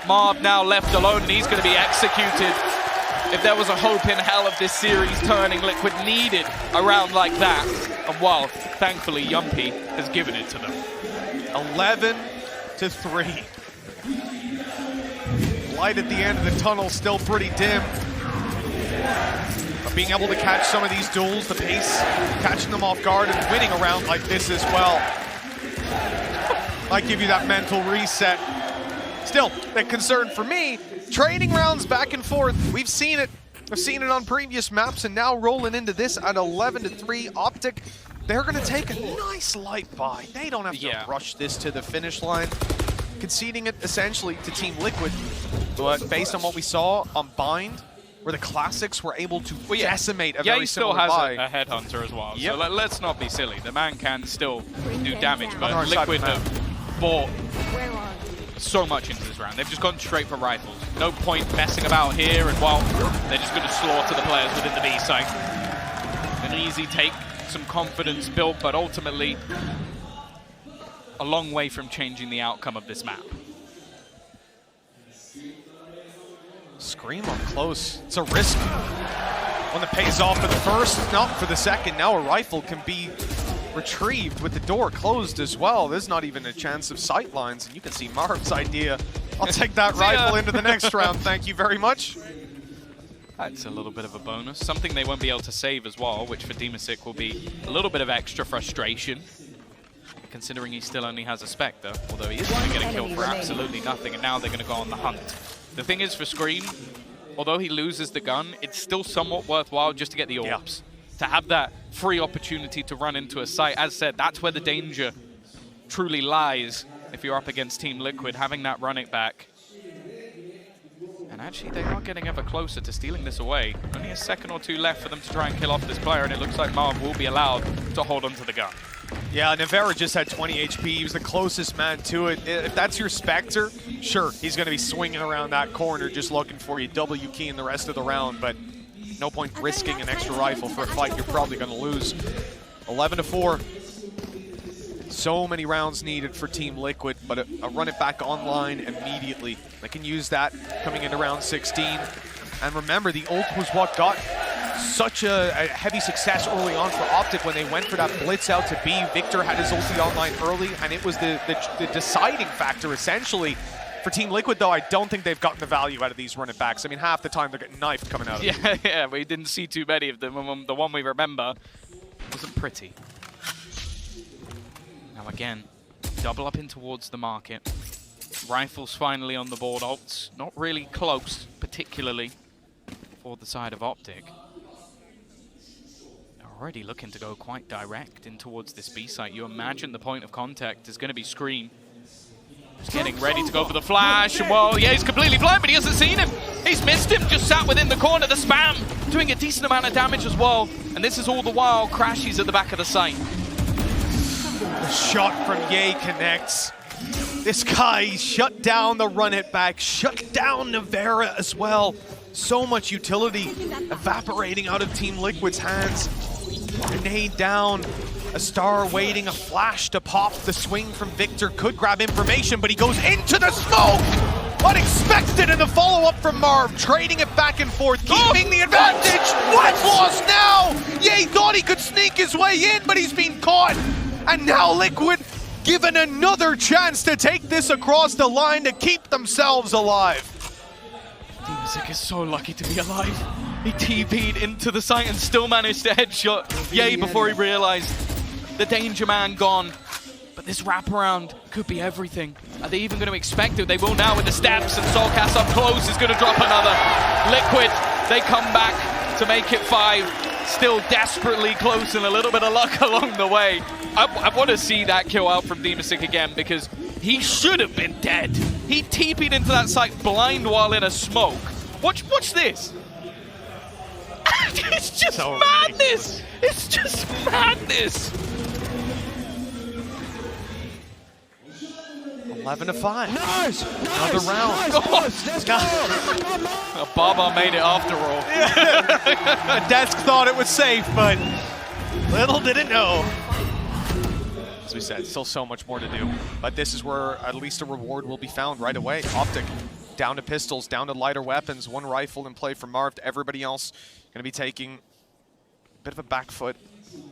Marv now left alone, and he's going to be executed. If there was a hope in hell of this series turning, Liquid needed a round like that. And well, thankfully, Yumpy has given it to them. 11-3. Light at the end of the tunnel still pretty dim. But being able to catch some of these duels, the pace, catching them off guard and winning a round like this as well, might give you that mental reset. Still, the concern for me, trading rounds back and forth. We've seen it. I've seen it on previous maps, and now rolling into this at 11-3. Optic, they're going to take a nice light buy. They don't have to rush this to the finish line, conceding it essentially to Team Liquid. But based on what we saw on Bind, where the classics were able to decimate a very similar buy. He still has a headhunter as well, so let's not be silly. The man can still do damage, but Liquid have bought so much into this round. They've just gone straight for rifles. No point messing about here, and well, they're just going to slaughter the players within the B site. An easy take, some confidence built, but ultimately a long way from changing the outcome of this map. Scream up close. It's a risk. One that pays off for the first, not for the second. Now a rifle can be retrieved with the door closed as well. There's not even a chance of sight lines, and you can see Marv's idea. I'll take that rifle into the next round, thank you very much. That's a little bit of a bonus. Something they won't be able to save as well, which for Demasic will be a little bit of extra frustration, considering he still only has a Spectre, although he is going to get a kill for absolutely nothing, and now they're going to go on the hunt. The thing is for Scream, although he loses the gun, it's still somewhat worthwhile just to get the orbs. To have that free opportunity to run into a site. As said, that's where the danger truly lies if you're up against Team Liquid, having that run it back. And actually, they are getting ever closer to stealing this away. Only a second or two left for them to try and kill off this player, and it looks like Marv will be allowed to hold onto the gun. Yeah, Navera just had 20 HP. He was the closest man to it. If that's your Spectre, sure, he's going to be swinging around that corner just looking for you, W key in the rest of the round, but no point risking an extra rifle for a fight you're probably going to lose. 11-4. So many rounds needed for Team Liquid, but a run it back online immediately. They can use that coming into round 16. And remember, the ult was what got such a heavy success early on for Optic when they went for that blitz out to B. Victor had his ulti online early, and it was the deciding factor, essentially. For Team Liquid, though, I don't think they've gotten the value out of these run it backs. I mean, half the time they're getting knifed coming out of it. Yeah, we didn't see too many of them. The one we remember wasn't pretty. Now again, Double up in towards the market. Rifles finally on the board. Ults not really close, particularly for the side of Optic. They're already looking to go quite direct in towards this B site. You imagine the point of contact is going to be Scream. He's getting ready to go for the flash. Well, yeah, he's completely blind, but he hasn't seen him. He's missed him, just sat within the corner. The spam doing a decent amount of damage as well. And this is all the while Crashy's at the back of the site. The shot from Ye connects. This guy shut down the run it back, shut down Navera as well. So much utility evaporating out of Team Liquid's hands. Grenade down. A star waiting, a flash to pop. The swing from Victor could grab information, but he goes into the smoke! Unexpected, and the follow-up from Marv, trading it back and forth, keeping the advantage! What lost now? Ye thought he could sneak his way in, but he's been caught! And now Liquid given another chance to take this across the line to keep themselves alive. Dimasic is so lucky to be alive. He TP'd into the site and still managed to headshot Ye before he realized the danger man gone. But this wraparound could be everything. Are they even going to expect it? They will now with the steps, and Soulcast up close is going to drop another. Liquid, they come back to make it 5. Still desperately close and a little bit of luck along the way. I want to see that kill out from Dimasic again, because he should have been dead. He TP'd into that site blind while in a smoke. Watch this. It's just madness! It's just madness! 11-5. Nice! Another round. Let's go! Baba made it after all. The desk thought it was safe, but little did it know. As we said, still so much more to do. But this is where at least a reward will be found right away. Optic down to pistols, down to lighter weapons. One rifle in play for Marv. Everybody else going to be taking a bit of a back foot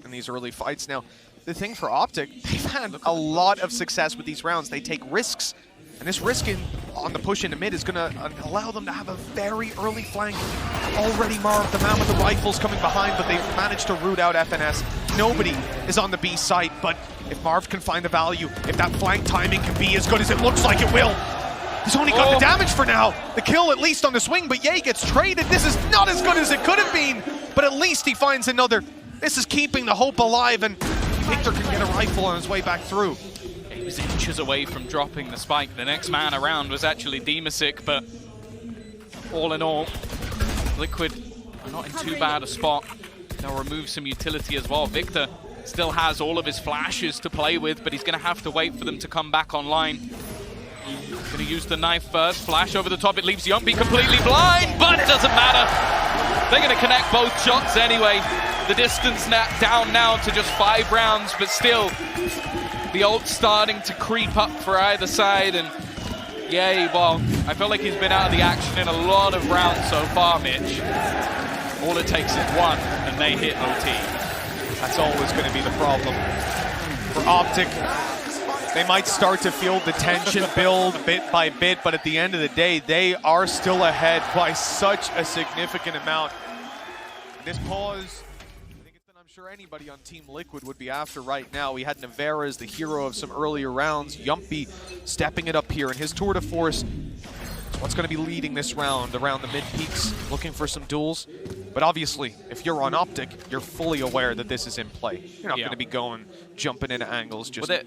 in these early fights. Now, the thing for Optic, they've had a lot of success with these rounds. They take risks, and this risk on the push into mid is going to allow them to have a very early flank. Already Marv, the man with the rifles, coming behind, but they've managed to root out FNS. Nobody is on the B site, but if Marv can find the value, if that flank timing can be as good as it looks like it will, he's only got the damage for now. The kill at least on the swing, but Ye gets traded. This is not as good as it could have been, but at least he finds another. This is keeping the hope alive, and Victor can get a rifle on his way back through. He was inches away from dropping the spike. The next man around was actually Dimasic, but all in all, Liquid are not in too bad a spot. They'll remove some utility as well. Victor still has all of his flashes to play with, but he's going to have to wait for them to come back online. Going to use the knife first. Flash over the top. It leaves Yumpy completely blind, but it doesn't matter. They're going to connect both shots anyway. The distance down now to just 5 rounds, but still, the ult's starting to creep up for either side, and Ye, well, I feel like he's been out of the action in a lot of rounds so far, Mitch. All it takes is one, and they hit OT. That's always going to be the problem. For Optic, they might start to feel the tension build bit by bit, but at the end of the day, they are still ahead by such a significant amount. This pause, I'm sure anybody on Team Liquid would be after right now. We had Navera as the hero of some earlier rounds. Yumpy stepping it up here in his tour de force. What's going to be leading this round around the mid-peaks, looking for some duels. But obviously, if you're on Optic, you're fully aware that this is in play. You're not going to be jumping into angles. Just. Well,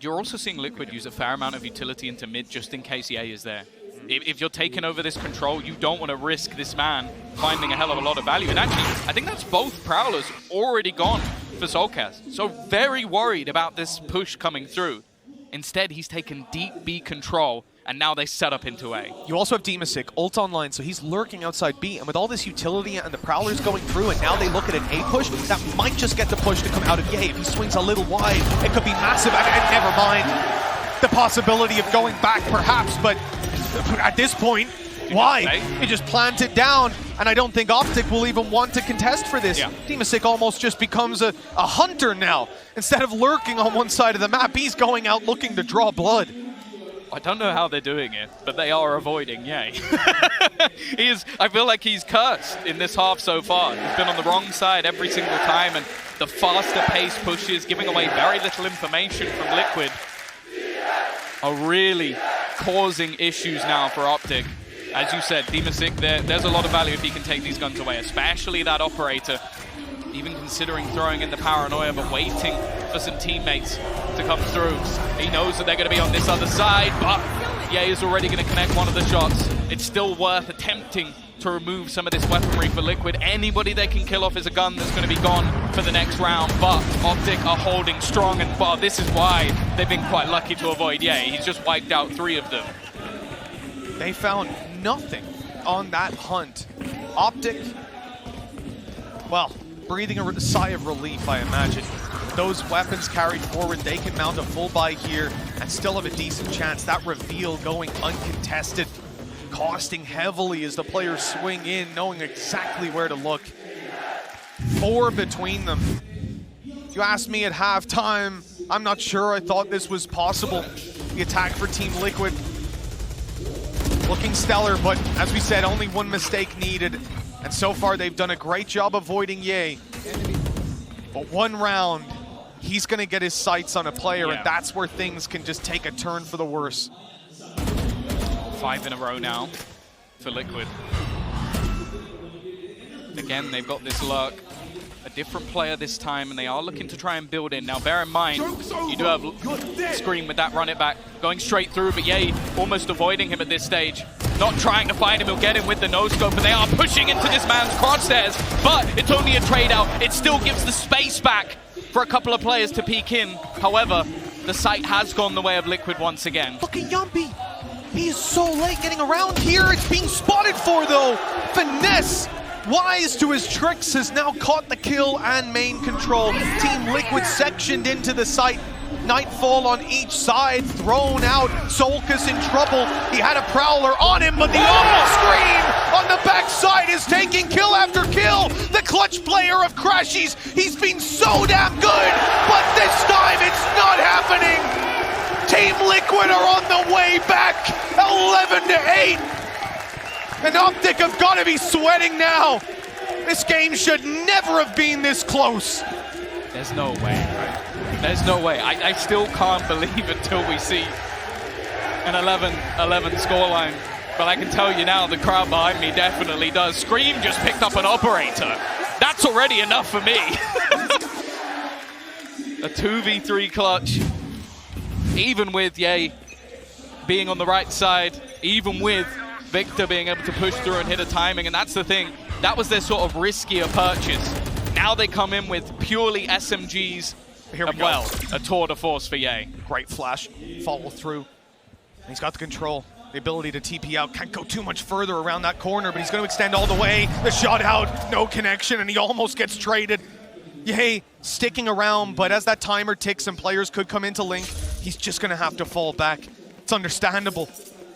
you're also seeing Liquid use a fair amount of utility into mid just in case Ye is there. If you're taking over this control, you don't want to risk this man finding a hell of a lot of value. And actually, I think that's both Prowlers already gone for Soulcast. So very worried about this push coming through. Instead, he's taken deep B control, and now they set up into A. You also have Dimasic, ult online, so he's lurking outside B. And with all this utility and the Prowlers going through, and now they look at an A push, that might just get the push to come out of Ye. If he swings a little wide, it could be massive. And never mind the possibility of going back, perhaps, but at this point, why? He just plant it down, and I don't think Optic will even want to contest for this. Dimasic almost just becomes a hunter now. Instead of lurking on one side of the map, he's going out looking to draw blood. I don't know how they're doing it, but they are avoiding Ye. I feel like he's cursed in this half so far. He's been on the wrong side every single time, and the faster pace pushes, giving away very little information from Liquid. are really causing issues now for Optic. As you said, Dimasic, there's a lot of value if he can take these guns away, especially that operator. Even considering throwing in the paranoia, but waiting for some teammates to come through. He knows that they're going to be on this other side, but Ye is already going to connect one of the shots. It's still worth attempting to remove some of this weaponry for Liquid. Anybody they can kill off is a gun that's going to be gone for the next round, but Optic are holding strong, and this is why they've been quite lucky to avoid Ye. He's just wiped out 3 of them. They found nothing on that hunt. Optic, well, breathing a sigh of relief, I imagine. With those weapons carried forward, they can mount a full buy here and still have a decent chance. That reveal going uncontested, costing heavily as the players swing in, knowing exactly where to look. 4 between them. If you asked me at halftime, I'm not sure I thought this was possible. The attack for Team Liquid looking stellar, but as we said, only 1 mistake needed. And so far, they've done a great job avoiding Ye. But 1 round, he's going to get his sights on a player, and that's where things can just take a turn for the worse. 5 in a row now for Liquid. Again, they've got this lurk. A different player this time, and they are looking to try and build in. Now, bear in mind, you do have Scream with that run it back, going straight through, but Ye almost avoiding him at this stage. Not trying to find him, he'll get him with the no-scope, and they are pushing into this man's crosshairs, but it's only a trade-out. It still gives the space back for a couple of players to peek in. However, the site has gone the way of Liquid once again. Look at Yumpy. He is so late getting around here. It's being spotted for, though. Finesse, wise to his tricks, has now caught the kill and main control. Team Liquid sectioned into the site. Nightfall on each side, thrown out. Solkas in trouble. He had a Prowler on him, but the awful Scream on the backside is taking kill after kill. The clutch player of Crashies, he's been so damn good, but this time it's not happening. Team Liquid are on the way back, 11-8. And Optic have got to be sweating now. This game should never have been this close. There's no way, right? There's no way. I still can't believe until we see an 11-11 scoreline. But I can tell you now, the crowd behind me definitely does. Scream just picked up an operator. That's already enough for me. A 2v3 clutch. Even with Ye being on the right side, even with Victor being able to push through and hit a timing, and that's the thing. That was their sort of riskier purchase. Now they come in with purely SMGs. Here we go. A tour de force for Ye. Great flash, follow through. And he's got the control, the ability to TP out. Can't go too much further around that corner, but he's going to extend all the way. The shot out, no connection, and he almost gets traded. Ye sticking around, but as that timer ticks and players could come into link, he's just going to have to fall back. It's understandable.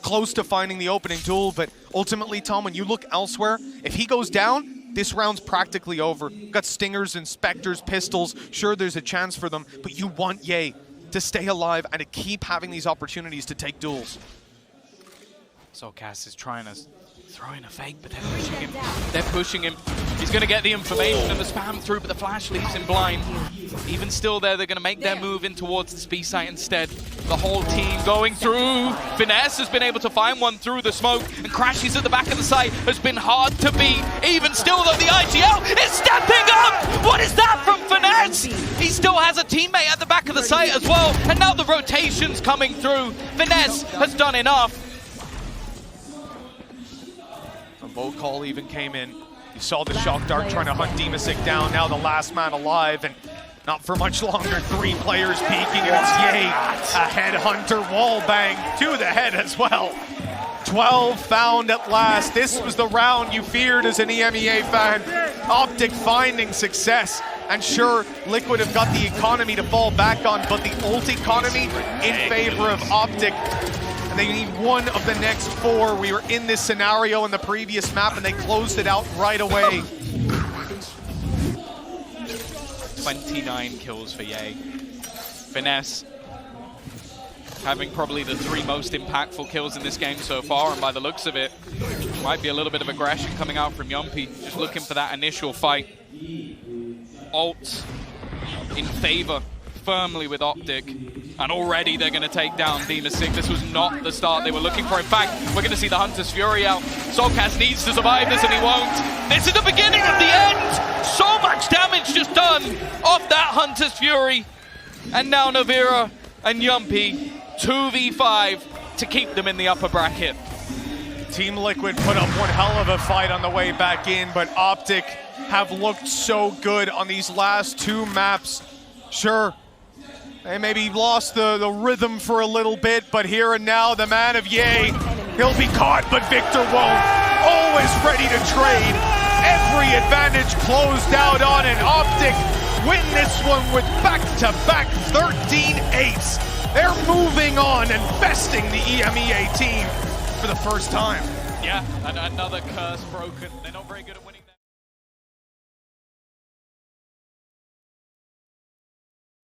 Close to finding the opening duel, but ultimately, Tom, when you look elsewhere, if he goes down, this round's practically over. We've got Stingers, Inspectors, Pistols. Sure, there's a chance for them, but you want Ye to stay alive and to keep having these opportunities to take duels. So Cass is trying to throw in a fake, but they're pushing him. They're pushing him. He's going to get the information and the spam through, but the flash leaves him blind. Even still there, they're going to make their move in towards the B site instead. The whole team going through. Finesse has been able to find one through the smoke, and Crashies at the back of the site has been hard to beat. Even still, though, the IGL is stepping up! What is that from Finesse? He still has a teammate at the back of the site as well, and now the rotation's coming through. Finesse has done enough. A vote call even came in. You saw the shock dart trying to hunt Dimasic down, now the last man alive, and not for much longer, 3 players peeking, and it's Ye. A headhunter wall bang to the head as well. 12 found at last. This was the round you feared as an EMEA fan. Optic finding success. And sure, Liquid have got the economy to fall back on, but the ult economy in favor of Optic. And they need 1 of the next 4. We were in this scenario in the previous map, and they closed it out right away. 29 kills for Ye. Finesse having probably the 3 most impactful kills in this game so far, and by the looks of it, might be a little bit of aggression coming out from Yumpy, just looking for that initial fight. Ult in favor firmly with Optic. And already they're going to take down Demasig. This was not the start they were looking for. In fact, we're going to see the Hunter's Fury out. Solcast needs to survive this and he won't. This is the beginning of the end! So much damage just done off that Hunter's Fury. And now Navira and Yumpy, 2v5 to keep them in the upper bracket. Team Liquid put up one hell of a fight on the way back in, but Optic have looked so good on these last two maps. Sure, they maybe lost the rhythm for a little bit, but here and now, the man of Yay, he'll be caught, but Victor won't. Always ready to trade. Every advantage closed out on, and Optic win this one with back-to-back 13 8s. They're moving on and besting the EMEA team for the first time. Yeah, and another curse broken. They're not very good at winning.